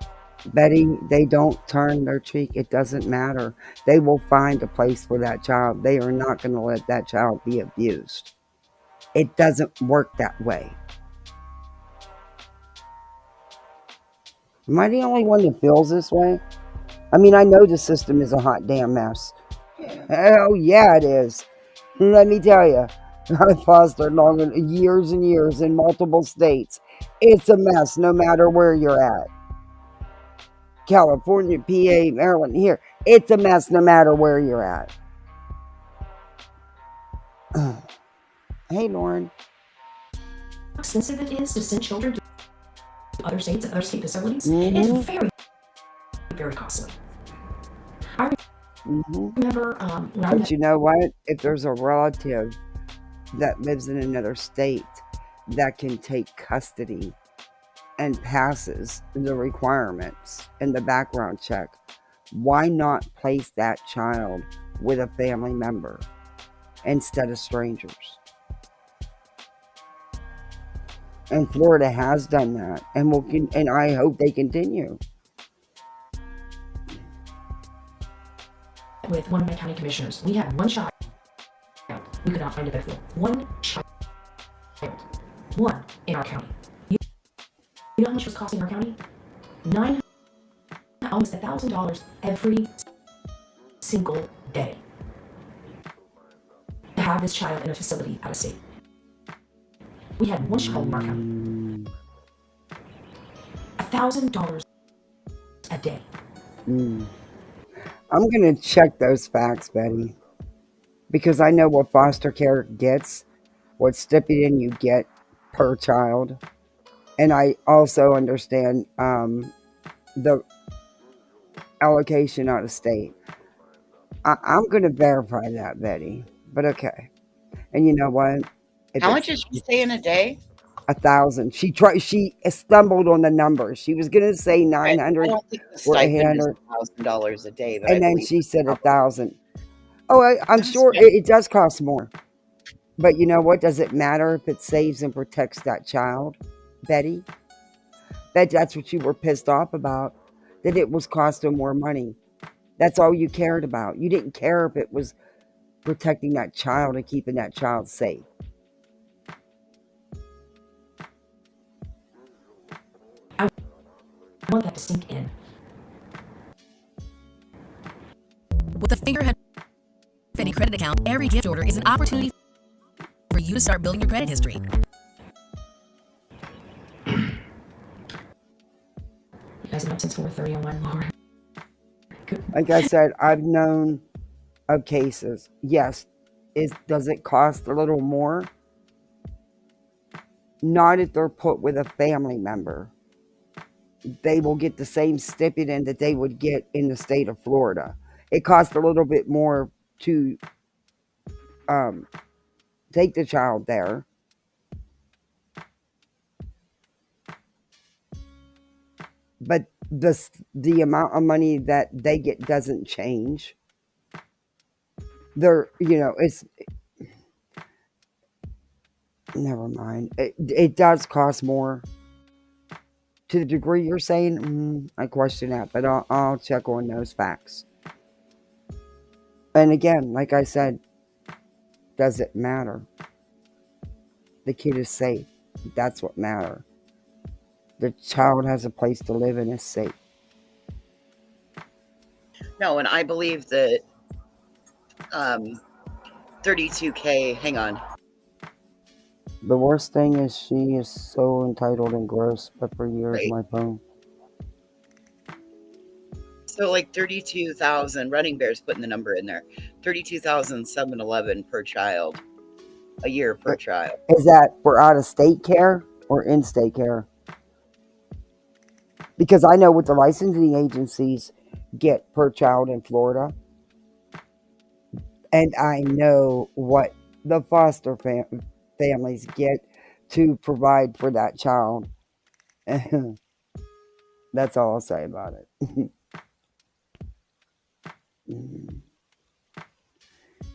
Betty, they don't turn their cheek. It doesn't matter. They will find a place for that child. They are not going to let that child be abused. It doesn't work that way. Am I the only one that feels this way? I mean, I know the system is a hot damn mess. Hell yeah, it is. Let me tell you, I fostered years and years in multiple states. It's a mess no matter where you're at. California, PA, Maryland, here. It's a mess no matter where you're at. Hey, Lauren. How expensive it is to send children to other states and other state facilities? Mm-hmm. It's very, very costly. I remember But you know what? If there's a relative that lives in another state that can take custody and passes the requirements in the background check, why not place that child with a family member instead of strangers? And Florida has done that, and I hope they continue. With one of my county commissioners, we had one child. We could not find a bed for one child. One in our county. You know how much it was costing our county? Almost $1,000 every single day to have this child in a facility out of state. We had one child in our county. $1,000 a day. I'm going to check those facts, Betty, because I know what foster care gets, what stipend you get per child, and I also understand the allocation out of state. I'm going to verify that, Betty, but okay. And you know what? How much is she saying a day? 1,000. She stumbled on the numbers. She was going to say 900 I don't think the or stipend is 800, $1,000 a day, but and I then believe she said probably 1,000. Oh, I'm sure it does cost more. But you know what? Does it matter if it saves and protects that child, Betty? That's what you were pissed off about, that it was costing more money. That's all you cared about. You didn't care if it was protecting that child and keeping that child safe. I want that to sink in. With a Fingerhead Fetty credit account, every gift order is an opportunity for you to start building your credit history. You guys have been up since 4:30 on my Lord. Like I said, I've known of cases. Yes, does it cost a little more? Not if they're put with a family member. They will get the same stipend that they would get in the state of Florida. It costs a little bit more to take the child there. But the amount of money that they get doesn't change. It's never mind. It does cost more. To the degree you're saying, I question that, but I'll check on those facts. And again, like I said, does it matter? The kid is safe. That's what matters. The child has a place to live and is safe. No, and I believe that 32K, hang on. The worst thing is she is so entitled and gross, but for years, Right. my phone. So like 32,000, Running Bear's putting the number in there. 32,711 per child. A year per child. Is that for out-of-state care or in-state care? Because I know what the licensing agencies get per child in Florida. And I know what the foster families get to provide for that child. That's all I'll say about it.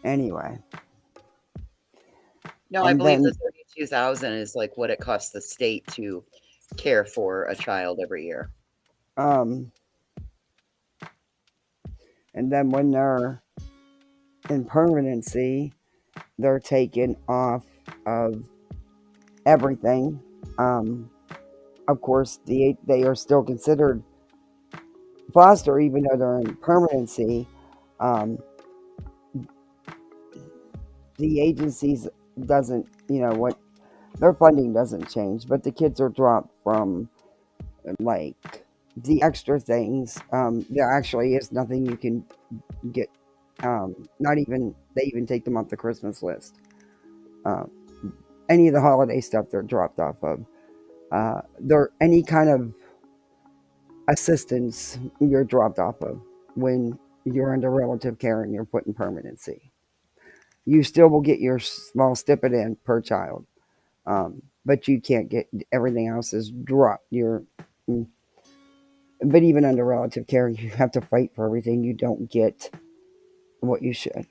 Anyway. No, I believe the 32,000 is like what it costs the state to care for a child every year. And then when they're in permanency, they're taken off of everything. Of course, they are still considered foster, even though they're in permanency. The agencies doesn't, their funding doesn't change, but the kids are dropped from like the extra things. There actually is nothing you can get. They even take them off the Christmas list. Any of the holiday stuff they're dropped off of. Any kind of assistance you're dropped off of when you're under relative care and you're put in permanency. You still will get your small stipend per child. but you can't get everything else is dropped. Mm. But even under relative care, you have to fight for everything. You don't get what you should,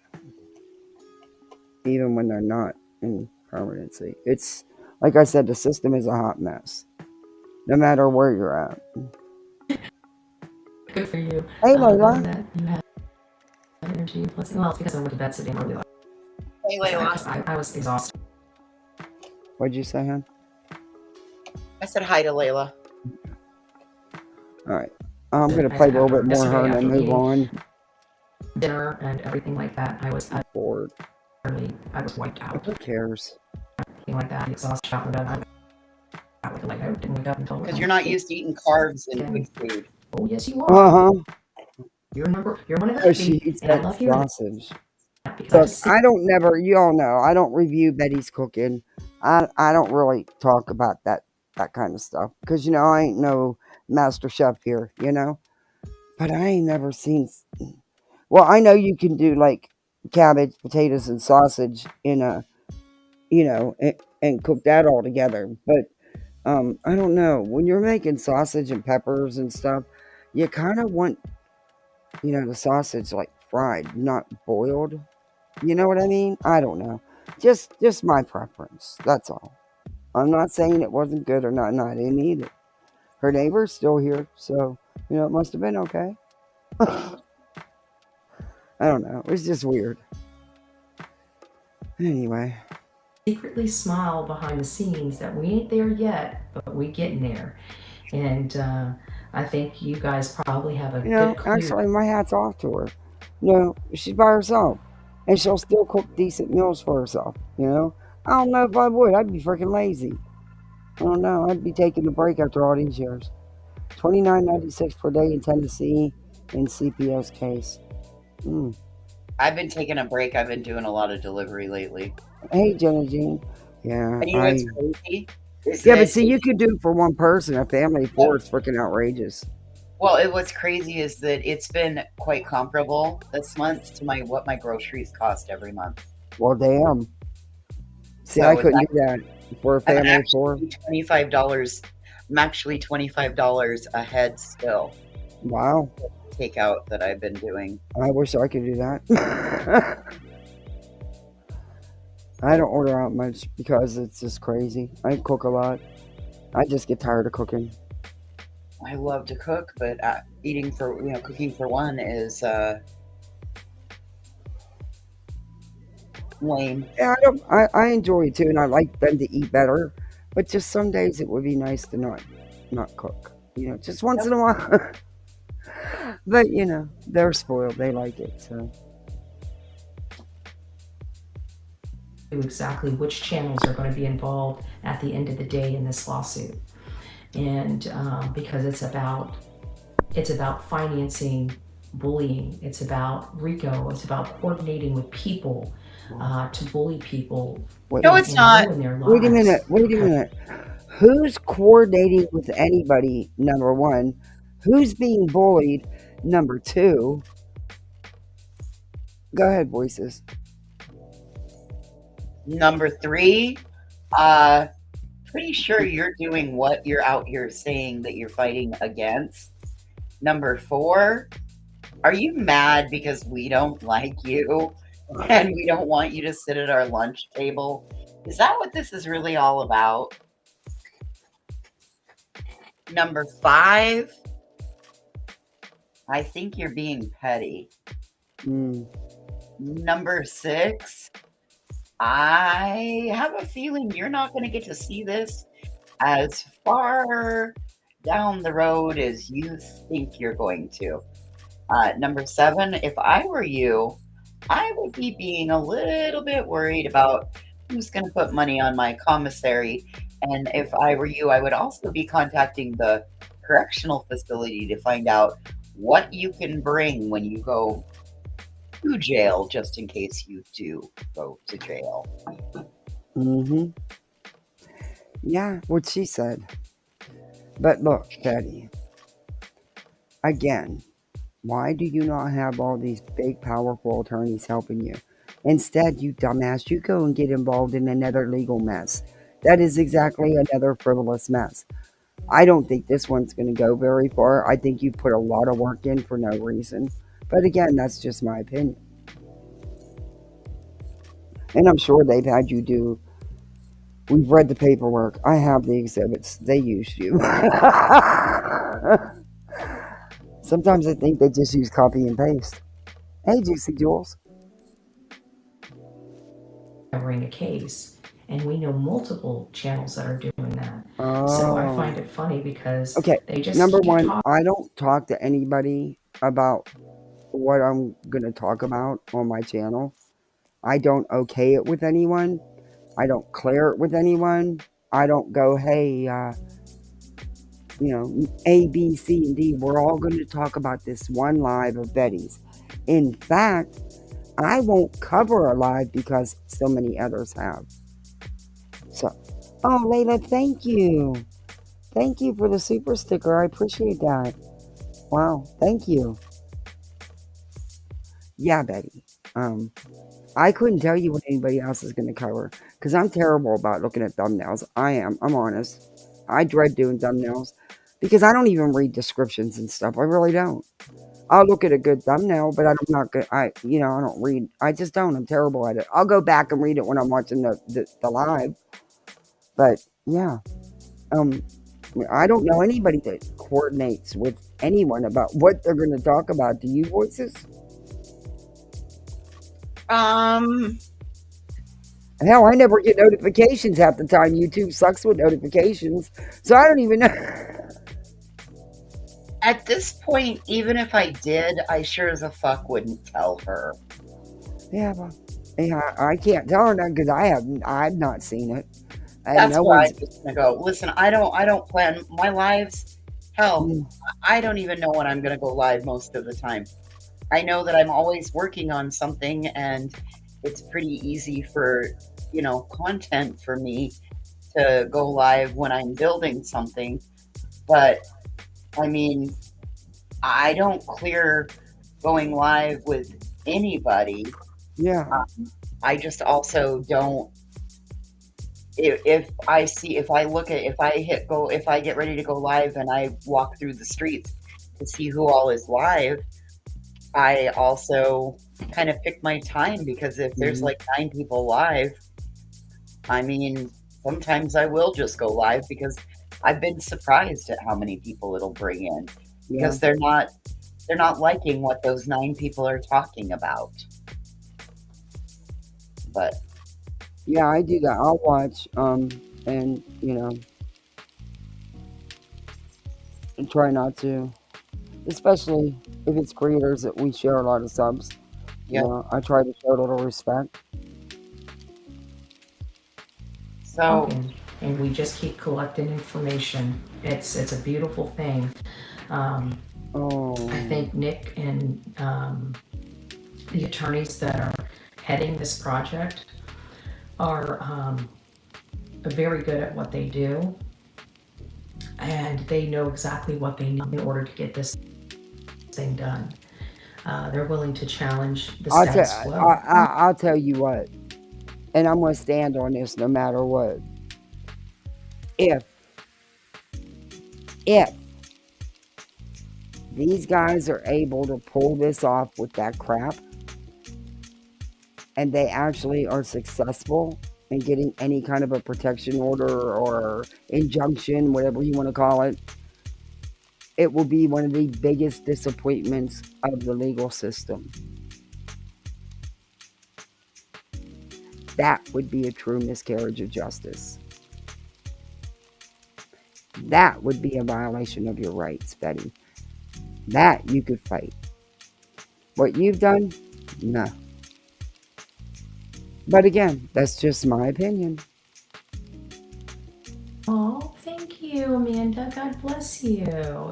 even when they're not in permanency. It's like I said, the system is a hot mess, no matter where you're at. Good for you. Hey, Knowing Layla. that you have energy. Plus, well, it's because I went to bed so damn early. Hey, Layla. I was exhausted. What'd you say, hon? I said hi to Layla. All right. I'm going to play a little bit more her and then move on. Dinner and everything like that. I was bored. I was wiped out. Who cares? Anything like that. Exhausted. Shot in bed. I didn't wake up until. Because you're not used to eating carbs and good food. Oh yes, you are. You're one of the She eats and I that love hearing it. sausage. Because Look, I don't never. You all know I don't review Betty's cooking. I don't really talk about that kind of stuff because I ain't no master chef here. But I ain't never seen. Well, I know you can do like cabbage, potatoes, and sausage in a, and cook that all together. But I don't know, when you're making sausage and peppers and stuff, you kind of want, the sausage like fried, not boiled. You know what I mean? I don't know. Just my preference. That's all. I'm not saying it wasn't good or not. No, I didn't eat it. Her neighbor's still here, so it must have been okay. I don't know. It was just weird. Anyway. secretly smile behind the scenes that we ain't there yet, but we getting there. And I think you guys probably have a good clue. Actually, my hat's off to her. She's by herself, and she'll still cook decent meals for herself. I don't know if I would. I'd be freaking lazy. I don't know. I'd be taking a break after all these years. $29.96 per day in Tennessee in CPS case. I've been taking a break. I've been doing a lot of delivery lately. Hey, Jenna Jean. Yeah. And you know what's crazy? But see, you could do it for one person. A family of four is freaking outrageous. Well, what's crazy is that it's been quite comparable this month to what my groceries cost every month. Well, damn. See, I couldn't do that for a family of four. $25. I'm actually $25 ahead still. Wow. Takeout that I've been doing. I wish I could do that. I don't order out much because it's just crazy. I cook a lot. I just get tired of cooking. I love to cook, but cooking for one is lame. Yeah, I enjoy it too, and I like them to eat better. But just some days it would be nice to not cook. Just once in a while. But they're spoiled. They like it, so. Exactly which channels are going to be involved at the end of the day in this lawsuit, and because it's about financing bullying, it's about RICO, it's about coordinating with people to bully people. No, it's not. Wait a minute. Who's coordinating with anybody? Number one, who's being bullied? Number two, go ahead, voices. Number three, pretty sure you're doing what you're out here saying that you're fighting against. Number four, are you mad because we don't like you and we don't want you to sit at our lunch table? Is that what this is really all about? Number five, I think you're being petty. Number six, I have a feeling you're not going to get to see this as far down the road as you think you're going to. Number seven, if I were you, I would be being a little bit worried about who's going to put money on my commissary. And if I were you, I would also be contacting the correctional facility to find out what you can bring when you go to jail, just in case you do go to jail. Yeah, what she said. But look, Betty, again, why do you not have all these big, powerful attorneys helping you? Instead, you dumbass, you go and get involved in another legal mess. That is exactly another frivolous mess. I don't think this one's going to go very far. I think you put a lot of work in for no reason. But again, that's just my opinion. And I'm sure they've had you do. We've read the paperwork. I have the exhibits. They used you. Sometimes I think they just use copy and paste. Hey, Juicy Jules. Covering a case, and we know multiple channels that are doing that. So I find it funny because Okay, they just number keep one, talking. I don't talk to anybody about what I'm going to talk about on my channel. I don't okay it with anyone. I don't clear it with anyone. I don't go, hey, A, B, C, and D. We're all going to talk about this one live of Betty's. In fact, I won't cover a live because so many others have. So, oh, Layla, thank you. Thank you for the super sticker. I appreciate that. Wow, thank you. Yeah, Betty. I couldn't tell you what anybody else is going to cover because I'm terrible about looking at thumbnails. I am. I'm honest. I dread doing thumbnails because I don't even read descriptions and stuff. I really don't. I'll look at a good thumbnail, but I'm not good. I don't read. I just don't. I'm terrible at it. I'll go back and read it when I'm watching the live. But yeah, I don't know anybody that coordinates with anyone about what they're going to talk about. Do you, Voices? Hell, I never get notifications half the time. YouTube sucks with notifications, so I don't even know. At this point, even if I did, I sure as a fuck wouldn't tell her. Yeah, well, I can't tell her that because I've not seen it. That's why I'm just gonna go. Listen, I don't plan my lives. Hell, I don't even know when I'm gonna go live most of the time. I know that I'm always working on something, and it's pretty easy for content for me to go live when I'm building something. But I mean, I don't clear going live with anybody. Yeah. I just also don't. If I get ready to go live and I walk through the streets to see who all is live, I also kind of pick my time because if there's like 9 people live, I mean, sometimes I will just go live because I've been surprised at how many people it'll bring in because they're not liking what those 9 people are talking about. But yeah, I do that. I'll watch, and and try not to, especially if it's creators that we share a lot of subs. Yeah, I try to show a little respect. So, and we just keep collecting information. It's a beautiful thing. I think Nick and the attorneys that are heading this project are very good at what they do, and they know exactly what they need in order to get this thing done. They're willing to challenge the status quo. I'll tell you what, and I'm going to stand on this no matter what. If these guys are able to pull this off with that crap, and they actually are successful in getting any kind of a protection order or injunction, whatever you want to call it, it will be one of the biggest disappointments of the legal system. That would be a true miscarriage of justice. That would be a violation of your rights, Betty. That you could fight. What you've done? No. But again, that's just my opinion. Oh, thank you, Amanda. God bless you.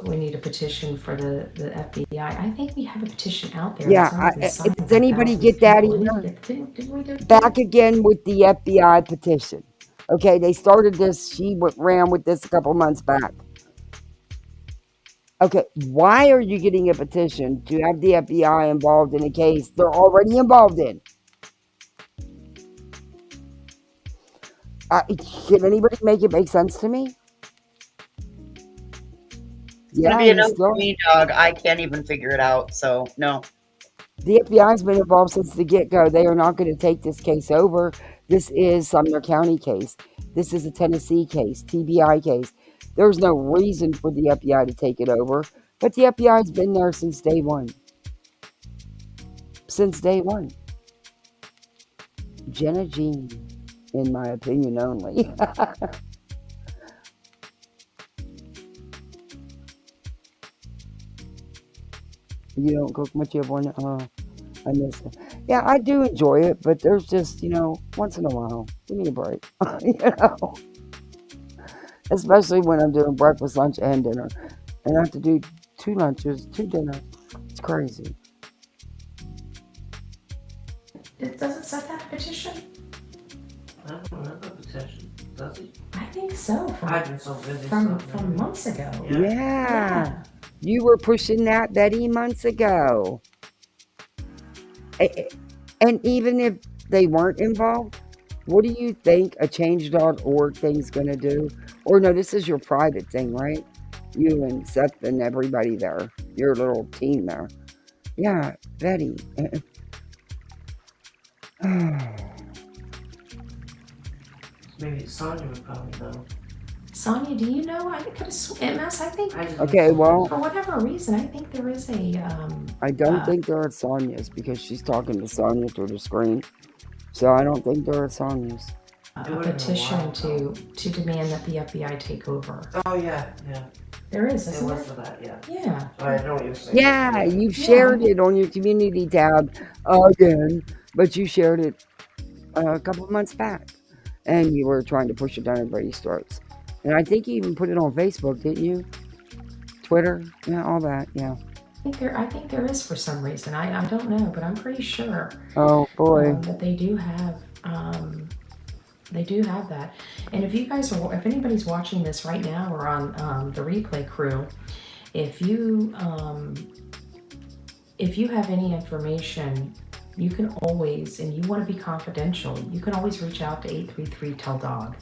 We need a petition for the FBI. I think we have a petition out there. Yeah, does anybody get that either? Back again with the FBI petition. Okay, they started this, she ran with this a couple months back. Okay, why are you getting a petition to have the FBI involved in a case they're already involved in? Can anybody make it make sense to me? It's gonna Yeah, be a he's no for still. me, dog. I can't even figure it out. So no. The FBI's been involved since the get-go. They are not going to take this case over. This is Sumner County case. This is a Tennessee case, TBI case. There's no reason for the FBI to take it over, but the FBI's been there since day one. Since day one. Jenna Jean, in my opinion only. You don't cook much of one? I miss it. Yeah, I do enjoy it, but there's just, once in a while, give me a break. Especially when I'm doing breakfast, lunch, and dinner. And I have to do 2 lunches, 2 dinners. It's crazy. Does it set that petition? I don't remember the petition. Does it? I think so. I've been so busy. From months ago. Yeah. You were pushing that, Betty, months ago. And even if they weren't involved, what do you think a change.org thing's going to do? Or no, this is your private thing, right? You and Seth and everybody there. Your little team there. Yeah, Betty. Maybe Sonya would probably know. Sonya, do you know? I could have MS. I think. Okay, well, For whatever reason, I think there is a. I don't think they're at Sonya's because she's talking to Sonya through the screen. So I don't think they're at Sonya's. A petition to demand that the FBI take over. Oh yeah. There is, It isn't was there? for that, yeah. Yeah. I know what you're saying. Yeah, you shared it on your community tab again, but you shared it a couple of months back. And you were trying to push it down everybody's throats. And I think you even put it on Facebook, didn't you? Twitter? Yeah, all that, yeah. I think there is for some reason. I don't know, but I'm pretty sure. Oh, boy. That they do have. They do have that. And if anybody's watching this right now or on the replay crew, if you have any information, you can always, and you want to be confidential, you can always reach out to 833-TELL-DOG.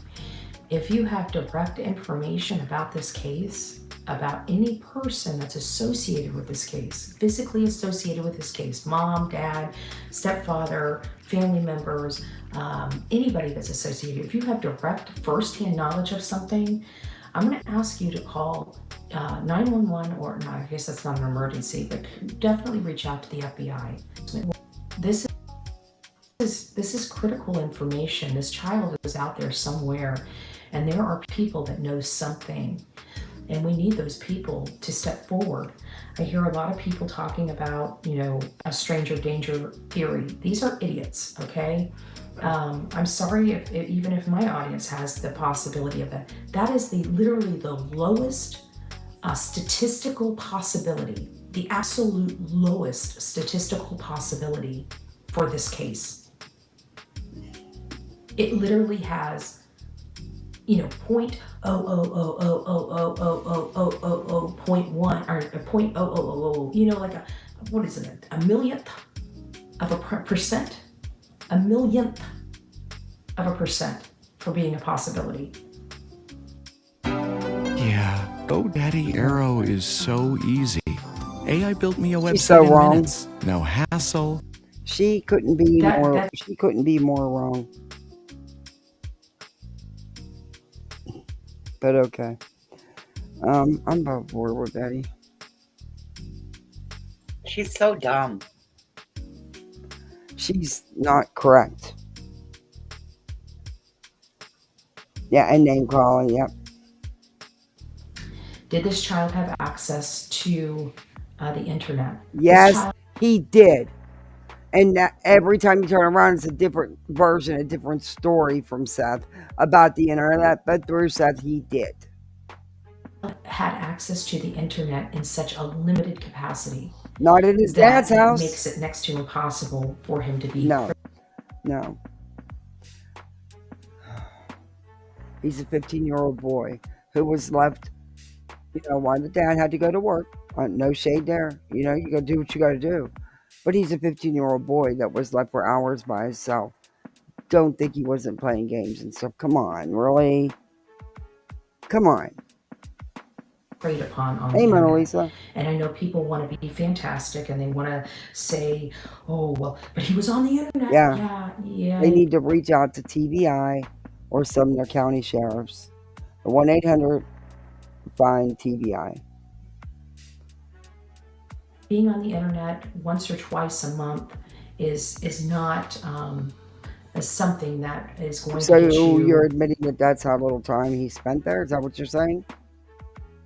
If you have direct information about this case, about any person that's associated with this case, physically associated with this case, mom, dad, stepfather, family members, anybody that's associated, if you have direct firsthand knowledge of something, I'm going to ask you to call 911, or no, I guess that's not an emergency, but definitely reach out to the FBI. This is critical information. This child is out there somewhere, and there are people that know something, and we need those people to step forward. I hear a lot of people talking about, a stranger danger theory. These are idiots, okay? I'm sorry even if my audience has the possibility of that. That is literally the lowest statistical possibility, the absolute lowest statistical possibility for this case. It literally has, 0.000000000.1 or 0.000, like what is it, a millionth of a percent? A millionth of a percent for being a possibility. Yeah, GoDaddy Arrow is so easy. AI built me a website so in wrong. minutes. No hassle. She couldn't be She couldn't be more wrong. But okay. I'm about bored with Betty. She's so dumb. She's not correct. Yeah, and name calling, yep. Did this child have access to the internet? Yes, he did. And that every time you turn around, it's a different version, a different story from Seth about the internet. But through Seth, he did. Had access to the internet in such a limited capacity. Not in his dad's house. Makes it next to impossible for him to be. No. He's a 15-year-old boy who was left, while the dad had to go to work. No shade there. You got to do what you got to do. But he's a 15-year-old boy that was left for hours by himself. don't think he wasn't playing games and stuff. Come on, really? Come on. Preyed upon on Hey, the Mona internet. Lisa. And I know people want to be fantastic and they want to say, oh, well, but he was on the internet. Yeah. Yeah. They need to reach out to TVI or Sumner County Sheriffs. 1-800 find TVI. Being on the internet once or twice a month is not something that is going to get So you. you're admitting that that's how little time he spent there? Is that what you're saying?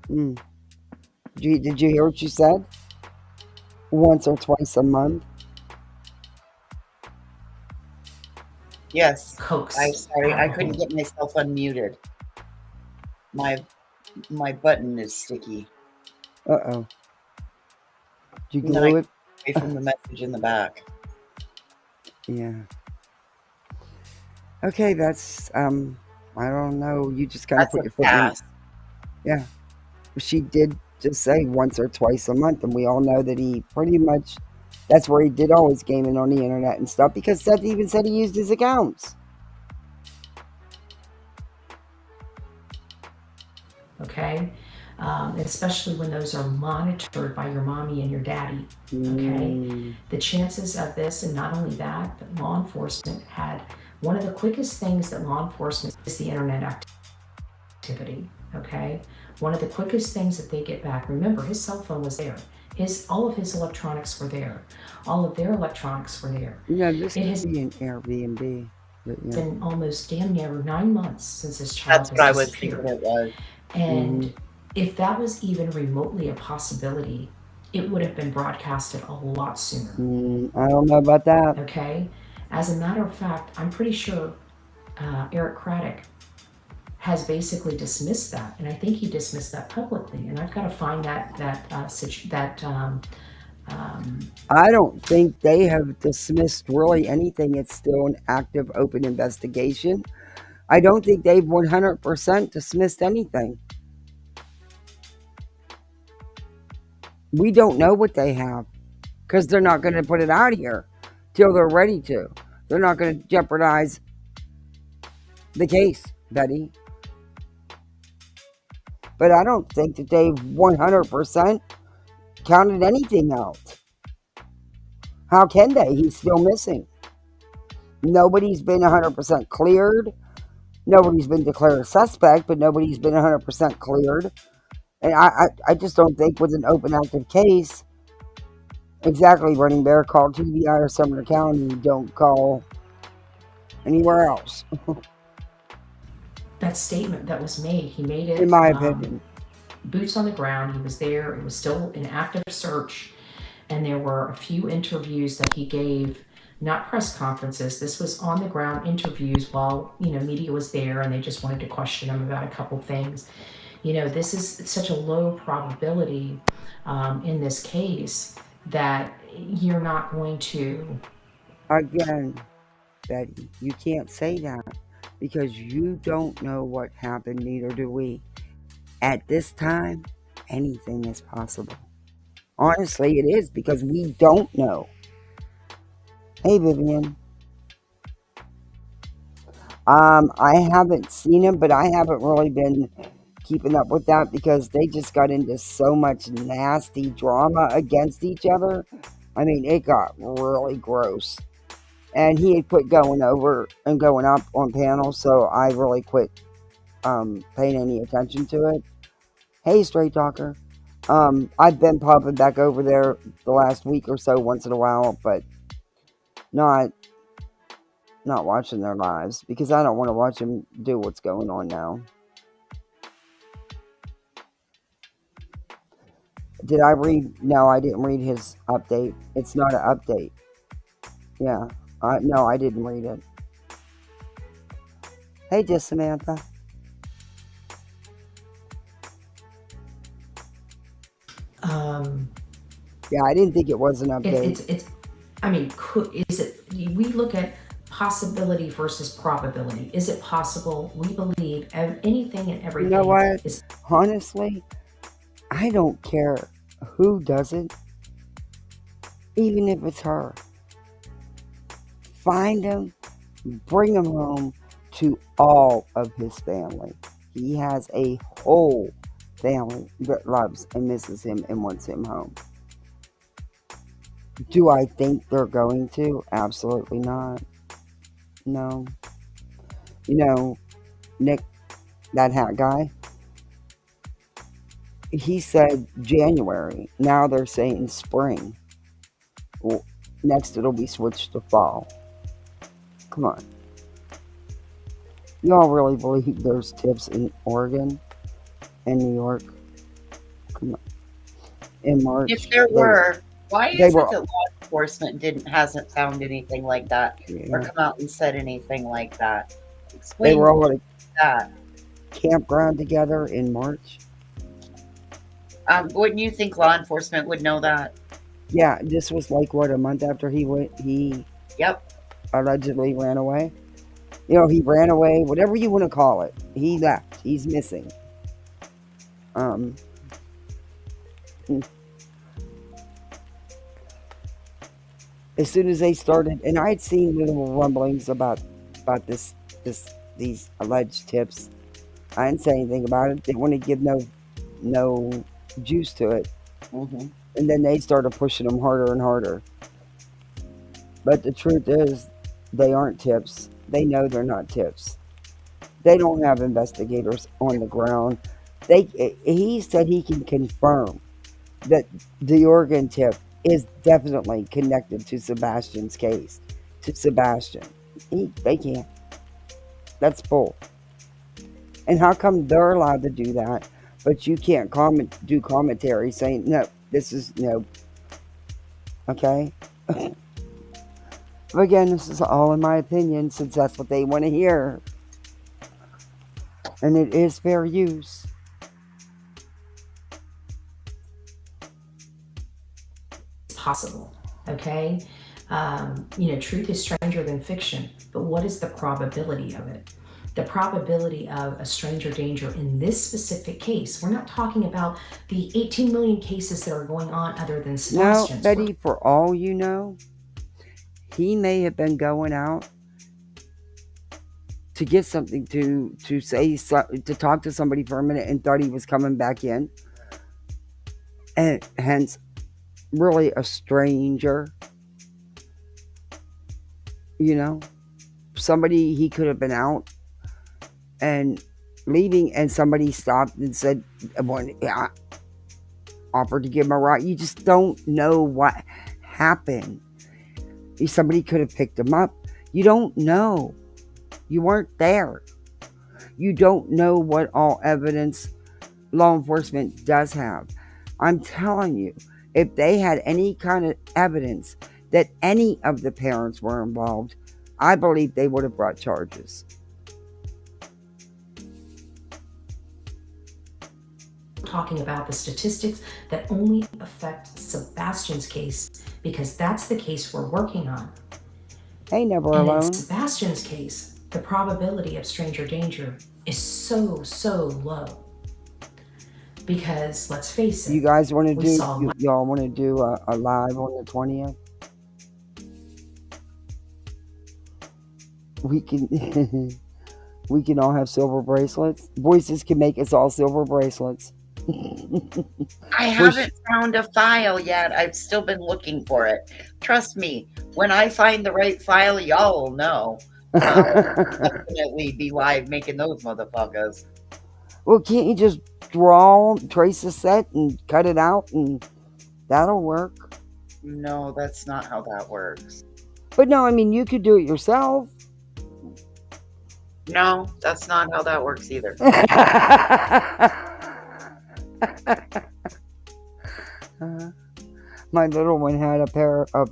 Did you hear what you said? Once or twice a month? Yes. Coax. I'm sorry. I couldn't get myself unmuted. My button is sticky. Uh-oh. Did you And then I glue it? away from the message in the back. Yeah. Okay, that's, I don't know. You just kind of That's put a your foot in it. pass. Yeah. She did just say once or twice a month, and we all know that he pretty much, that's where he did all his gaming on the internet and stuff, because Seth even said he used his accounts. Okay? Especially when those are monitored by your mommy and your daddy. Okay? The chances of this, and not only that, but law enforcement had one of the quickest things that law enforcement is the internet activity. Okay? One of the quickest things that they get back. Remember, his cell phone was there. All of his electronics were there. All of their electronics were there. Yeah, this It could has be an Airbnb. But yeah. been almost damn near 9 months since this child That's what I has was disappeared. thinking it was. And if that was even remotely a possibility, it would have been broadcasted a lot sooner. I don't know about that. Okay? As a matter of fact, I'm pretty sure Eric Craddock has basically dismissed that, and I think he dismissed that publicly. And I've got to find I don't think they have dismissed really anything. It's still an active, open investigation. I don't think they've 100% dismissed anything. We don't know what they have, because they're not going to put it out here till they're ready to. They're not going to jeopardize the case, Betty. But I don't think that they've 100% counted anything out. How can they? He's still missing. Nobody's been 100% cleared. Nobody's been declared a suspect, but nobody's been 100% cleared. And I just don't think with an open active case, exactly, Running Bear, call TVI or Sumner County, don't call anywhere else. that statement that was made, he made it, In my opinion. Boots on the ground. He was there. It was still an active search. And there were a few interviews that he gave, not press conferences. This was on the ground interviews while, media was there and they just wanted to question him about a couple things. This is such a low probability in this case that you're not going to. Again, Betty, you can't say that because you don't know what happened, neither do we. At this time, anything is possible. Honestly, it is, because we don't know. Hey, Vivian. I haven't seen him, but I haven't really been keeping up with that because they just got into so much nasty drama against each other. I mean, it got really gross. And he had quit going over and going up on panels, so I really quit paying any attention to it. Hey, Straight Talker. I've been popping back over there the last week or so once in a while, but not watching their lives because I don't want to watch them do what's going on now. Did I read? No, I didn't read his update. It's not an update. Yeah. No, I didn't read it. Hey, just Samantha. Yeah, I didn't think it was an update. We look at possibility versus probability. Is it possible? We believe anything and everything. You know what? Honestly, I don't care who does it, even if it's her. Find him, bring him home to all of his family. He has a whole family that loves and misses him and wants him home. Do I think they're going to? Absolutely not. No. You know, Nick, that hat guy, he said January. Now they're saying spring. Well, next it'll be switched to fall. Come on. Y'all really believe there's tips in Oregon and New York? Come on. In March. If there were, why is it that law enforcement hasn't found anything like that or come out and said anything like that? Explain They were all at that. a campground together in March. Wouldn't you think law enforcement would know that? Yeah, this was like what, a month after he Yep. allegedly ran away. You know, he ran away, whatever you want to call it. He left. He's missing. As soon as they started, and I'd seen little rumblings about these alleged tips. I didn't say anything about it. Didn't want to give no juice to it. Mm-hmm. And then they started pushing them harder and harder. But the truth is, they aren't tips. They know they're not tips. They don't have investigators on the ground. He said he can confirm that the Oregon tip is definitely connected to Sebastian's case. To Sebastian. They can't. That's bull. And how come they're allowed to do that, but you can't do commentary saying, no, this is no. Okay? But again, this is all in my opinion, since that's what they want to hear. And it is fair use. Possible, okay? Truth is stranger than fiction, but what is the probability of it? The probability of a stranger danger in this specific case, we're not talking about the 18 million cases that are going on other than Sebastian's. Now, Betty, for all you know, he may have been going out to get something to say, to talk to somebody for a minute and thought he was coming back in. And hence, really a stranger. You know, somebody, he could have been out and leaving, and somebody stopped and said, offered to give him a ride. You just don't know what happened. Somebody could have picked him up. You don't know. You weren't there. You don't know what all evidence law enforcement does have. I'm telling you, if they had any kind of evidence that any of the parents were involved, I believe they would have brought charges. Talking about the statistics that only affect Sebastian's case, because that's the case we're working on. Hey, never and alone. In Sebastian's case, the probability of stranger danger is so low. Because let's face it, you guys want to do? Y'all want to do a live on the 20th? We can. We can all have silver bracelets. Voices can make us all silver bracelets. I haven't found a file yet. I've still been looking for it. Trust me, when I find the right file, y'all will know. I'll definitely be live making those motherfuckers. Well, can't you just trace a set and cut it out, and that'll work? No, that's not how that works. But no, I mean, you could do it yourself. No, that's not how that works either. My little one had a pair of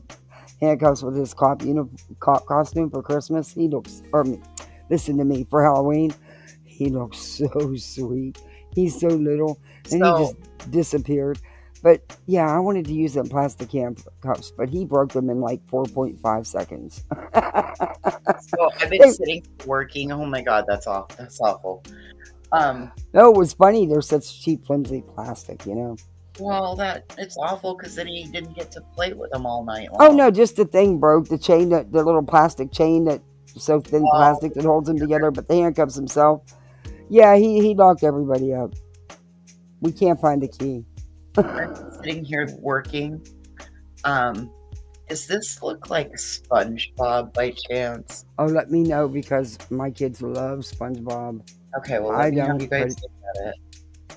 handcuffs with his cop costume for Christmas. He looks, listen to me, for Halloween, he looks so sweet. He's so little, and he just disappeared. But yeah, I wanted to use them plastic handcuffs, but he broke them in like 4.5 seconds. So I've been sitting working. Oh my god, that's awful. That's awful. No, it was funny. They're such cheap, flimsy plastic, you know. Well, it's awful because then he didn't get to play with them all night long. Oh no, just the thing broke. The chain, the little plastic chain that so thin plastic that holds him together, but the handcuffs himself. Yeah, he locked everybody up. We can't find the key. I'm sitting here working. Does this look like SpongeBob by chance? Oh, let me know because my kids love SpongeBob. Okay, well, I let me have don't, you guys but look at it.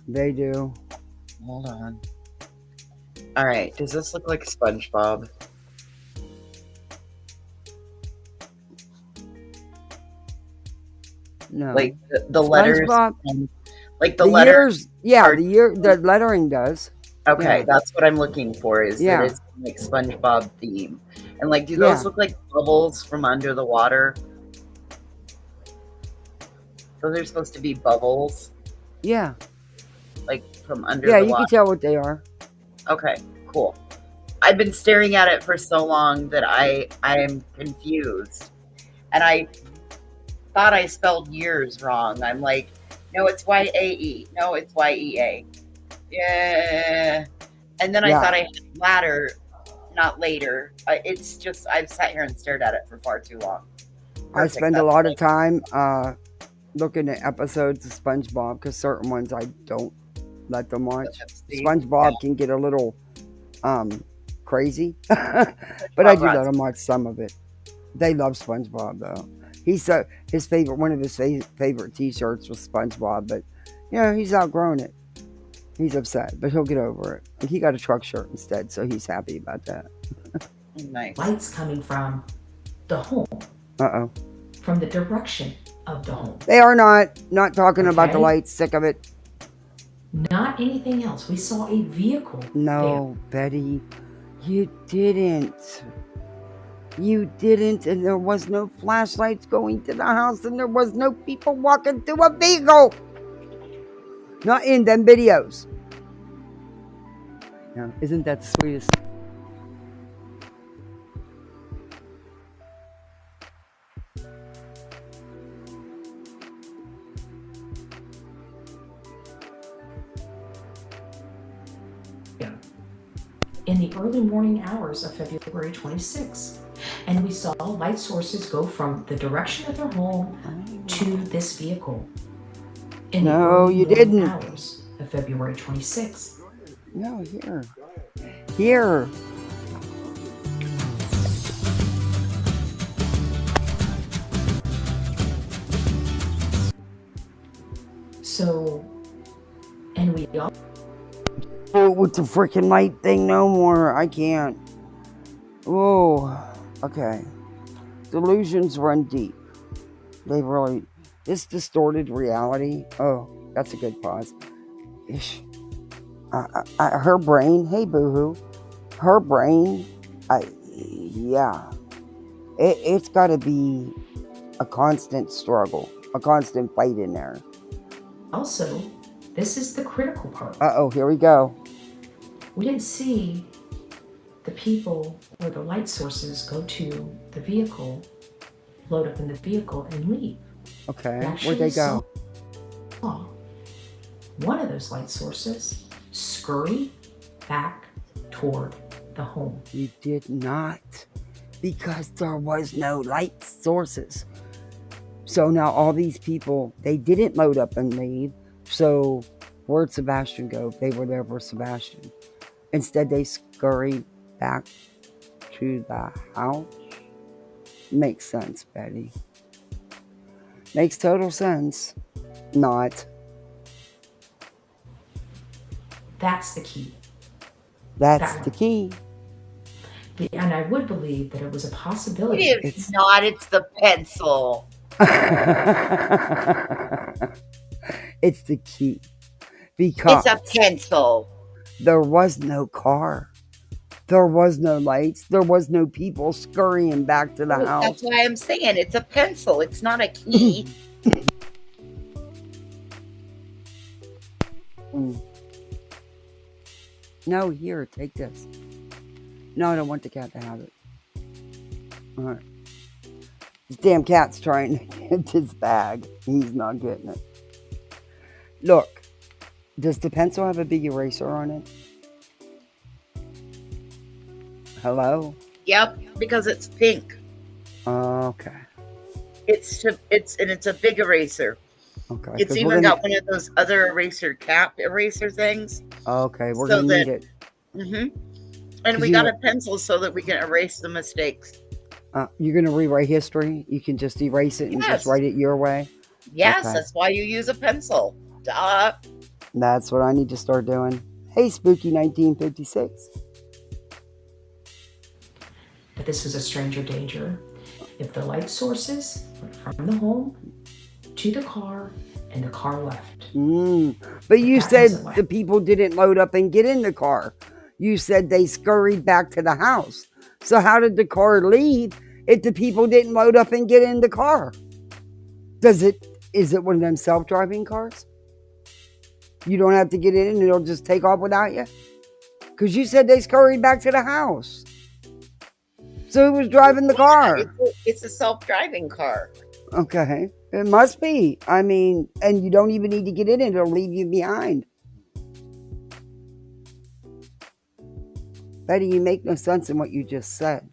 they do. Hold on. All right, does this look like SpongeBob? No. Like the letters, SpongeBob. like the letters. letters. Yeah, the lettering does. Okay, Yeah. that's what I'm looking for. Is Yeah. that it's like SpongeBob theme, and like, do Yeah. those look like bubbles from under the water? Those are supposed to be bubbles, Yeah. like from under Yeah, the you water. can tell what they are. Okay, cool. I've been staring at it for so long that I am confused, and I thought I spelled years wrong. I'm like, no, it's YAE. No, it's YEA. Yeah. And then I thought I had ladder, not later. It's just I've sat here and stared at it for far too long. I spend a lot of time looking at episodes of SpongeBob because certain ones I don't let them watch. SpongeBob can get a little crazy, but I do let them watch some of it. They love SpongeBob though. His favorite, one of his favorite T-shirts was SpongeBob, but he's outgrown it. He's upset, but he'll get over it. He got a truck shirt instead, so he's happy about that. Nice. Lights coming from the home. Uh-oh. From the direction of the home. They are not talking about the lights. Sick of it. Not anything else. We saw a vehicle. No, Betty, you didn't. You didn't, and there was no flashlights going to the house, and there was no people walking through a vehicle. Not in them videos. No, isn't that the sweetest? In the early morning hours of February 26th. And we saw light sources go from the direction of their home to this vehicle. In the early morning hours of February 26th. No, here. So, and we all. Oh, with the freaking light thing, no more. I can't. Oh, okay. Delusions run deep. They really. This distorted reality. Oh, that's a good pause. Ish. Her brain. Hey, boohoo. Her brain. Yeah. It's got to be a constant struggle, a constant fight in there. Also, this is the critical part. Uh-oh, here we go. We didn't see the people or the light sources go to the vehicle, load up in the vehicle, and leave. Okay, where'd they go? Saw one of those light sources scurry back toward the home. You did not, because there was no light sources. So now all these people, they didn't load up and leave. So where'd Sebastian go if they were there for Sebastian? Instead, they scurried back to the house. Makes sense, Betty. Makes total sense. Not. That's the key. That's the key. And I would believe that it was a possibility. It's not, it's the pencil. It's the key. Because it's a pencil. There was no car. There was no lights. There was no people scurrying back to the house. That's why I'm saying it's a pencil. It's not a key. No, here, take this. No, I don't want the cat to have it. All right. This damn cat's trying to get this bag. He's not getting it. Look, does the pencil have a big eraser on it? Hello? Yep, because it's pink. Okay. It's a big eraser. Okay. It's 'Cause even got one of those other eraser cap eraser things. Okay, we're So gonna need it. And 'Cause we got a pencil so that we can erase the mistakes. You're gonna rewrite history. You can just erase it and just Yes. write it your way. Yes, Okay. that's why you use a pencil. Duh. That's what I need to start doing. Hey, Spooky 1956. But this was a stranger danger. If the light sources went from the home to the car and the car left. But you That said wasn't the people didn't load up and get in the car. You said they scurried back to the house. So how did the car leave if the people didn't load up and get in the car? Is it one of them self-driving cars? You don't have to get in and it'll just take off without you? Because you said they scurried back to the house. So who was driving the car? It's a self-driving car. Okay. It must be. I mean, and you don't even need to get in it. It'll leave you behind. Betty, you make no sense in what you just said.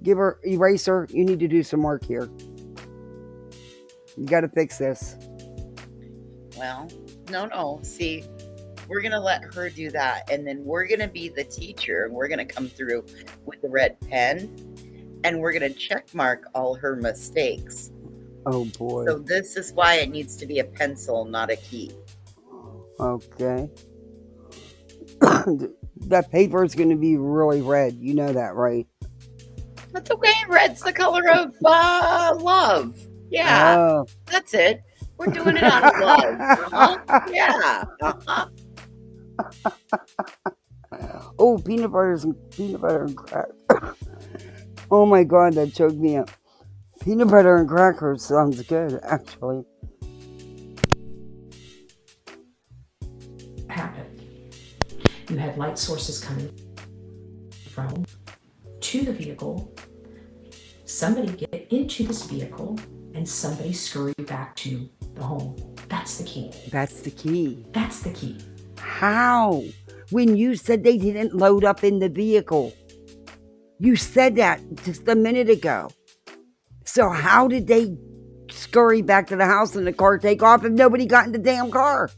Give her eraser. You need to do some work here. You got to fix this. Well, no. See, we're going to let her do that. And then we're going to be the teacher. And we're going to come through with the red pen. And we're going to check mark all her mistakes. Oh, boy. So this is why it needs to be a pencil, not a key. Okay. That paper is going to be really red. You know that, right? That's okay. Red's the color of love. Yeah. Oh. That's it. We're doing it out of love. Yeah. Oh, peanut butter and crack. Oh my God, that choked me up. Peanut butter and crackers sounds good, actually. Happened. You had light sources coming from to the vehicle. Somebody get into this vehicle and somebody scurry back to the home. That's the key. That's the key. That's the key. How? When you said they didn't load up in the vehicle. You said that just a minute ago. So how did they scurry back to the house and the car take off if nobody got in the damn car?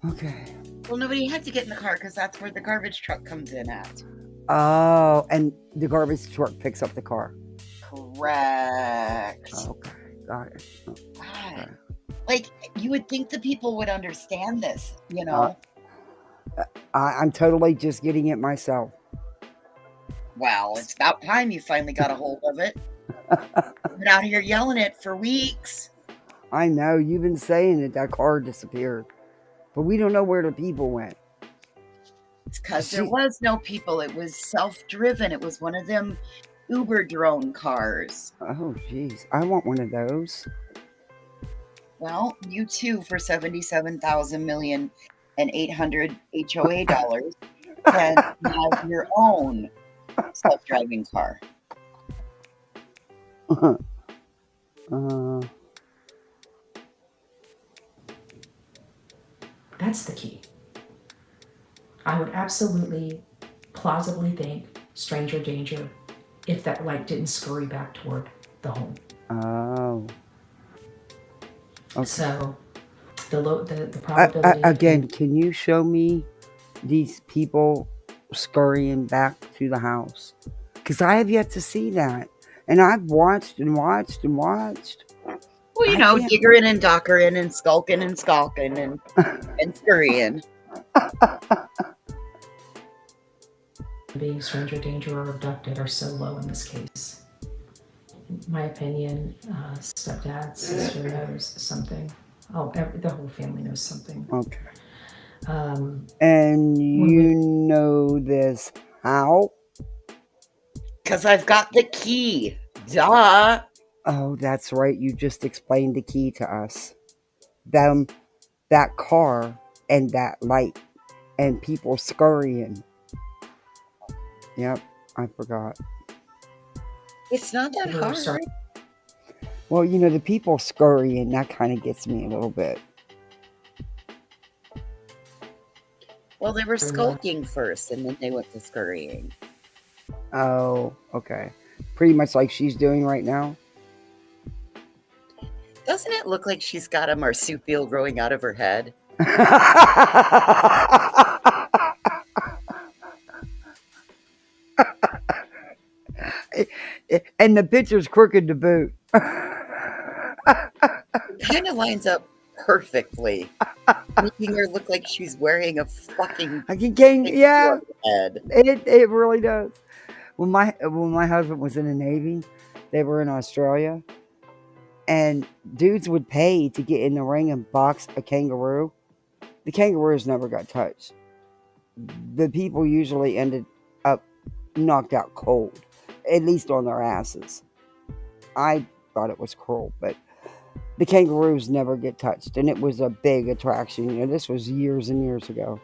Okay. Well, nobody had to get in the car because that's where the garbage truck comes in at. Oh, and the garbage truck picks up the car. Correct. Okay, got it. God. Like, you would think the people would understand this, you know? I'm totally just getting it myself. Well, it's about time you finally got a hold of it. You've been out here yelling it for weeks. I know, you've been saying that car disappeared. But we don't know where the people went. It's because there was no people. It was self-driven. It was one of them Uber drone cars. Oh, geez. I want one of those. Well, you too, for $77,800 HOA dollars, can have your own self-driving car. That's the key. I would absolutely, plausibly think stranger danger if that light didn't scurry back toward the home. Oh. Okay. So the probability. Again, can you show me these people scurrying back to the house? Because I have yet to see that. And I've watched and watched and watched. Well, you know, diggering and dockering and skulking and and scurrying. Being stranger danger or abducted are so low in this case. In my opinion, stepdad, sister knows something. Oh, the whole family knows something. Okay. And you know this how? Because I've got the key. Duh. Oh, that's right. You just explained the key to us. That car and that light and people scurrying. Yep, I forgot. It's not that hard. Sorry. Well, you know, the people scurrying, that kind of gets me a little bit. Well, they were skulking first and then they went to scurrying. Oh, okay. Pretty much like she's doing right now. Doesn't it look like she's got a marsupial growing out of her head? And the picture's crooked to boot. It kind of lines up perfectly, making her look like she's wearing a fucking Yeah, head. it really does. When my husband was in the Navy, they were in Australia, and dudes would pay to get in the ring and box a kangaroo. The kangaroos never got touched. The people usually ended up knocked out cold, at least on their asses. I thought it was cruel, but the kangaroos never get touched, and it was a big attraction. You know, this was years and years ago.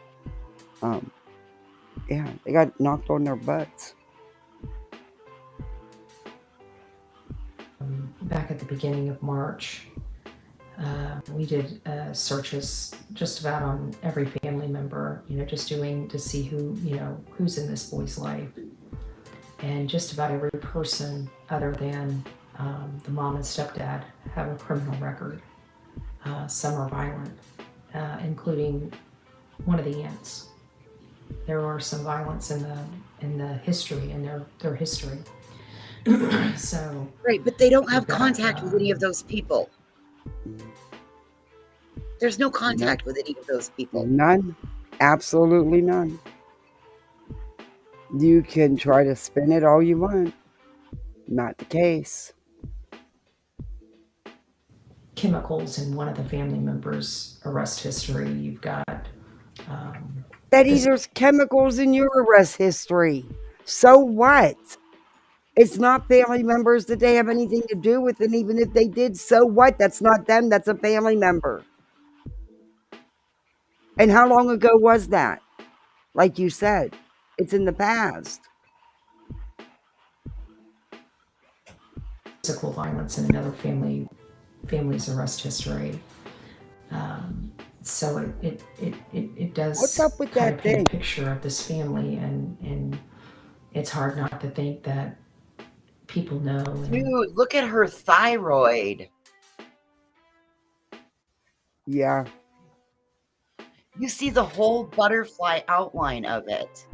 Yeah, they got knocked on their butts. Back at the beginning of March, we did searches just about on every family member, you know, just doing to see who, you know, who's in this boy's life. And just about every person other than the mom and stepdad have a criminal record. Some are violent, including one of the aunts. There are some violence in the history, in their history. So right, but they don't have contact with any of those people. There's no contact with any of those people. None. Absolutely none. You can try to spin it all you want. Not the case. Chemicals in one of the family members' arrest history. You've got Betty, there's chemicals in your arrest history. So what? It's not family members that they have anything to do with, and even if they did, so what? That's not them, that's a family member. And how long ago was that? Like you said, it's in the past. Physical violence in another family's arrest history. So it does. What's up with kind that of paint thing? a picture of this family, and it's hard not to think that people know. Dude, look at her thyroid. Yeah. You see the whole butterfly outline of it.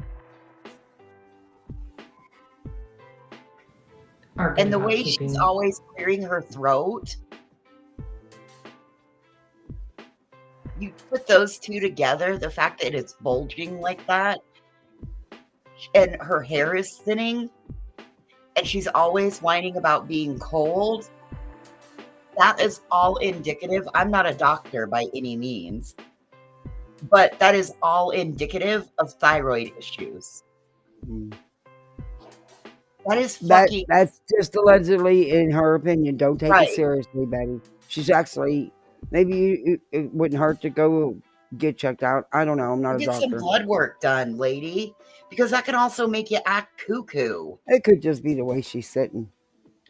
And the way she's always clearing her throat. You put those two together, the fact that it's bulging like that, and her hair is thinning, and she's always whining about being cold. That is all indicative. I'm not a doctor by any means, but that is all indicative of thyroid issues. That is fucking... That's just allegedly, in her opinion. Don't take Right. it seriously, Betty. She's actually, maybe it wouldn't hurt to go get checked out. I don't know. I'm not a Get doctor. some blood work done, lady, because that can also make you act cuckoo. It could just be the way she's sitting.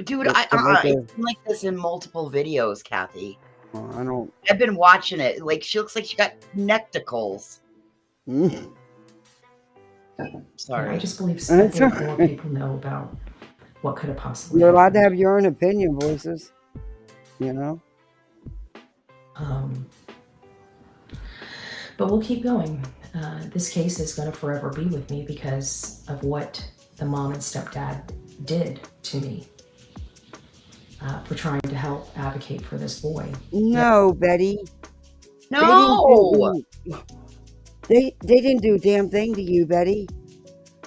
Dude, Just to make her- it's been like this in multiple videos, Kathy. I don't. I've been watching it. Like, she looks like she got necticles. Sorry. I just believe That's more alright. people know about what could have possibly You're allowed happened. to have your own opinion, voices. You know? But we'll keep going. This case is going to forever be with me because of what the mom and stepdad did to me for trying to help advocate for this boy. No, Betty. No! They didn't do a damn thing to you, Betty.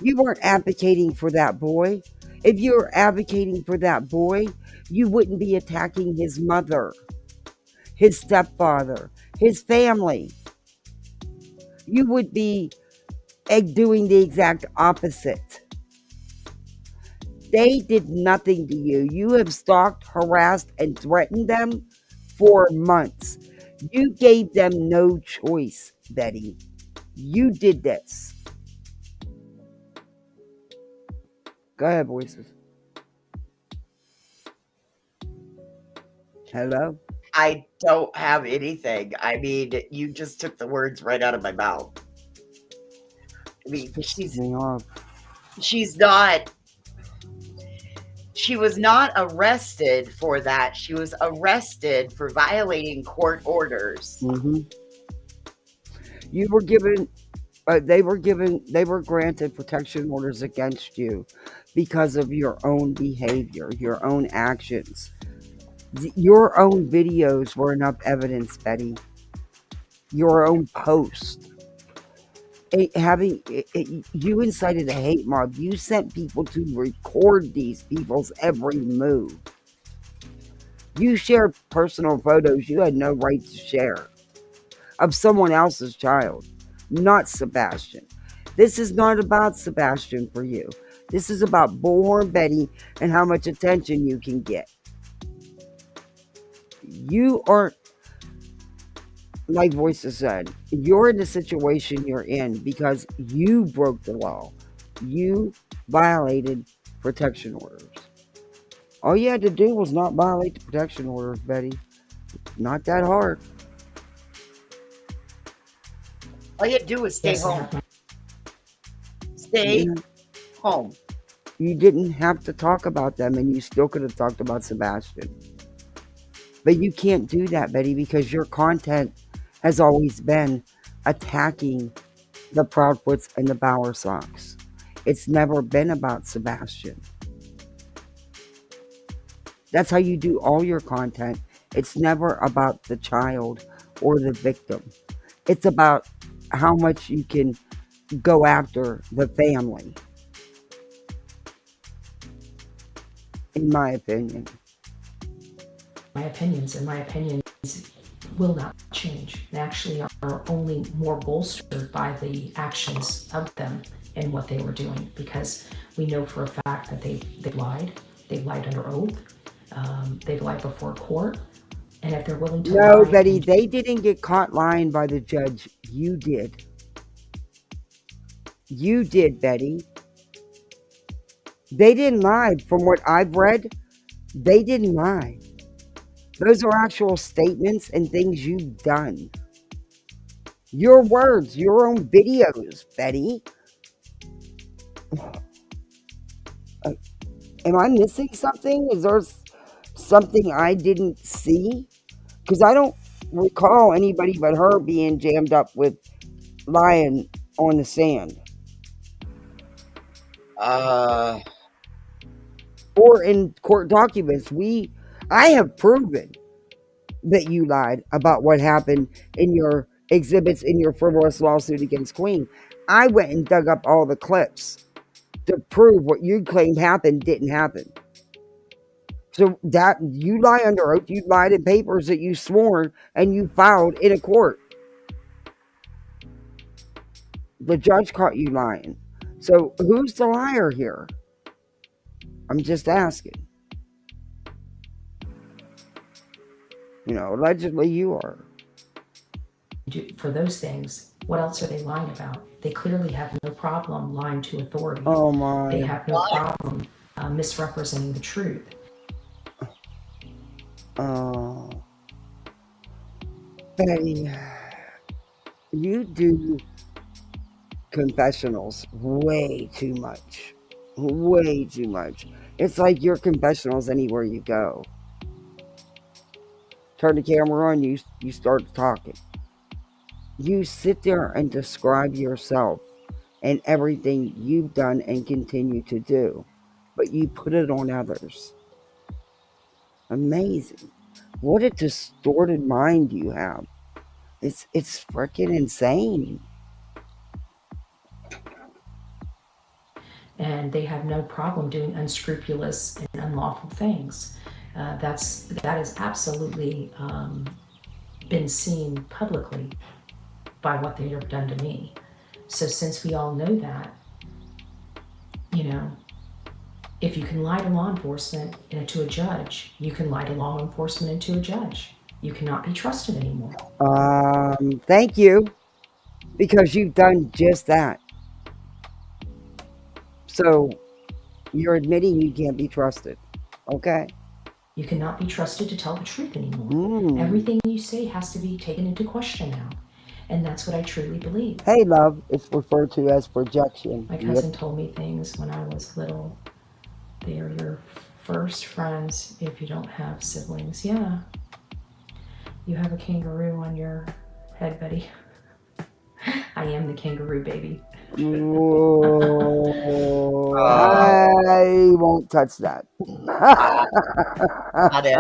You weren't advocating for that boy. If you were advocating for that boy, you wouldn't be attacking his mother, his stepfather, his family. You would be doing the exact opposite. They did nothing to you. You have stalked, harassed, and threatened them for months. You gave them no choice, Betty. You did this. Go ahead, voices. Hello? I don't have anything. I mean, you just took the words right out of my mouth. I mean, she's not She was not arrested for that. She was arrested for violating court orders. You were given, they were granted protection orders against you because of your own behavior, your own actions. Your own videos were enough evidence, Betty. Your own post. You incited a hate mob. You sent people to record these people's every move. You shared personal photos you had no right to share of someone else's child, not Sebastian. This is not about Sebastian for you. This is about Bullhorn Betty and how much attention you can get. You are, like Voices said, you're in the situation you're in because you broke the law. You violated protection orders. All you had to do was not violate the protection orders, Betty. Not that hard. All you had to do was stay home. Stay home. You didn't have to talk about them, and you still could have talked about Sebastian. But you can't do that, Betty, because your content has always been attacking the Proudfoots and the Bowersocks. It's never been about Sebastian. That's how you do all your content. It's never about the child or the victim. It's about how much you can go after the family. In my opinion. My opinions will not change. They actually are only more bolstered by the actions of them and what they were doing, because we know for a fact that they lied. They lied under oath. They've lied before court. And if they're willing to No, lie, Betty, they didn't get caught lying by the judge. You did. You did, Betty. They didn't lie. From what I've read, they didn't lie. Those are actual statements and things you've done. Your words, your own videos, Betty. Am I missing something? Is there something I didn't see? Because I don't recall anybody but her being jammed up with lying on the sand. Or in court documents. I have proven that you lied about what happened in your exhibits in your frivolous lawsuit against Queen. I went and dug up all the clips to prove what you claimed happened didn't happen. So that you lie under oath, you lied in papers that you swore and you filed in a court. The judge caught you lying. So who's the liar here? I'm just asking. Allegedly you are. for those things, what else are they lying about? They clearly have no problem lying to authorities. Oh my. They have no problem misrepresenting the truth. Oh. Betty, you do confessionals way too much. Way too much. It's like your confessionals anywhere you go. Turn the camera on, you start talking. You sit there and describe yourself and everything you've done and continue to do, but you put it on others. Amazing. What a distorted mind you have. It's freaking insane. And they have no problem doing unscrupulous and unlawful things. That has absolutely been seen publicly by what they have done to me. So since we all know that, if you can lie to law enforcement and to a judge, you can lie to law enforcement and to a judge. You cannot be trusted anymore. Thank you, because you've done just that. So you're admitting you can't be trusted, okay? You cannot be trusted to tell the truth anymore. Everything you say has to be taken into question now. And that's what I truly believe. Hey, love, it's referred to as projection. My cousin told me things when I was little. They are your first friends if you don't have siblings. Yeah. You have a kangaroo on your head, Betty. I am the kangaroo baby. Whoa, I won't touch that. Not it.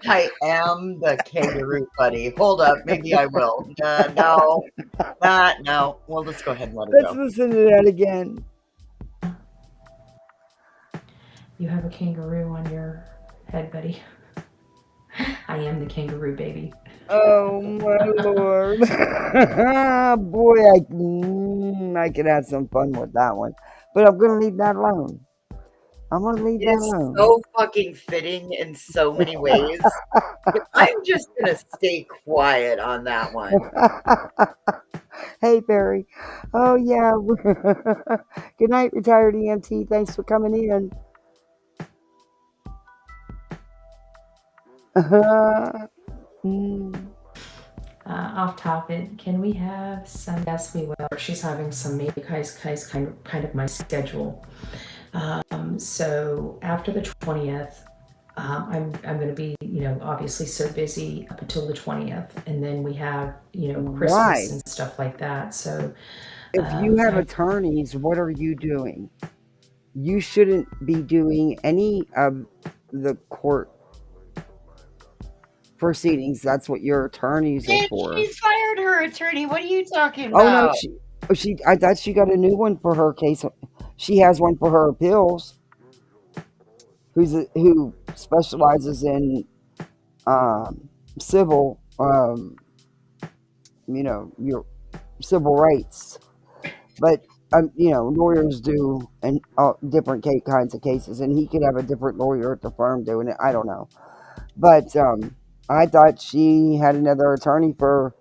I am the kangaroo buddy. Hold up, maybe I will. No. Well, let's go ahead and let it Let's go. listen to that again. You have a kangaroo on your head, Betty. I am the kangaroo baby. Oh my lord. Boy, I could have some fun with that one. But I'm going to leave that alone. I'm going to leave that It's alone. so fucking fitting in so many ways. I'm just going to stay quiet on that one. Hey, Barry. Oh, yeah. Good night, retired EMT. Thanks for coming in. Off topic, can we have some? Yes, we will. She's having some maybe kind of my schedule. So after the 20th, I'm going to be, obviously so busy up until the 20th, and then we have, Christmas Why? and stuff like that. So if you have attorneys, what are you doing? You shouldn't be doing any of the court proceedings. That's what your attorneys are for. She fired her attorney. What are you talking Oh no, about? I thought she got a new one for her case. She has one for her appeals. Who specializes in civil, your civil rights. But lawyers do and different kinds of cases, and he could have a different lawyer at the firm doing it. I don't know, but I thought she had another attorney because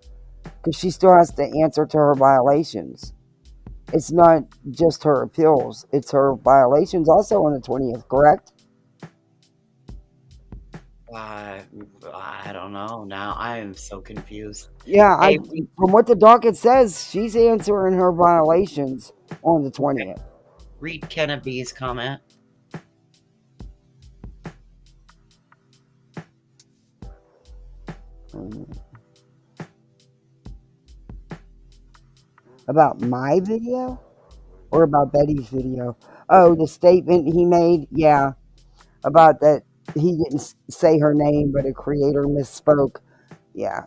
she still has to answer to her violations. It's not just her appeals; it's her violations also on the 20th. Correct? I don't know. Now I am so confused. Yeah, Hey, from what the docket says, she's answering her violations on the 20th. read Kennedy's comment. About my video? Or about Betty's video? Oh, the statement he made? Yeah. About that he didn't say her name, but a creator misspoke. Yeah.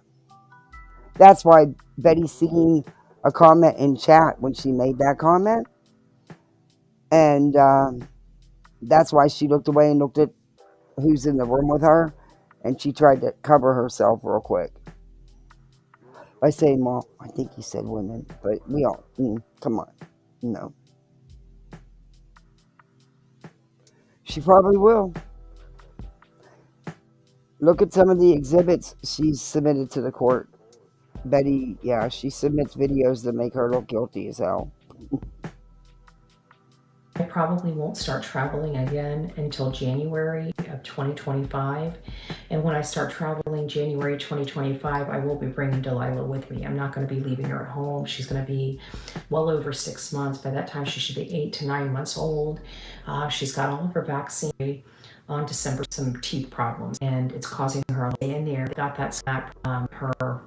That's why Betty seen a comment in chat when she made that comment. And that's why she looked away and looked at who's in the room with her. And she tried to cover herself real quick. By saying, well, I think he said women. But we all, come on. No. She probably will. Look at some of the exhibits she's submitted to the court. Betty, yeah, she submits videos that make her look guilty as hell. I probably won't start traveling again until January of 2025. And when I start traveling January 2025, I will be bringing Delilah with me. I'm not going to be leaving her at home. She's going to be well over 6 months. By that time, she should be 8 to 9 months old. She's got all of her vaccine on December, some teeth problems, and it's causing her to lay in there. Got that snap her.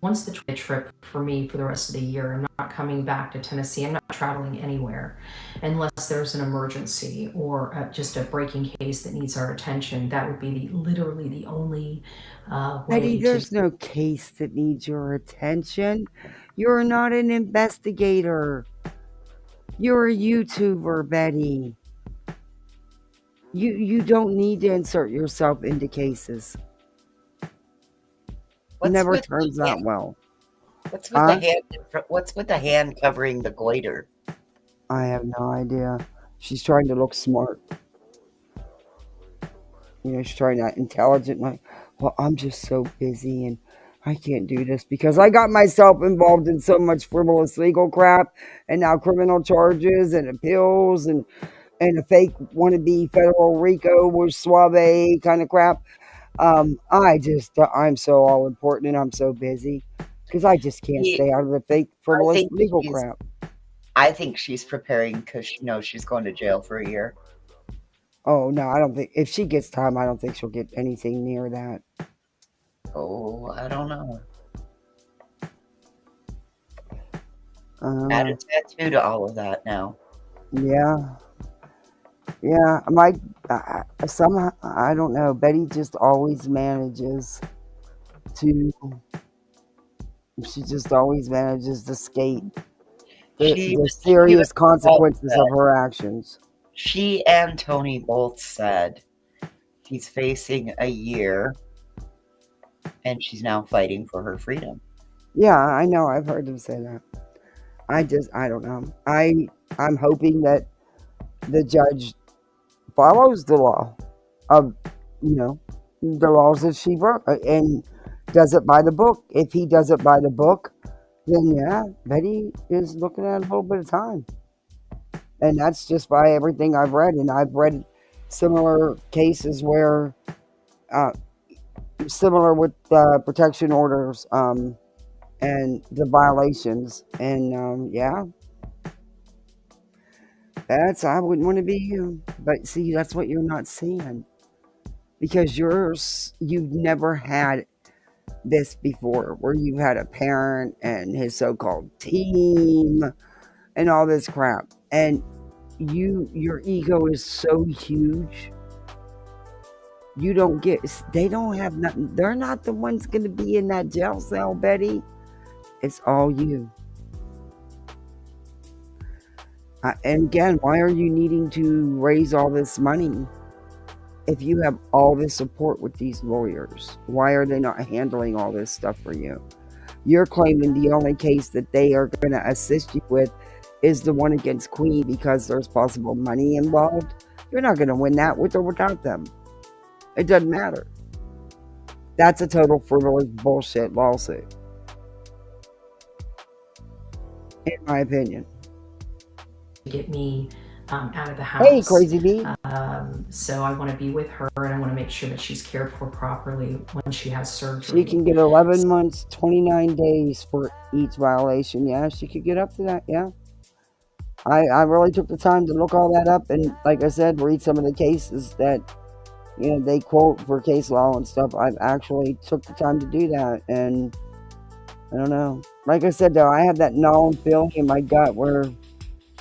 Once the trip for me for the rest of the year, I'm not coming back to Tennessee. I'm not traveling anywhere unless there's an emergency or just a breaking case that needs our attention. That would be literally the only way. Betty, there's no case that needs your attention. You're not an investigator. You're a YouTuber, Betty. You don't need to insert yourself into cases. Never turns out well. What's with the hand covering the goiter? I have no idea. She's trying to look smart. She's trying to intelligent. Like, well, I'm just so busy and I can't do this because I got myself involved in so much frivolous legal crap and now criminal charges and appeals and a fake wannabe federal RICO with suave kind of crap. I'm so all important and I'm so busy because I just can't stay out of the fake frivolous legal crap. I think she's preparing because she knows she's going to jail for a year. Oh, no, I don't think, if she gets time, I don't think she'll get anything near that. Oh, I don't know. Add a Uh, tattoo to all of that now. yeah. Yeah, somehow, I don't know, Betty just always manages to, she just always manages to skate the serious consequences of her actions. She and Tony both said she's facing a year and she's now fighting for her freedom. Yeah, I know, I've heard them say that. I don't know. I'm hoping that the judge follows the law of, the laws that she wrote and does it by the book. If he does it by the book, then yeah, Betty is looking at a little bit of time. And that's just by everything I've read. And I've read similar cases where, similar with protection orders and the violations. And yeah, I wouldn't want to be you. But see, that's what you're not seeing. Because you've never had this before, where you had a parent and his so-called team and all this crap. And your ego is so huge. They don't have nothing. They're not the ones going to be in that jail cell, Betty. It's all you. And again, why are you needing to raise all this money if you have all this support with these lawyers? Why are they not handling all this stuff for you? You're claiming the only case that they are going to assist you with is the one against Queen because there's possible money involved. You're not going to win that with or without them. It doesn't matter. That's a total frivolous bullshit lawsuit, in my opinion. Get me out of the house. Hey, Crazy Bee. So I want to be with her, and I want to make sure that she's cared for properly when she has surgery. She can get 11 months, 29 days for each violation. Yeah, she could get up to that. Yeah. I really took the time to look all that up, and like I said, read some of the cases that they quote for case law and stuff. I've actually took the time to do that, and I don't know. Like I said, though, I have that gnawing feeling in my gut where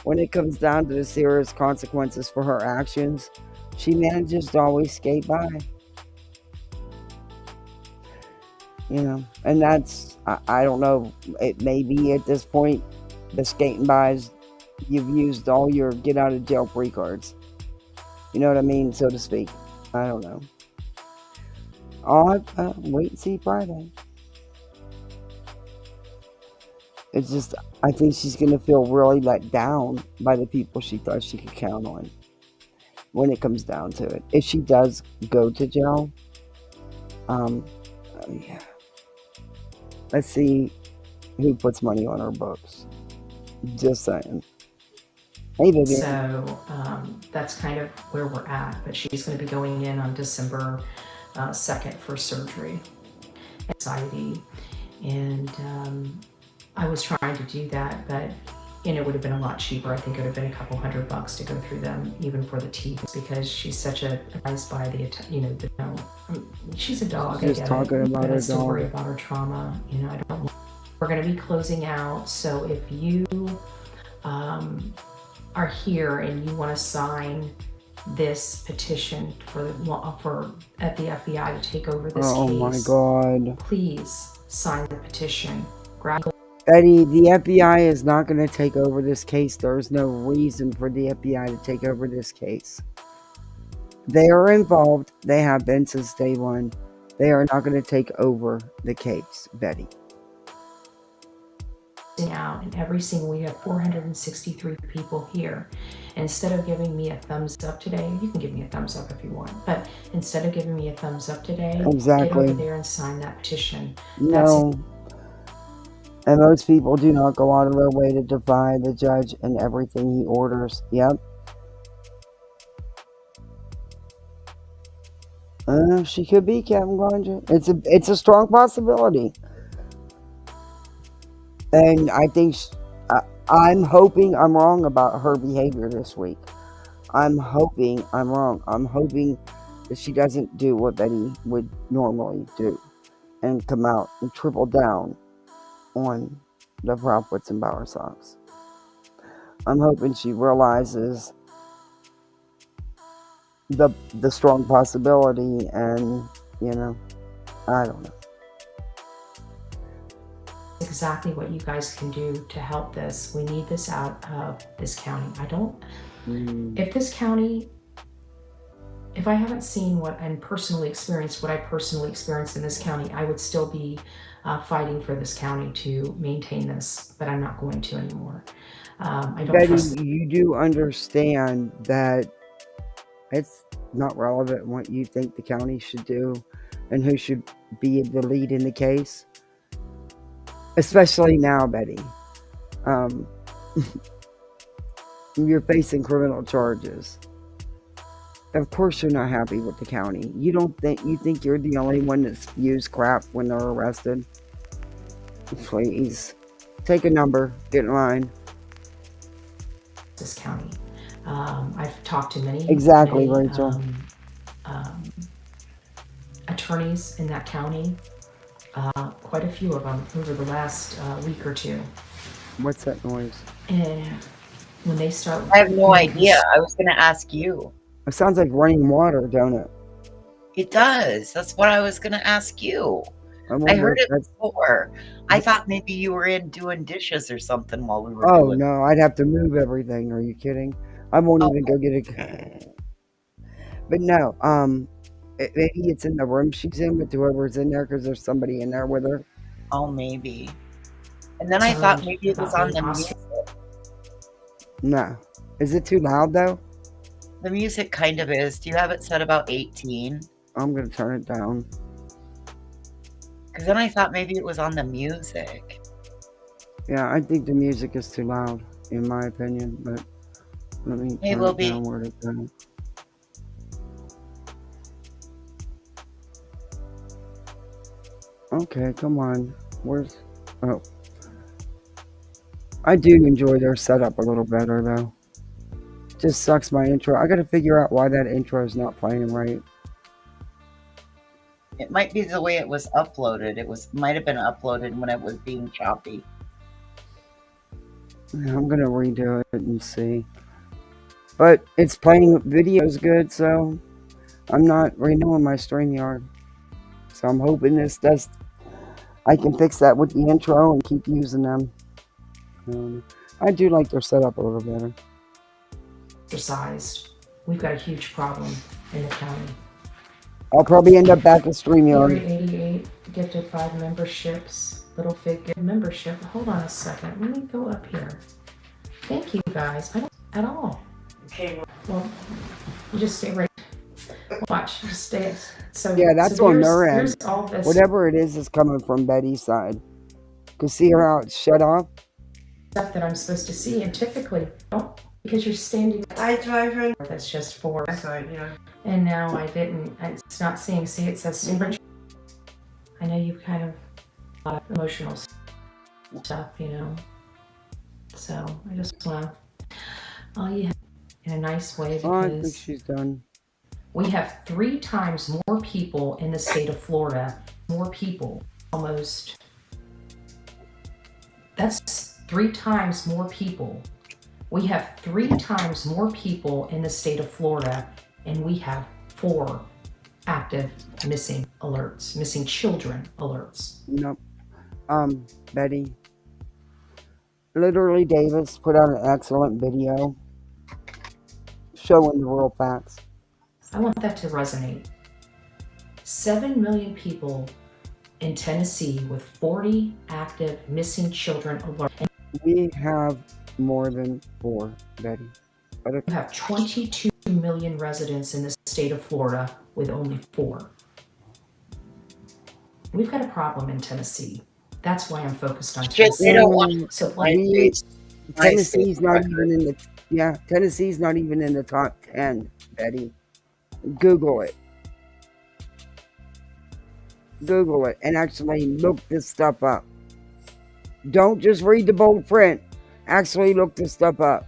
when it comes down to the serious consequences for her actions, she manages to always skate by. And that's, I don't know, it may be at this point, the skating bys, you've used all your get out of jail free cards. You know what I mean, so to speak. I don't know. I'll wait and see Friday. It's just, I think she's going to feel really let down by the people she thought she could count on when it comes down to it. If she does go to jail, yeah. Let's see who puts money on her books. Just saying. Hey, baby. So that's kind of where we're at. But she's going to be going in on December 2nd for surgery. Anxiety. And I was trying to do that, but it would have been a lot cheaper. I think it would have been a couple $100 to go through them, even for the teeth, because she's such a nice by she's a dog. She's talking about her dog. Worry dog. about her trauma. We're going to be closing out. So if you are here and you want to sign this petition for at the FBI to take over this case. Oh my God. Please sign the petition. Betty, the FBI is not going to take over this case. There's no reason for the FBI to take over this case. They are involved. They have been since day one. They are not going to take over the case, Betty. Out and we have 463 people here. Instead of giving me a thumbs up today, you can give me a thumbs up if you want, but instead of giving me a thumbs up today, exactly, get over there and sign that petition. No. And most people do not go out of their way to defy the judge and everything he orders. Yep. She could be Captain Granger. It's a strong possibility. And I think I'm hoping I'm wrong about her behavior this week. I'm hoping I'm wrong. I'm hoping that she doesn't do what Betty would normally do and come out and triple down on the profits and Bower socks. I'm hoping she realizes the strong possibility, and I don't know. Exactly what you guys can do to help this. We need this out of this county. If this county, if I haven't seen what I personally experienced in this county, I would still be fighting for this county to maintain this, but I'm not going to anymore. I don't Betty, trust. you do understand that it's not relevant what you think the county should do and who should be the lead in the case, especially now, Betty. You're facing criminal charges. Of course you're not happy with the county. You think you're the only one that spews crap when they're arrested? Please take a number, get in line. This county. I've talked to many Rachel. Attorneys in that county, quite a few of them over the last week or two. What's that noise? And when they start, I have no idea. I was going to ask you. It sounds like running water, don't it? It does. That's what I was going to ask you. I heard it before. I thought maybe you were in doing dishes or something while we were doing. No, I'd have to move everything. Are you kidding? I won't even go get it. But no, maybe it's in the room she's in with whoever's in there, because there's somebody in there with her. Oh, maybe. And then I thought maybe it was on the music. No. Is it too loud, though? The music kind of is. Do you have it set about 18? I'm going to turn it down. Because then I thought maybe it was on the music. Yeah, I think the music is too loud, in my opinion. But let me turn it down where it's at. Okay, come on. Where's... Oh. I do enjoy their setup a little better, though. Just sucks my intro. I gotta figure out why that intro is not playing right. It might be the way it was uploaded. Might have been uploaded when it was being choppy. Yeah, I'm gonna redo it and see. But it's playing videos good, so I'm not renewing my StreamYard. So I'm hoping this does... I can fix that with the intro and keep using them. I do like their setup a little better. Exercised. We've got a huge problem in the county. I'll probably end up back at StreamYard. 88 gifted 5 memberships. Little Fig gift membership. Hold on a second. Let me go up here. Thank you guys. I don't at all. Okay. Well, you just stay right. Watch. Just stay. So yeah, that's so on their end. Here's all this. Whatever it is coming from Betty's side. Cause see how it's shut off. Stuff that I'm supposed to see, and typically don't, because you're standing. I drive in. That's just for. Sorry, yeah. And now I didn't. It's not seeing. See, it says super. I know you kind of a lot of emotional stuff, So I just want to. All you have in a nice way, because I think she's done. We have 3 times more people in the state of Florida. More people, almost. That's 3 times more people. We have 3 times more people in the state of Florida, and we have 4 active missing alerts, missing children alerts. Nope. Betty. Literally, Davis put out an excellent video showing the real facts. I want that to resonate. 7 million people in Tennessee with 40 active missing children alerts. We have more than 4, Betty. We have 22 million residents in the state of Florida with only 4. We've got a problem in Tennessee. That's why I'm focused on Tennessee. They don't want Tennessee's not even in the Tennessee's not even in the top 10, Betty. Google it. Google it and actually look this stuff up. Don't just read the bold print. actually look this stuff up.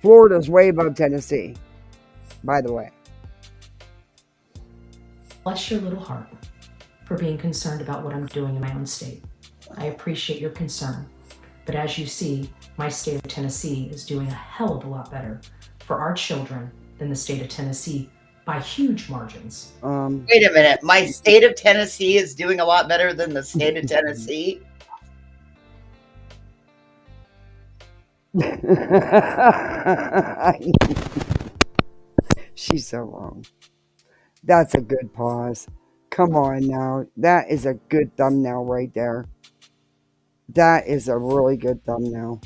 Florida's way above Tennessee, by the way. Bless your little heart for being concerned about what I'm doing in my own state. I appreciate your concern. But as you see, my state of Tennessee is doing a hell of a lot better for our children than the state of Tennessee by huge margins. Wait a minute. My state of Tennessee is doing a lot better than the state of Tennessee? She's so wrong. That's a good pause. Come on now. That is a good thumbnail right there. That is a really good thumbnail.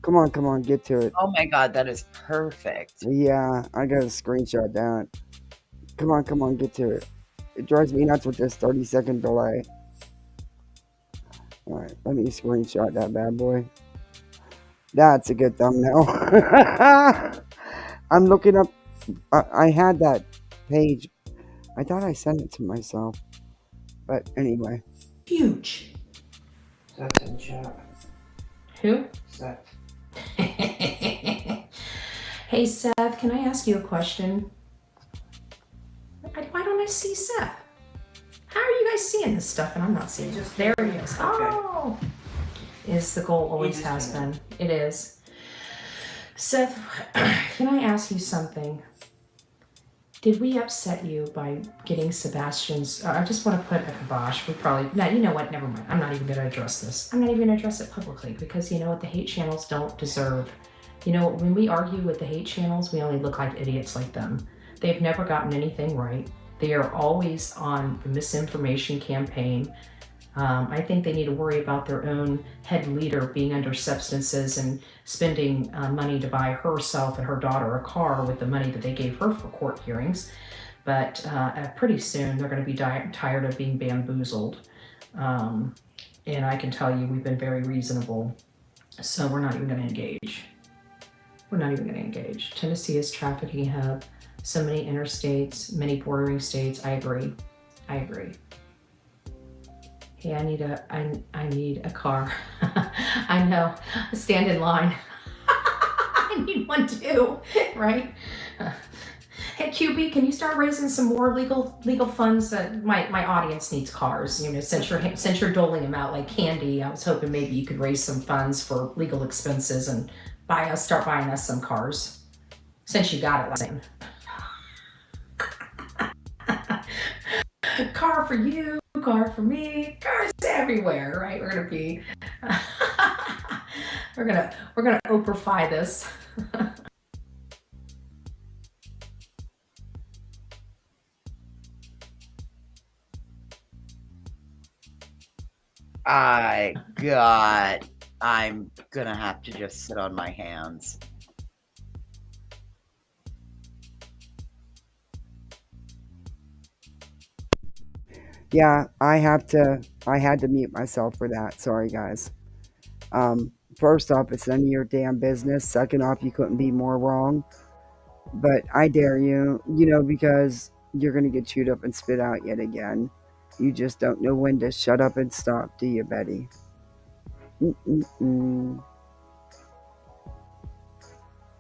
Come on, get to it. Oh my God, that is perfect. Yeah, I gotta screenshot that. Come on, get to it. It drives me nuts with this 30-second delay. Alright, let me screenshot that bad boy. That's a good thumbnail. I'm looking up. I had that page. I thought I sent it to myself. But anyway. Huge. That's in chat. Who? Seth. Hey Seth, can I ask you a question? Why don't I see Seth? How are you guys seeing this stuff and I'm not seeing it? There he is. Oh, is the goal, always has been. It is. Seth, can I ask you something? Did we upset you by getting Sebastian's? I just want to put a kibosh. We probably, no, you know what? Never mind. I'm not even going to address this. I'm not even going to address it publicly because you know what? The hate channels don't deserve. You know, when we argue with the hate channels, we only look like idiots like them. They've never gotten anything right. They are always on the misinformation campaign. I think they need to worry about their own head leader being under substances and spending money to buy herself and her daughter a car with the money that they gave her for court hearings. But pretty soon they're going to be tired of being bamboozled. And I can tell you we've been very reasonable. So we're not even going to engage. We're not even going to engage. Tennessee is trafficking hub. So many interstates, many bordering states. I agree. Hey, I need a car. I know. Stand in line. I need one too, right? Hey, QB, can you start raising some more legal funds? My audience needs cars. You know, since you're doling them out like candy, I was hoping maybe you could raise some funds for legal expenses and start buying us some cars. Since you got it last time. Car for you, car for me, cars everywhere, right? We're gonna be, we're gonna Oprah-fy this. God, I'm gonna have to just sit on my hands. Yeah, I had to mute myself for that. Sorry, guys. First off, it's none of your damn business. Second off, you couldn't be more wrong. But I dare you, because you're going to get chewed up and spit out yet again. You just don't know when to shut up and stop, do you, Betty?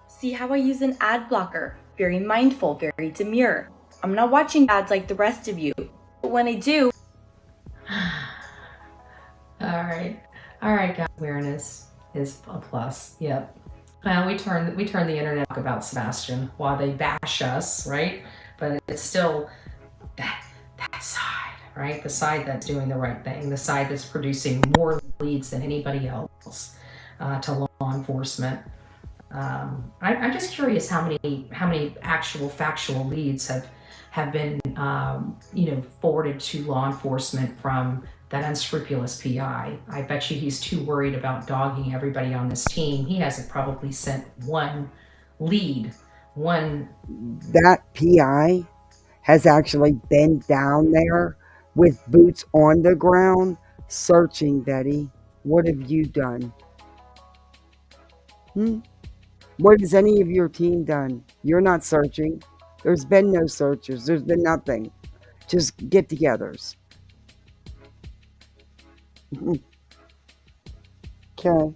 See how I use an ad blocker. Very mindful, very demure. I'm not watching ads like the rest of you. But when I do... All right, guys. Awareness is a plus. Yep. Well, we turn the internet about Sebastian while they bash us, right? But it's still that side, right? The side that's doing the right thing, the side that's producing more leads than anybody else to law enforcement. I'm just curious how many actual factual leads have been forwarded to law enforcement from that unscrupulous PI. I bet you he's too worried about dogging everybody on this team. He hasn't probably sent one lead. That PI has actually been down there with boots on the ground searching, Betty. What have you done? What has any of your team done? You're not searching. There's been no searches. There's been nothing. Just get-togethers. Okay.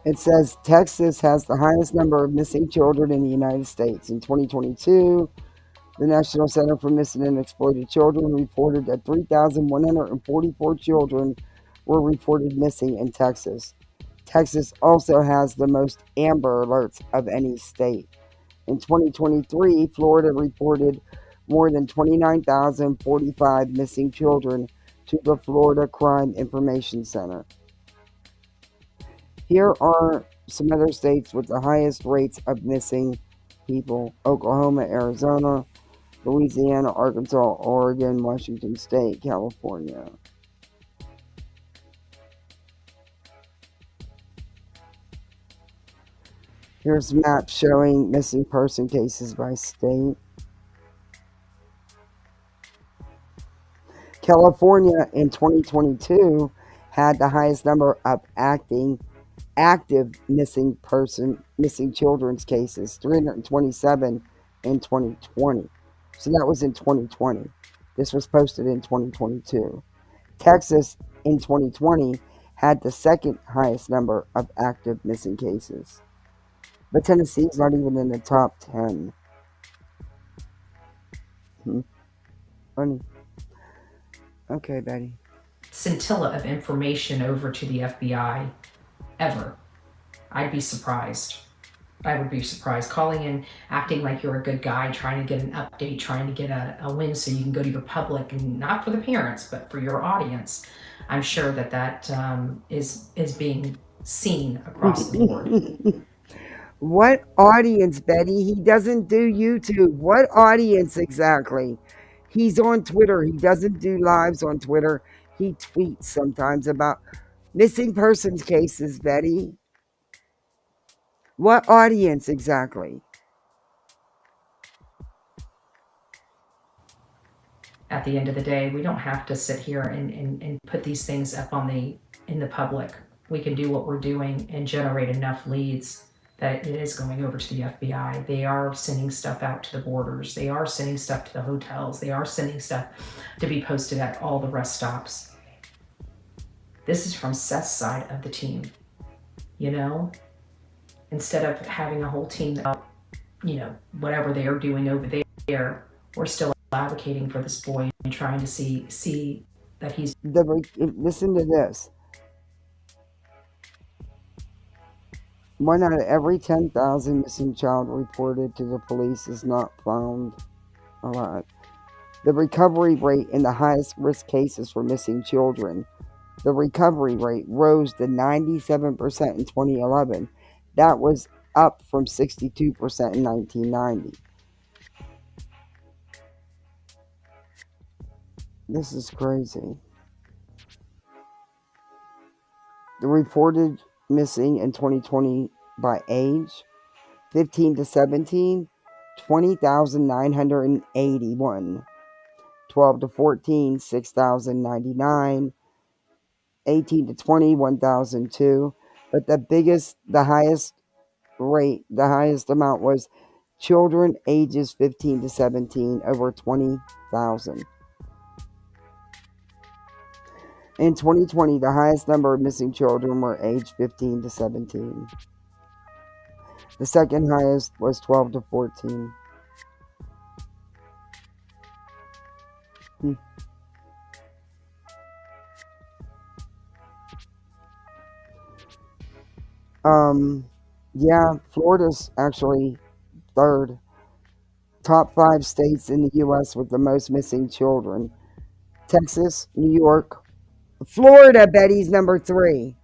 It says Texas has the highest number of missing children in the United States. In 2022, the National Center for Missing and Exploited Children reported that 3,144 children were reported missing in Texas. Texas also has the most Amber Alerts of any state. In 2023, Florida reported more than 29,045 missing children to the Florida Crime Information Center. Here are some other states with the highest rates of missing people: Oklahoma, Arizona, Louisiana, Arkansas, Oregon, Washington State, California. Here's maps showing missing person cases by state. California in 2022 had the highest number of active missing children's cases, 327 in 2020. So that was in 2020. This was posted in 2022. Texas in 2020 had the second highest number of active missing cases. But Tennessee's not even in the top 10. Funny. Okay, Betty. Scintilla of information over to the FBI ever. I'd be surprised. I would be surprised. Calling in, acting like you're a good guy, trying to get an update, trying to get a win so you can go to your public, and not for the parents, but for your audience. I'm sure that is being seen across the board. What audience, Betty? He doesn't do YouTube. What audience exactly? He's on Twitter. He doesn't do lives on Twitter. He tweets sometimes about missing persons cases, Betty. What audience exactly? At the end of the day, we don't have to sit here and put these things up in the public. We can do what we're doing and generate enough leads that it is going over to the FBI. They are sending stuff out to the borders. They are sending stuff to the hotels. They are sending stuff to be posted at all the rest stops. This is from Seth's side of the team, you know? Instead of having a whole team that, you know, whatever they are doing over there, we're still advocating for this boy and trying to see that he's... Listen to this. 1 out of every 10,000 missing child reported to the police is not found alive. The recovery rate in the highest risk cases for missing children, the recovery rate rose to 97% in 2011. That was up from 62% in 1990. This is crazy. The reported missing in 2020 by age, 15 to 17, 20,981. 12 to 14, 6,099. 18 to 20, 1,002. But the highest amount was children ages 15 to 17, over 20,000. In 2020, the highest number of missing children were aged 15 to 17. The second highest was 12 to 14. Yeah, Florida's actually third. Top 5 states in the U.S. with the most missing children: Texas, New York, Florida. Betty's number 3.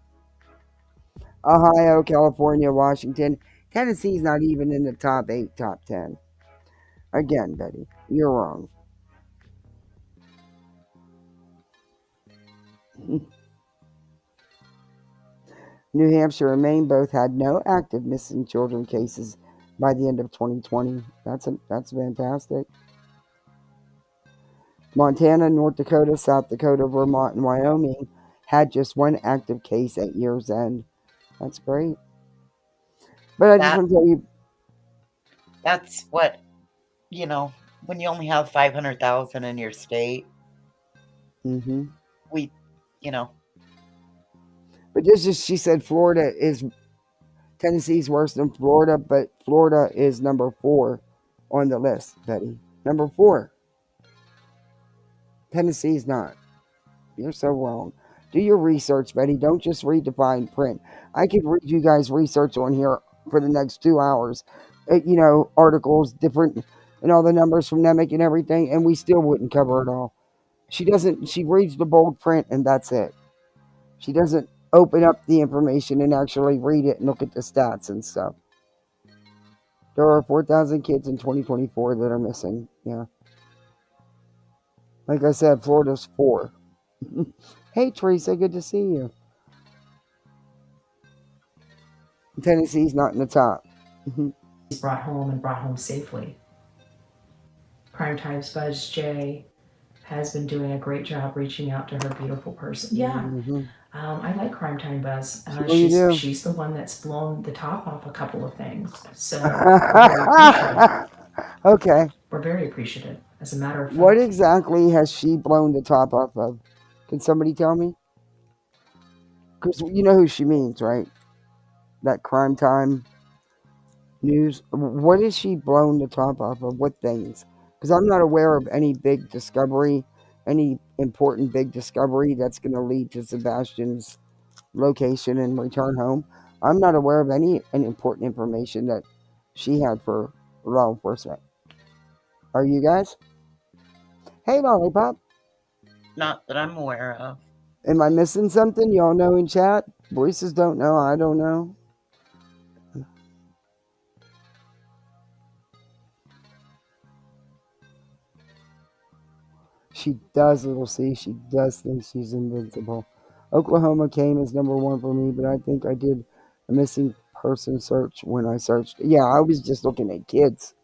Ohio, California, Washington. Tennessee's not even in the top 8, top 10. Again, Betty, you're wrong. New Hampshire and Maine both had no active missing children cases by the end of 2020. That's fantastic. Montana, North Dakota, South Dakota, Vermont, and Wyoming had just 1 active case at year's end. That's great. But I just want to tell you, that's what, you know, when you only have 500,000 in your state, we, you know. But this is, she said Florida is, Tennessee's worse than Florida, but Florida is number 4 on the list, Betty. Number 4. Tennessee's not. You're so wrong. Do your research, Betty. Don't just read the fine print. I could read you guys research on here for the next 2 hours. You know, articles, different, and all the numbers from NEMIC and everything, and we still wouldn't cover it all. She reads the bold print, and that's it. She doesn't open up the information and actually read it and look at the stats and stuff. There are 4,000 kids in 2024 that are missing. Yeah. Like I said, Florida's 4. Hey, Teresa, good to see you. Tennessee's not in the top. Brought home safely. Primetime's Buzz J has been doing a great job reaching out to her beautiful person. Yeah. I like Crime Time Buzz. She's the one that's blown the top off a couple of things. So we're very appreciative. Okay. We're very appreciative. As a matter of fact. What exactly has she blown the top off of? Can somebody tell me? Because you know who she means, right? That Crime Time news. What is she blown the top off of? What things? Because I'm not aware of any big discovery, any important big discovery that's going to lead to Sebastian's location and return home. I'm not aware of any important information that she had for law enforcement. Are you guys? Hey, Lollipop. Not that I'm aware of. Am I missing something? Y'all know in chat? Voices don't know. I don't know. She does, little C. She does think she's invincible. Oklahoma came as number 1 for me, but I think I did a missing person search when I searched. Yeah, I was just looking at kids,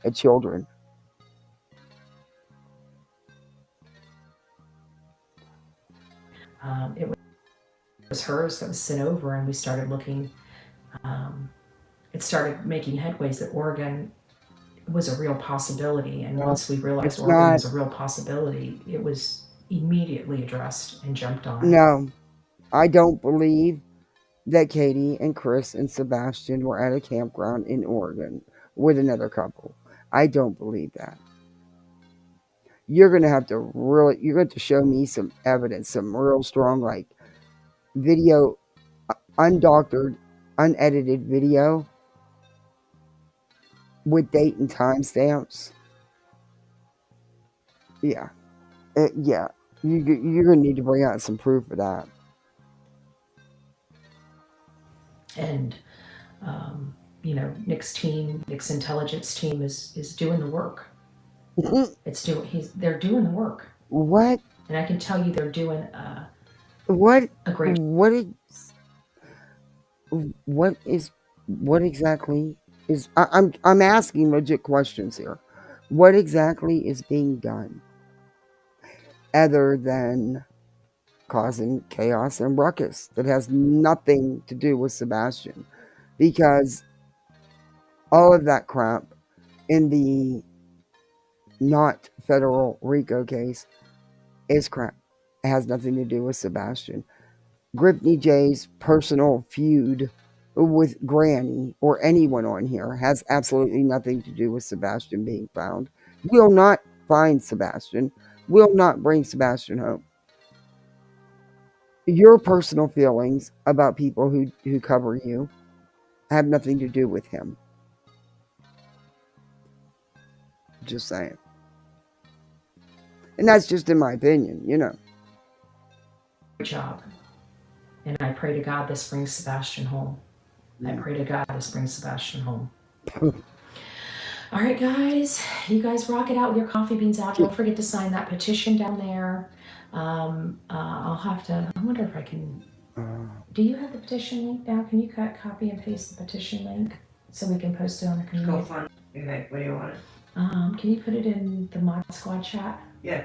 at children. It was hers that was sent over, and we started looking. It started making headways that Oregon was a real possibility, and once we realized Oregon was a real possibility, it was immediately addressed and jumped on. No, I don't believe that Katie and Chris and Sebastian were at a campground in Oregon with another couple. I don't believe that. You're going to have to show me some evidence, some real strong, like, video, undoctored, unedited video with date and time stamps. Yeah. Yeah. You're going to need to bring out some proof of that. And, you know, Nick's intelligence team is doing the work. They're doing the work. What? And I can tell you they're doing what exactly is I'm asking legit questions here. What exactly is being done other than causing chaos and ruckus that has nothing to do with Sebastian? Because all of that crap in the not federal RICO case is crap. It has nothing to do with Sebastian. Griffney J's personal feud with Granny or anyone on here has absolutely nothing to do with Sebastian being found. Will not find Sebastian. Will not bring Sebastian home. Your personal feelings about people who cover you have nothing to do with him. Just saying. And that's just in my opinion, you know. Great job. And I pray to God this brings Sebastian home. I pray to God this brings Sebastian home. All right, guys. You guys rock it out with your coffee beans out. Don't forget to sign that petition down there. I'll have to, I wonder if I can, do you have the petition link now? Can you copy and paste the petition link so we can post it on the community? Go find it. Okay, where do you want it? Can you put it in the Mod Squad chat? Yeah.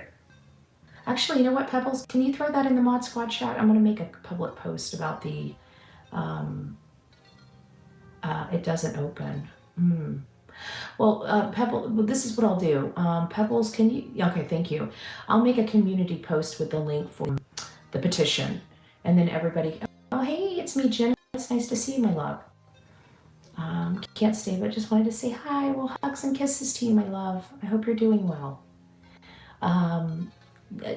Actually, you know what, Pebbles? Can you throw that in the Mod Squad chat? I'm going to make a public post about the, it doesn't open. Well, Pebble, well, this is what I'll do. Pebbles, can you? Okay, thank you. I'll make a community post with the link for the petition, and then everybody. Oh, hey, it's me, Jen. It's nice to see you, my love. Can't stay, but just wanted to say hi. Well, hugs and kisses to you, my love. I hope you're doing well.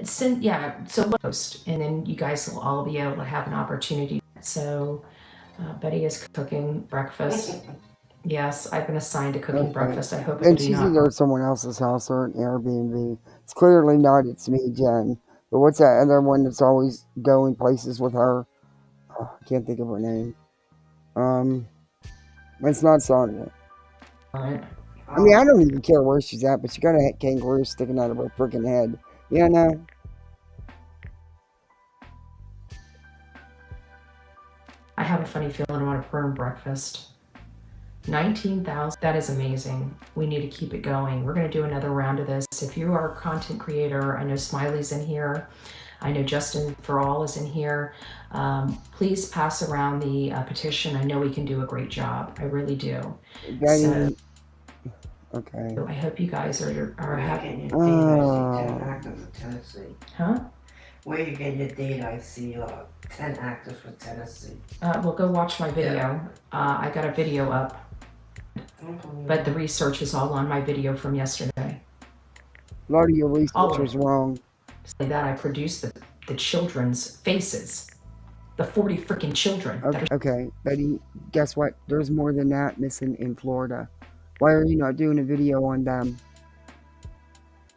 So post, and then you guys will all be able to have an opportunity. So, Betty is cooking breakfast. Yes, I've been assigned to cooking breakfast. I hope it And do she's not. either at someone else's house or an Airbnb. It's clearly not. It's me, Jen. But what's that other one that's always going places with her? Oh, I can't think of her name. It's not Sonia. All right. I mean, I don't even care where she's at, but she got a kangaroo sticking out of her freaking head. Yeah, no. I have a funny feeling I want to burn breakfast. 19,000, that is amazing. We need to keep it going. We're going to do another round of this. If you are a content creator, I know Smiley's in here. I know Justin For All is in here. Please pass around the petition. I know we can do a great job. I really do. So, okay. I hope you guys are happy. Huh? Where you get your data? I see 10 actors for Tennessee. Well, go watch my video. I got a video up. But the research is all on my video from yesterday. A lot of your research was wrong. That I produced the children's faces. The 40 freaking children. Okay, Betty, guess what? There's more than that missing in Florida. Why are you not doing a video on them?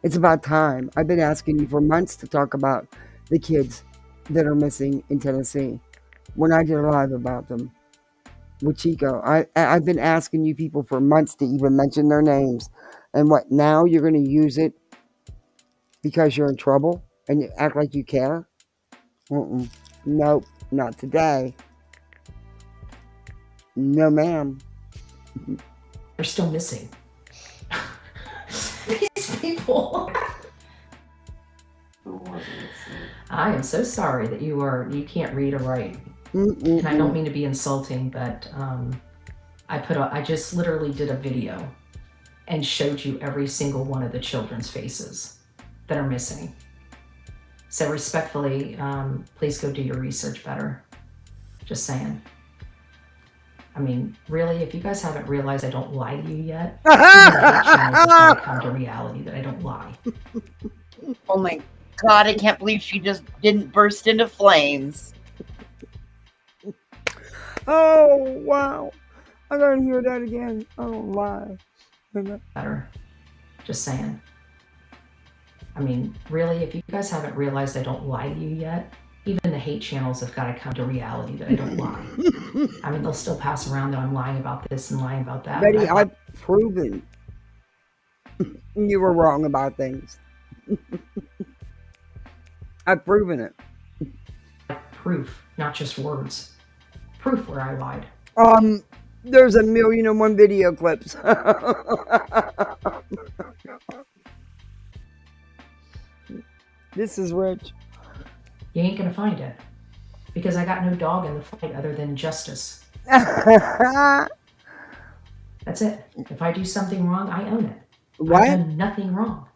It's about time. I've been asking you for months to talk about the kids that are missing in Tennessee. When I did a live about them with Chico, I've been asking you people for months to even mention their names. And what, now you're going to use it because you're in trouble and you act like you care? Nope, not today. No, ma'am. They're still missing. These people. I am so sorry that you can't read or write. And I don't mean to be insulting, but I just literally did a video and showed you every single one of the children's faces that are missing. So respectfully, please go do your research better. Just saying. I mean, really, if you guys haven't realized I don't lie to you yet, it's come to reality that I don't lie. Oh my God, I can't believe she just didn't burst into flames. Oh, wow. I gotta hear that again. I don't lie. Better. Just saying. I mean, really, if you guys haven't realized I don't lie to you yet, even the hate channels have got to come to reality that I don't lie. I mean, they'll still pass around that I'm lying about this and lying about that. Betty, I've proven you were wrong about things. I've proven it. Proof, not just words. Proof where I lied. There's 1,000,001 video clips. This is rich. You ain't gonna find it. Because I got no dog in the fight other than justice. That's it. If I do something wrong, I own it. What? I've done nothing wrong.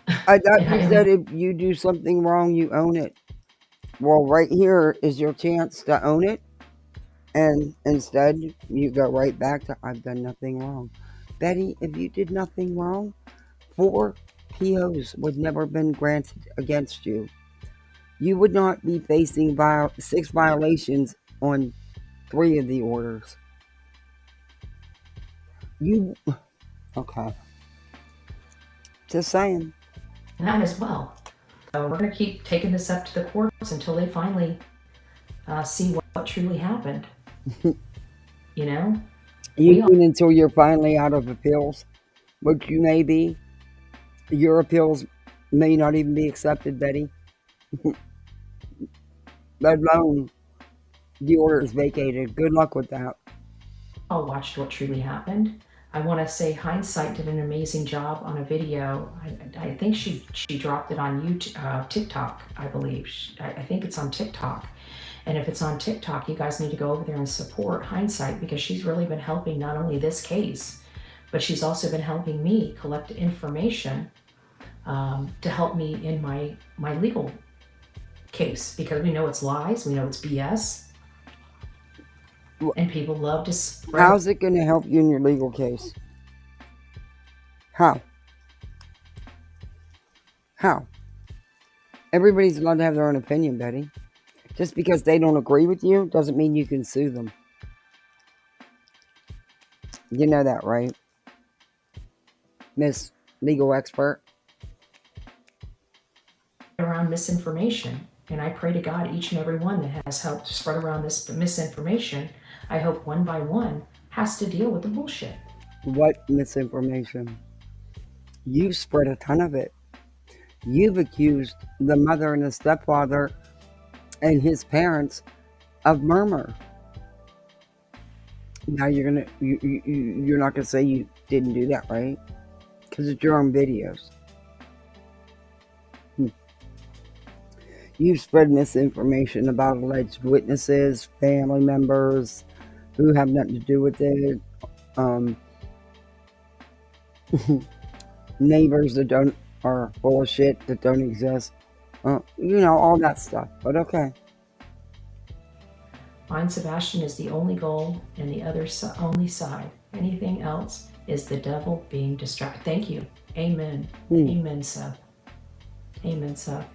I thought you said if you do something wrong, you own it. Well, right here is your chance to own it. And instead, you go right back to, I've done nothing wrong. Betty, if you did nothing wrong, 4 POs would never been granted against you. You would not be facing 6 violations on 3 of the orders. Okay. Just saying. That as well. So we're going to keep taking this up to the courts until they finally see what truly happened. You know? You mean until you're finally out of appeals, which you may be. Your appeals may not even be accepted, Betty. Let alone the order is vacated. Good luck with that. I watched what truly happened. I want to say Hindsight did an amazing job on a video. I think she dropped it on YouTube, TikTok, I believe. I think it's on TikTok. And if it's on TikTok, you guys need to go over there and support Hindsight because she's really been helping not only this case, but she's also been helping me collect information to help me in my legal case, because we know it's lies, we know it's BS, and people love to spread. How's it going to help you in your legal case? How? How? Everybody's allowed to have their own opinion, Betty. Just because they don't agree with you doesn't mean you can sue them. You know that, right? Miss Legal Expert? Around misinformation, and I pray to God each and every one that has helped spread around this misinformation, I hope one by one has to deal with the bullshit. What misinformation? You've spread a ton of it. You've accused the mother and the stepfather and his parents of murder. Now you're not gonna say you didn't do that, right? Because it's your own videos. You've spread misinformation about alleged witnesses, family members who have nothing to do with it, neighbors that are full of shit that don't exist. You know, all that stuff. But okay. Mine, Sebastian, is the only goal, and the other only side. Anything else is the devil being distracted. Thank you. Amen. Amen, Seth. Amen, Seth.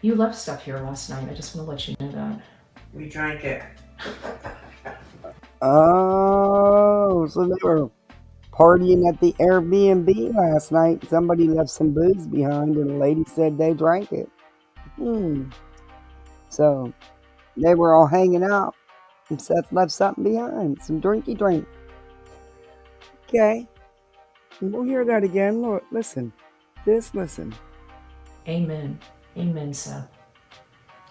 You left stuff here last night. I just want to let you know that. We drank it. Oh, so they were partying at the Airbnb last night. Somebody left some booze behind, and the lady said they drank it. So they were all hanging out, and Seth left something behind, some drinky drink. Okay, we'll hear that again. Look, listen. Just listen. Amen. Amen, Seth.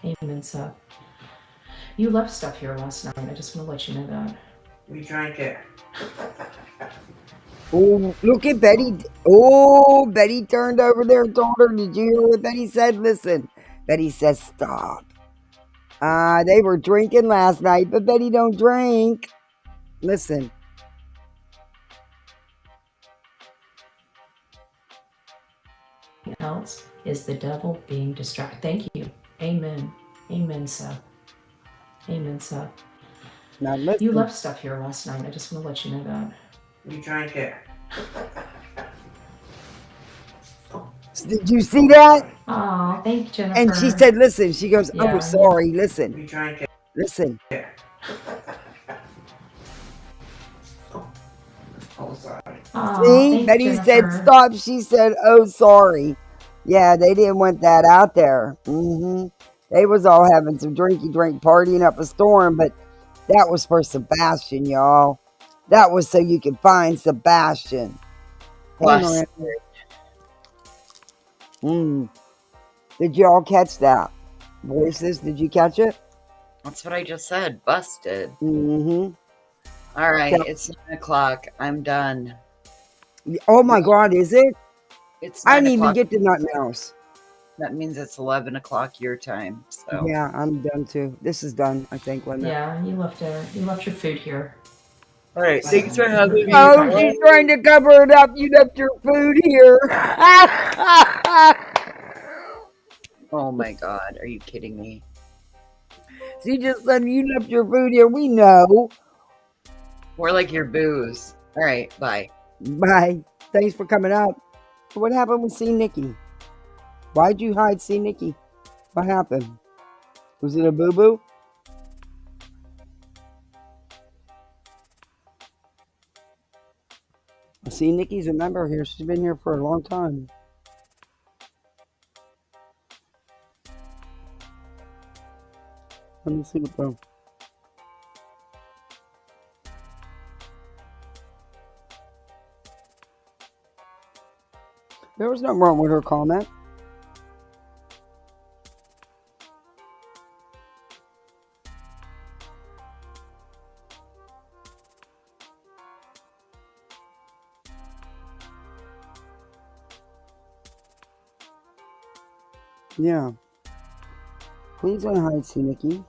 Amen, Seth. You left stuff here last night. I just want to let you know that. We drank it. Oh, look at Betty. Oh, Betty turned over there and told her, did you hear what Betty said? Listen, Betty says, stop. They were drinking last night, but Betty don't drink. Listen. Else is the devil being distracted. Thank you. Amen. Amen, Seth. Amen, Seth. Now listen. You left stuff here last night. I just want to let you know that. We drank it. Did you see that? Aw, thank you, Jennifer. And she said, listen. She goes, Yeah. oh, sorry. Listen. We drank it. Listen. Oh, sorry. Aw, See? Betty said, stop. She said, oh, sorry. Yeah, they didn't want that out there. They was all having some drinky drink partying up a storm, but that was for Sebastian, y'all. That was so you could find Sebastian. Plus. Did y'all catch that? Voices, did you catch it? That's what I just said. Busted. Mm-hmm. All right, So, it's 9 o'clock. I'm done. Oh my God, is it? It's I 9 didn't even o'clock. get to nothing else. That means it's 11 o'clock your time. So Yeah, I'm done too. This is done, I think, wasn't it? Yeah, you left your food here. All right, thanks for having me. Oh, she's trying to cover it up. You left your food here. Oh my God, are you kidding me? She just said you left your food here. We know. More like your booze. All right, bye. Bye. Thanks for coming up. What happened with C. Nikki? Why'd you hide C. Nikki? What happened? Was it a boo-boo? C. Nikki's a member here. She's been here for a long time. Let me see what the... There was nothing wrong with her comment. Yeah. Please don't hide, C. Nikki.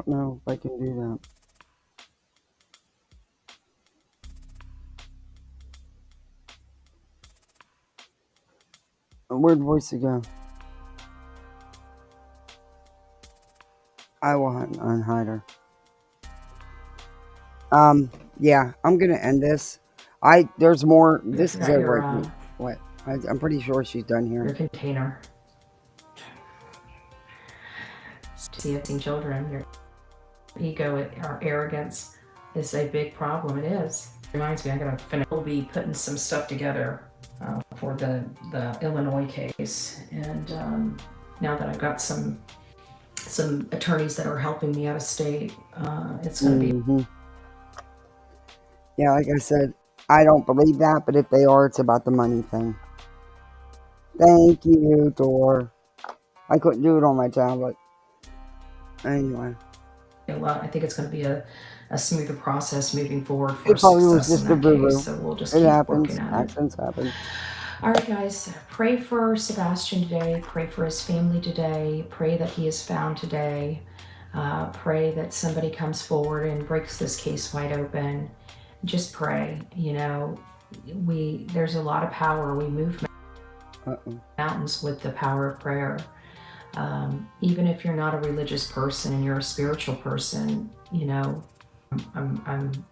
don't know if I can do that. Where'd Voicey go? I will unhide her. Yeah, I'm gonna end this. There's more. This is over. What? I'm pretty sure she's done here. Your container. Seeing children, your ego or arrogance is a big problem. It is. Reminds me, I gotta finish. We'll be putting some stuff together for the Illinois case, and now that I've got some attorneys that are helping me out of state, it's gonna be. Yeah, like I said, I don't believe that, but if they are, it's about the money thing. Thank you, Dor. I couldn't do it on my tablet. Anyway. I think it's going to be a smoother process moving forward for It probably was success just in a that boo-boo. case. So we'll just It keep happens. working at it. Accidents happen. All right, guys. Pray for Sebastian today. Pray for his family today. Pray that he is found today. Pray that somebody comes forward and breaks this case wide open. Just pray. You know, there's a lot of power. We move mountains with the power of prayer. Even if you're not a religious person and you're a spiritual person, you know, I'm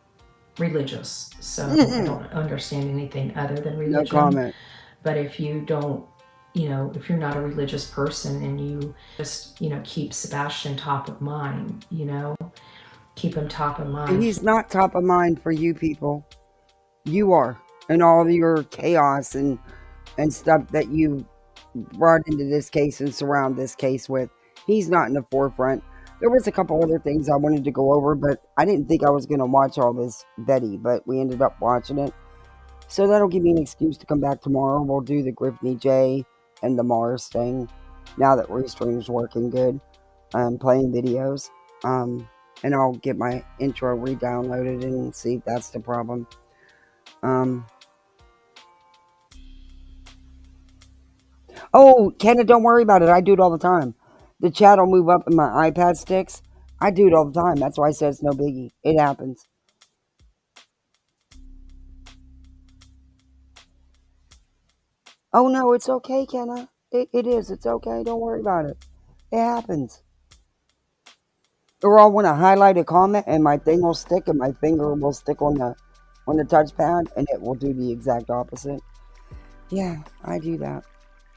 religious, so I don't understand anything other than religion. No comment. But if you don't, you know, if you're not a religious person and you just, you know, keep Sebastian top of mind, you know, keep him top of mind. He's not top of mind for you people. You are, and all your chaos and stuff that you brought into this case and surround this case with. He's not in the forefront. There was a couple other things I wanted to go over, but I didn't think I was going to watch all this Betty, but we ended up watching it. So that'll give me an excuse to come back tomorrow. We'll do the Griffney J and the Mars thing now that Restream's working good. I'm playing videos. And I'll get my intro re-downloaded and see if that's the problem. Oh, Kenna, don't worry about it. I do it all the time. The chat will move up in my iPad sticks. I do it all the time. That's why I said it's no biggie. It happens. Oh, no, it's okay, Kenna. It is. It's okay. Don't worry about it. It happens. Or I'll want to highlight a comment and my thing will stick and my finger will stick on the touchpad and it will do the exact opposite. Yeah, I do that.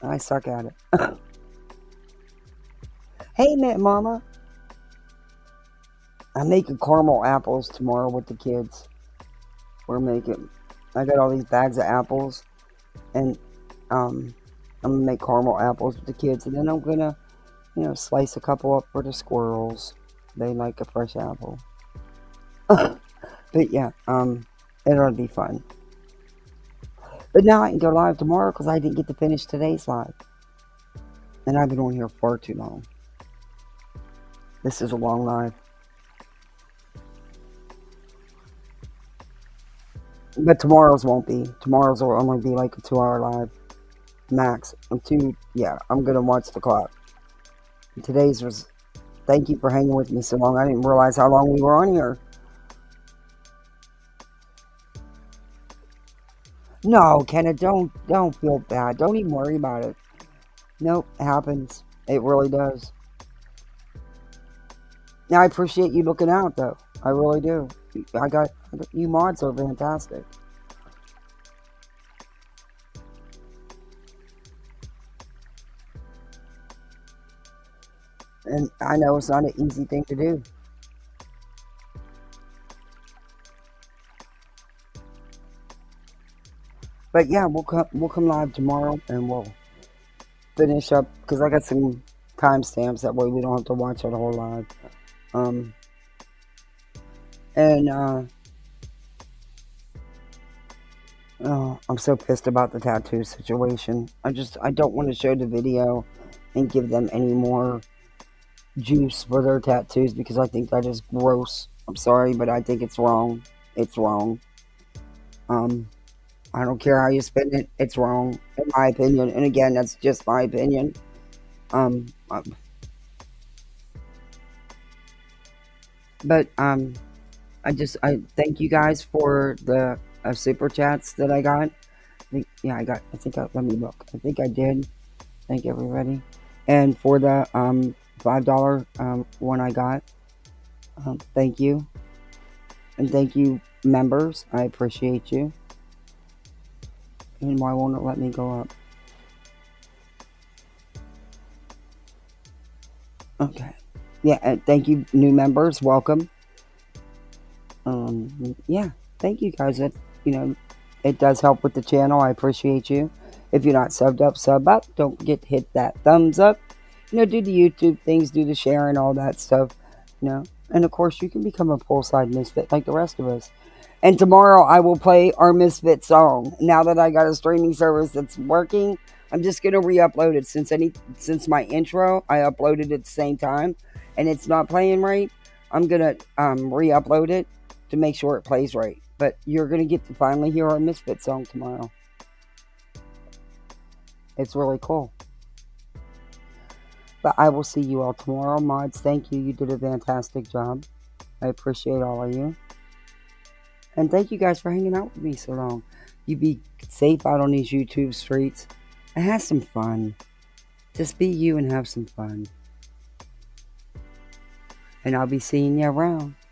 I suck at it. Hey, Mama. I'm making caramel apples tomorrow with the kids. I got all these bags of apples and I'm gonna make caramel apples with the kids, and then I'm gonna, you know, slice a couple up for the squirrels. They like a fresh apple. But yeah, it'll be fun. But now I can go live tomorrow because I didn't get to finish today's live. And I've been on here far too long. This is a long live. But tomorrow's won't be. Tomorrow's will only be like a 2-hour live. Max. I'm going to watch the clock. Today's was... Thank you for hanging with me so long. I didn't realize how long we were on here. No, Kenna, don't feel bad. Don't even worry about it. Nope, it happens. It really does. Now, I appreciate you looking out, though. I really do. I got you mods are fantastic. And I know it's not an easy thing to do. But yeah, we'll come live tomorrow and we'll finish up because I got some timestamps, that way we don't have to watch it whole live. Oh, I'm so pissed about the tattoo situation. I don't want to show the video and give them any more juice for their tattoos because I think that is gross. I'm sorry, but I think it's wrong. It's wrong. I don't care how you spin it. It's wrong, in my opinion. And again, that's just my opinion. But I thank you guys for the super chats that I got. Let me look. I think I did. Thank everybody. And for the $5 one I got, thank you. And thank you, members. I appreciate you. And why won't it let me go up? Okay. Yeah, and thank you, new members. Welcome. Yeah, thank you guys. It does help with the channel. I appreciate you. If you're not subbed up, sub up. Don't forget to hit that thumbs up. Do the YouTube things, do the share and all that stuff. And of course, you can become a poolside misfit like the rest of us. And tomorrow I will play our Misfit song. Now that I got a streaming service that's working, I'm just gonna re-upload it since my intro I uploaded at the same time and it's not playing right. I'm gonna re-upload it to make sure it plays right. But you're gonna get to finally hear our Misfit song tomorrow. It's really cool. But I will see you all tomorrow. Mods, thank you. You did a fantastic job. I appreciate all of you. And thank you guys for hanging out with me so long. You be safe out on these YouTube streets. And have some fun. Just be you and have some fun. And I'll be seeing you around.